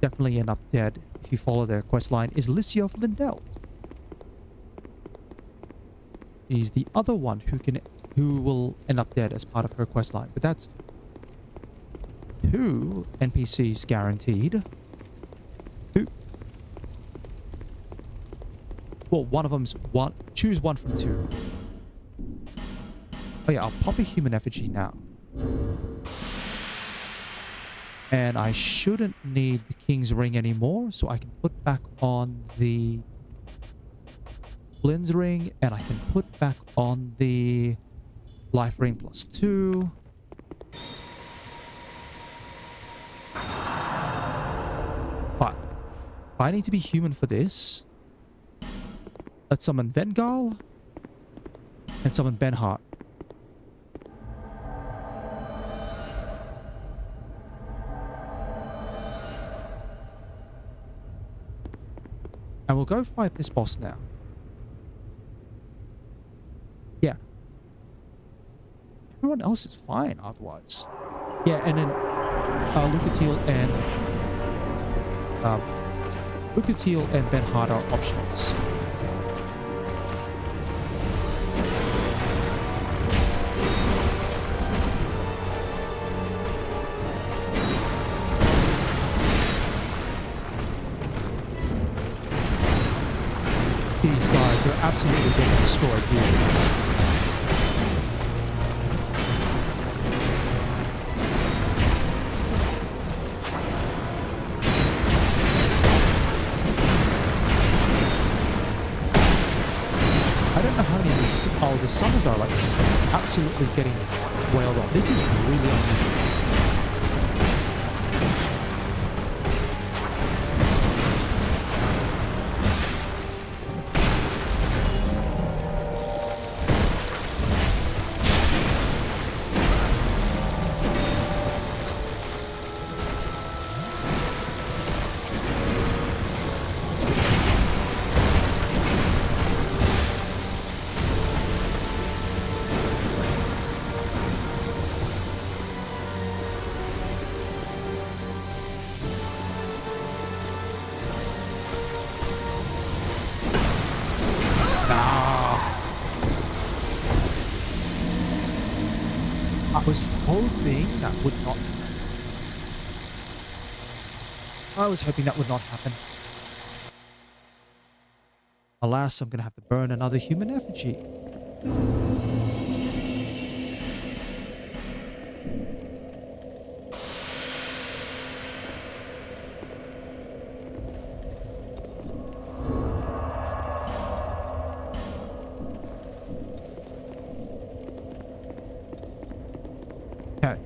definitely end up dead if you follow their quest line is Licia of Lindelt. He's the other one who will end up dead as part of her quest line. But that's 2 NPCs guaranteed. 2. Well, one of them's one. Choose one from 2. Oh yeah, I'll pop a human effigy now. And I shouldn't need the King's Ring anymore, so I can put back on the Flynn's Ring, and I can put back on the Life Ring +2. But I need to be human for this. Let's summon Vengal and summon Benhart. And we'll go fight this boss now. Yeah. Everyone else is fine otherwise. Yeah, and then Lucatiel and Crooked Heel and Ben Hard are optionals. These guys are absolutely getting destroyed here. I don't know how many of these, oh, the summons are like absolutely getting wailed on. This is really unusual. I was hoping that would not. I was hoping that would not happen. Alas, I'm going to have to burn another human effigy. Okay.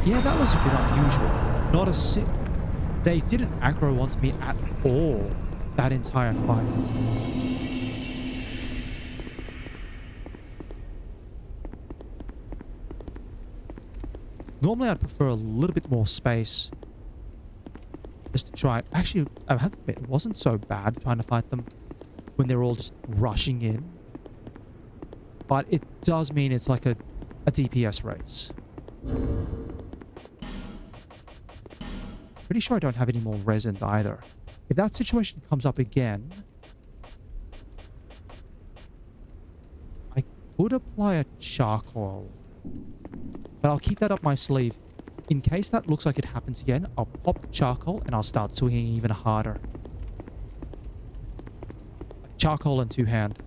Yeah, that was a bit unusual. Not a sit. They didn't aggro onto me at all that entire fight. Normally, I'd prefer a little bit more space just to try it. Actually, I have to admit, it wasn't so bad trying to fight them when they're all just rushing in. But it does mean it's like a DPS race. Pretty sure I don't have any more resins either. If that situation comes up again, I could apply a charcoal. But I'll keep that up my sleeve. In case that looks like it happens again, I'll pop the charcoal and I'll start swinging even harder. Charcoal and two-hand.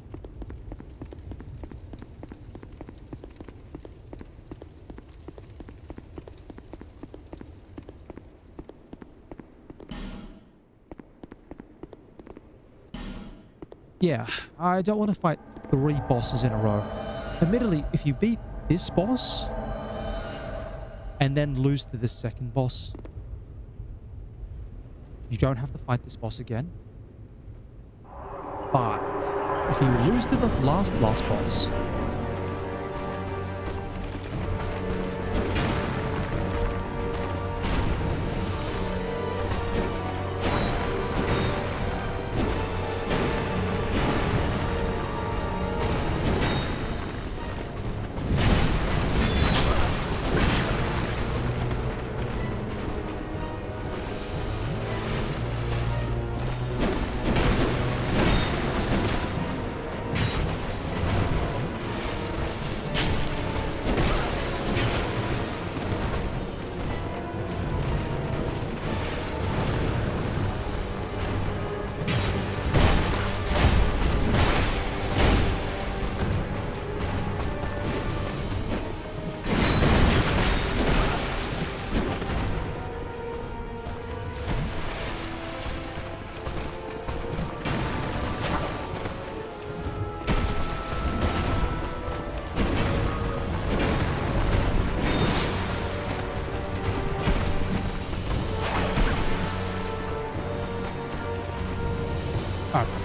Yeah, I don't want to fight 3 bosses in a row. Admittedly, if you beat this boss and then lose to the second boss, you don't have to fight this boss again. But if you lose to the last boss,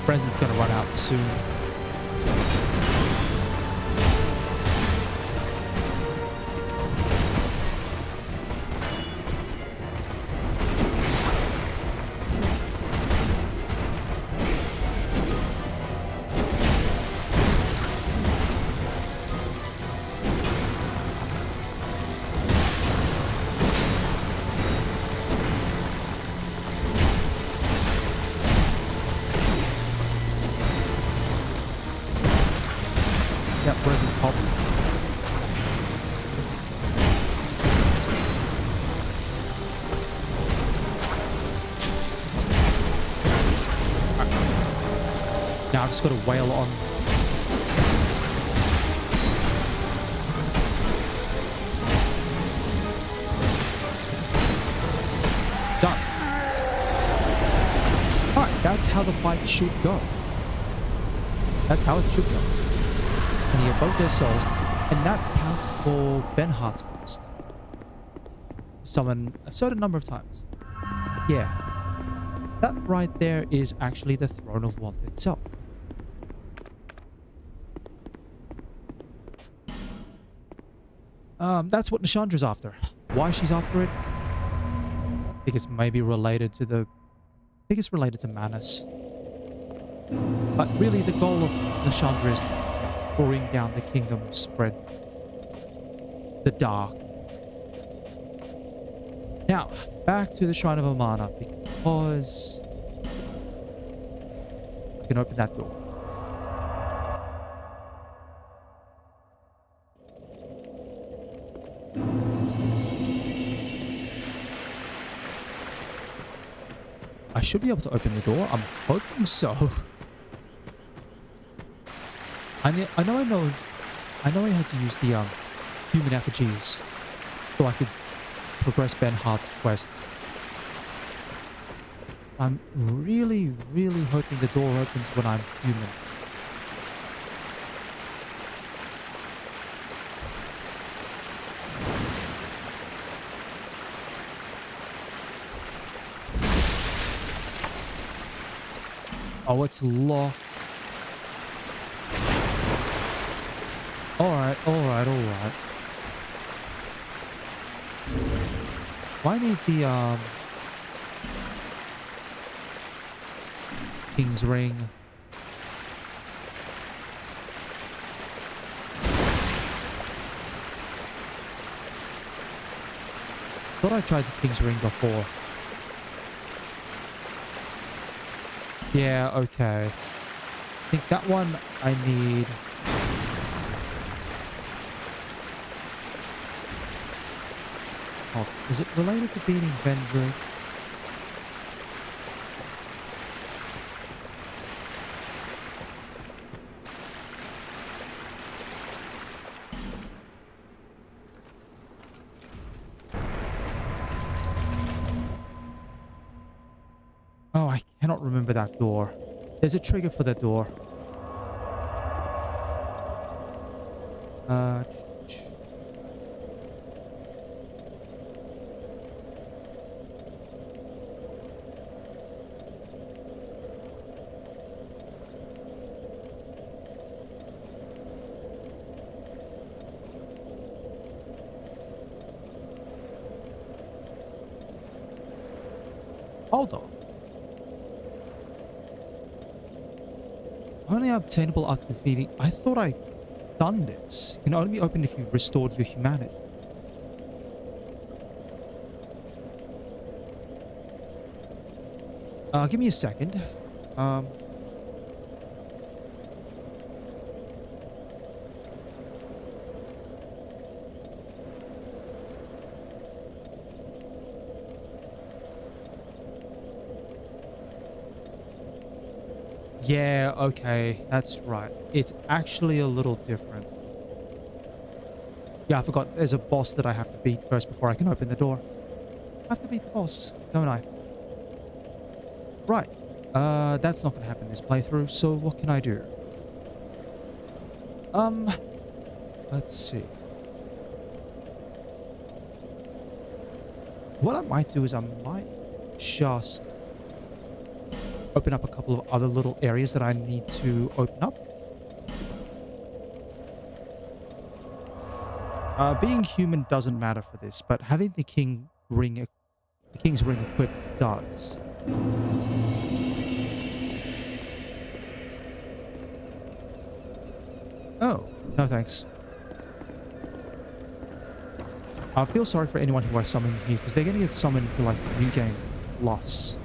Resin's gonna run out soon. Now I've just got to wail on. Done. Alright, that's how the fight should go. That's how it should go. And you get both their souls, and that counts for Benhart's quest. Summon a certain number of times. Yeah. That right there is actually the Throne of Want itself. That's what Nishandra's after. Why she's after it? I think it's maybe related to the... I think it's related to Manus. But really the goal of Nishandra is bring down the kingdom, spread the dark. Now, back to the Shrine of Amana, because I can open that door. I should be able to open the door. I'm hoping so. I know I had to use the human effigies so I could progress Benhart's quest. I'm really, really hoping the door opens when I'm human. Oh, it's locked. Alright. Why need the, King's Ring? Thought I tried the King's Ring before. Yeah, okay. I think that one I need... Oh, is it related to beating Vendrick? Oh, I cannot remember that door. There's a trigger for that door. Hold on. Only obtainable after defeating... I thought I'd done this. Can only be opened if you've restored your humanity. Give me a second. Yeah, okay, that's right. It's actually a little different. Yeah, I forgot. There's a boss that I have to beat first before I can open the door. I have to beat the boss, don't I? Right. That's not going to happen this playthrough, so what can I do? Let's see. What I might do is I might just open up a couple of other little areas that I need to open up. Being human doesn't matter for this, but having the King's Ring equipped does. Oh, no thanks. I feel sorry for anyone who I summon here, because they're going to get summoned to, like, new game loss.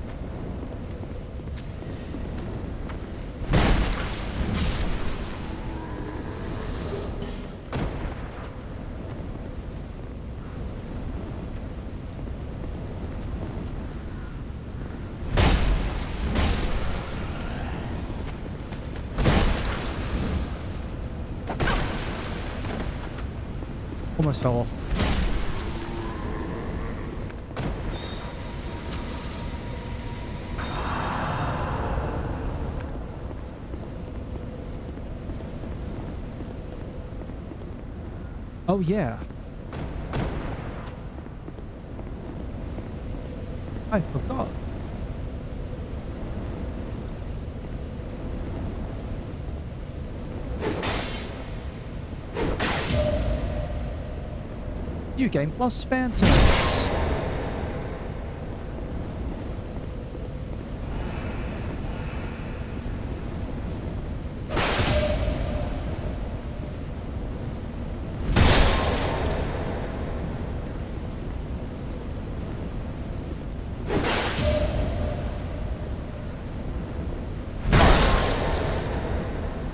almost fell off. Oh, yeah. I forgot. New game plus Phantoms.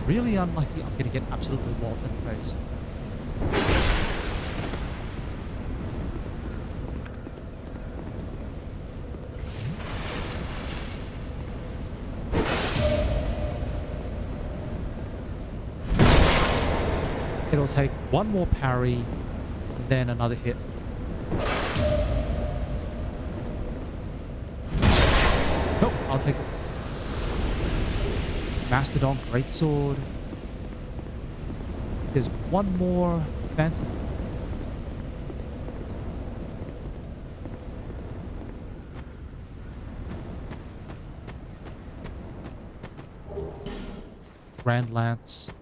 Really unlucky. I'm gonna get absolutely walloped in the face. It'll take one more parry, and then another hit. Nope, I'll take it. Mastodon Greatsword. There's one more Phantom. Grand Lance.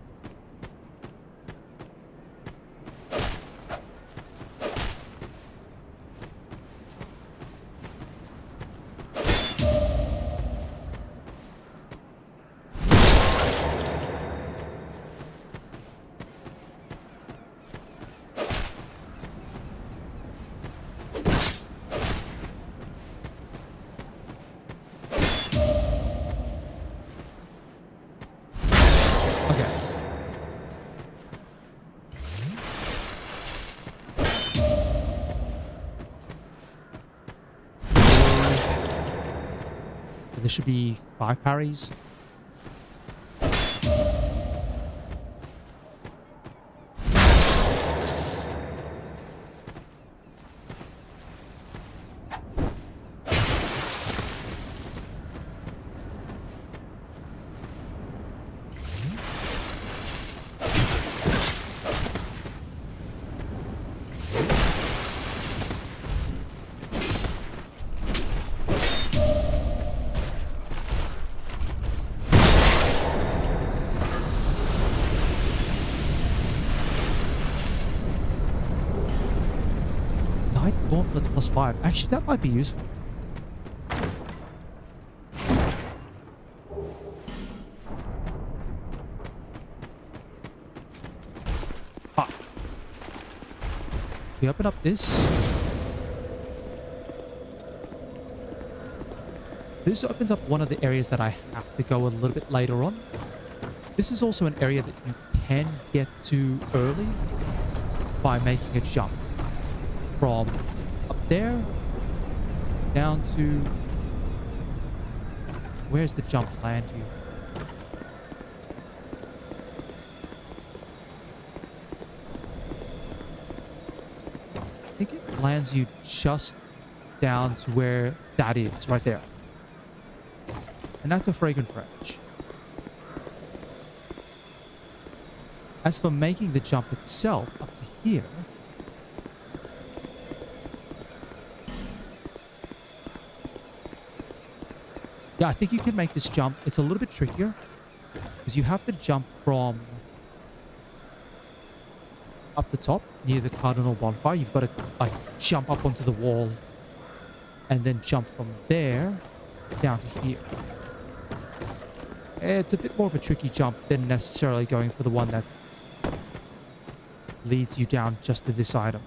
There should be 5 parries. Gauntlets plus 5. Actually, that might be useful. Ah. We open up this. This opens up one of the areas that I have to go a little bit later on. This is also an area that you can get to early by making a jump from up there down to, where's the jump land you? I think it lands you just down to where that is, right there. And that's a fragrant branch. As for making the jump itself up to here, yeah, I think you can make this jump. It's a little bit trickier because you have to jump from up the top near the Cardinal Bonfire. You've got to like jump up onto the wall and then jump from there down to here. It's a bit more of a tricky jump than necessarily going for the one that leads you down just to this item.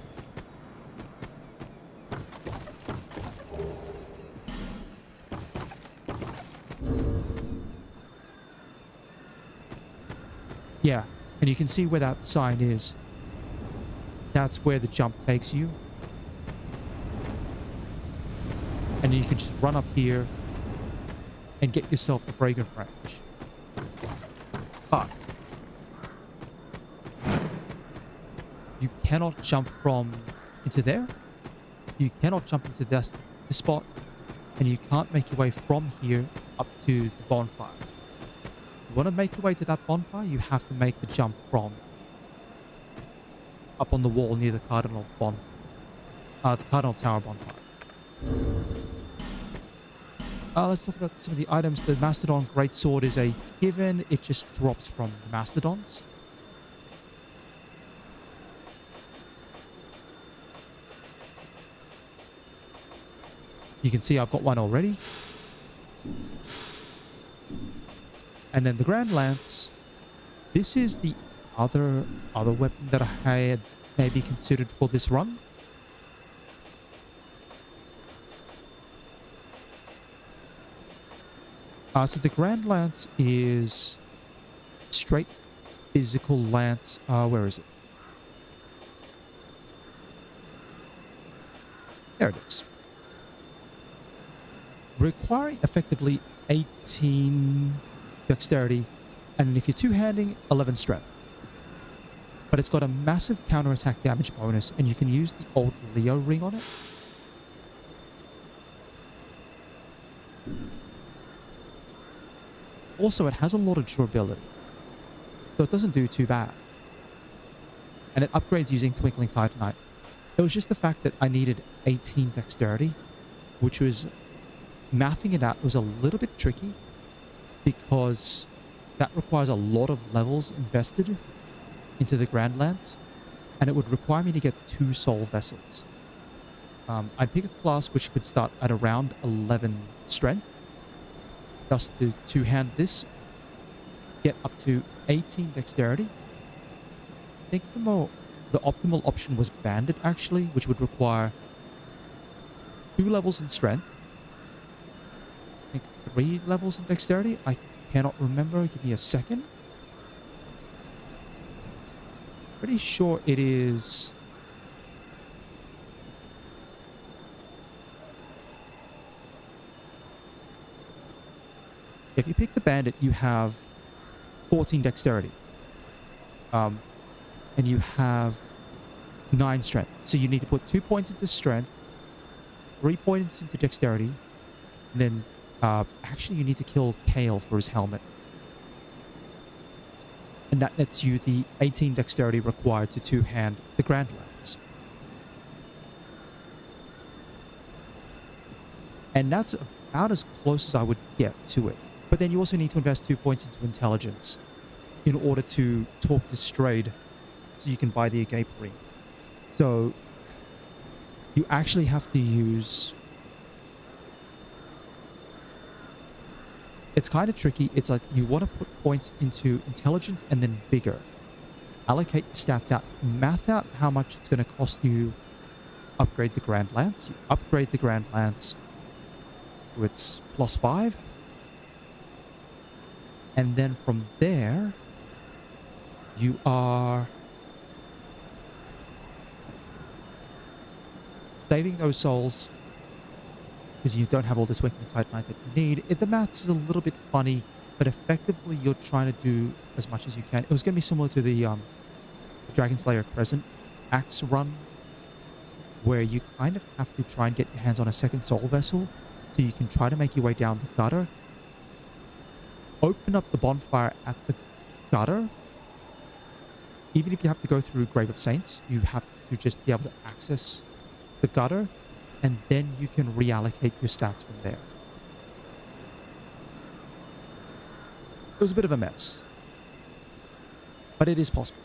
Yeah, and you can see where that sign is. That's where the jump takes you. And you can just run up here and get yourself the fragrant branch. But You cannot jump from into there. You cannot jump into this spot, and you can't make your way from here up to the bonfire. If you want to make your way to that bonfire, you have to make the jump from up on the wall near the Cardinal the Cardinal Tower bonfire. Let's talk about some of the items. The Mastodon Greatsword is a given. It just drops from the Mastodons. You can see I've got one already. And then the Grand Lance. This is the other weapon that I had maybe considered for this run. So the Grand Lance is straight physical lance. Where is it? There it is. Requiring effectively 18 dexterity, and if you're two-handing, 11 strength. But it's got a massive counterattack damage bonus, and you can use the old Leo ring on it. Also, it has a lot of durability, so it doesn't do too bad. And it upgrades using Twinkling Titanite. It was just the fact that I needed 18 dexterity, which was, mathing it out was a little bit tricky, because that requires a lot of levels invested into the Grand Lance, and it would require me to get 2 soul vessels. I'd pick a class which could start at around 11 strength, just to two-hand this, get up to 18 dexterity. I think the optimal option was Bandit, actually, which would require 2 levels in strength. I think 3 levels in dexterity. I cannot remember. Give me a second. Pretty sure it is... If you pick the Bandit, you have 14 dexterity. And you have 9 strength. So you need to put 2 points into strength, 3 points into dexterity, and then actually you need to kill Kale for his helmet. And that nets you the 18 dexterity required to two-hand the Grand Lance. And that's about as close as I would get to it. But then you also need to invest 2 points into intelligence in order to talk to Strayed so you can buy the Agape ring. So you actually have to use... It's kind of tricky. It's like you want to put points into intelligence and then vigor. Allocate your stats out. Math out how much it's going to cost you upgrade the Grand Lance. You upgrade the Grand Lance so it's +5. And then from there, you are saving those souls because you don't have all the Twinkling Titanite that you need. The maths is a little bit funny, but effectively you're trying to do as much as you can. It was going to be similar to the Dragon Slayer Crescent Axe run, where you kind of have to try and get your hands on a second soul vessel so you can try to make your way down the gutter. Open up the bonfire at the gutter. Even if you have to go through Grave of Saints, you have to just be able to access the gutter, and then you can reallocate your stats from there. It was a bit of a mess, but it is possible.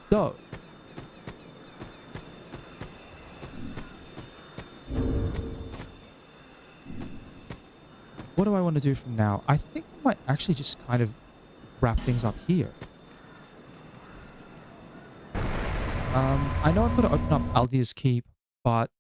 So, what do I want to do from now? I think I might actually just kind of wrap things up here. I know I've got to open up Aldia's Keep, but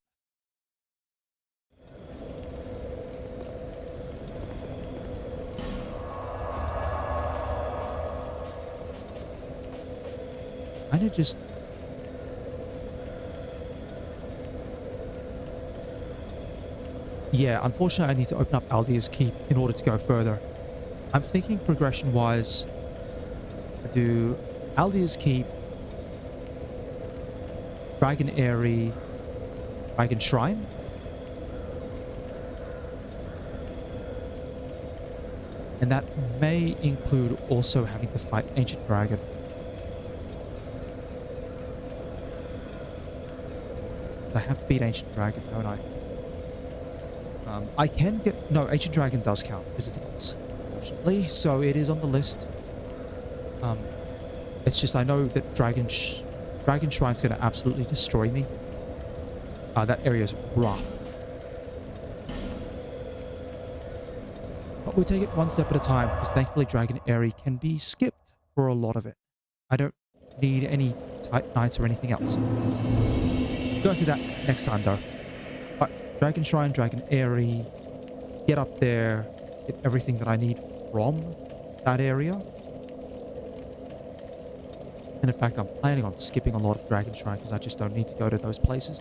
kind of just... Yeah, unfortunately I need to open up Aldia's Keep in order to go further. I'm thinking progression-wise, I do Aldia's Keep, Dragon Airy, Dragon Shrine. And that may include also having to fight Ancient Dragon. I have to beat Ancient Dragon, don't I? I can get... No, Ancient Dragon does count because it's a boss, unfortunately. So it is on the list. It's just I know that Dragon Shrine's going to absolutely destroy me. That area is rough. But we'll take it one step at a time because thankfully Dragon Airy can be skipped for a lot of it. I don't need any Tight Knights or anything else. We'll go into that next time though. But Dragon Shrine, Dragon Airy, get up there, get everything that I need from that area. And in fact, I'm planning on skipping a lot of Dragon Shrine because I just don't need to go to those places.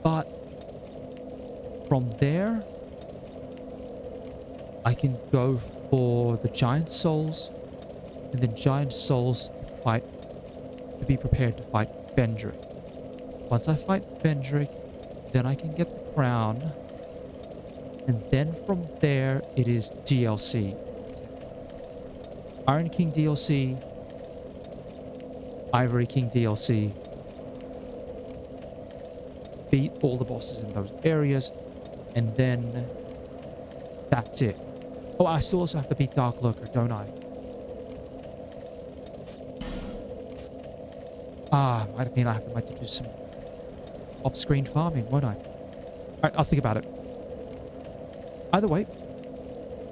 But from there, I can go for the Giant Souls, and then Giant Souls to be prepared to fight Vendrick. Once I fight Vendrick, then I can get the crown, and then from there it is DLC. Iron King DLC, Ivory King DLC, beat all the bosses in those areas, and then that's it. Oh, I still also have to beat Dark Lurker, don't I? Might mean I might have to do some off-screen farming, won't I? Alright, I'll think about it. Either way,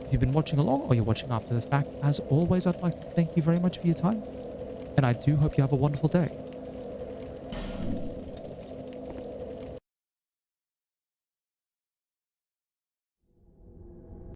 if you've been watching along or you're watching after the fact, as always, I'd like to thank you very much for your time. And I do hope you have a wonderful day.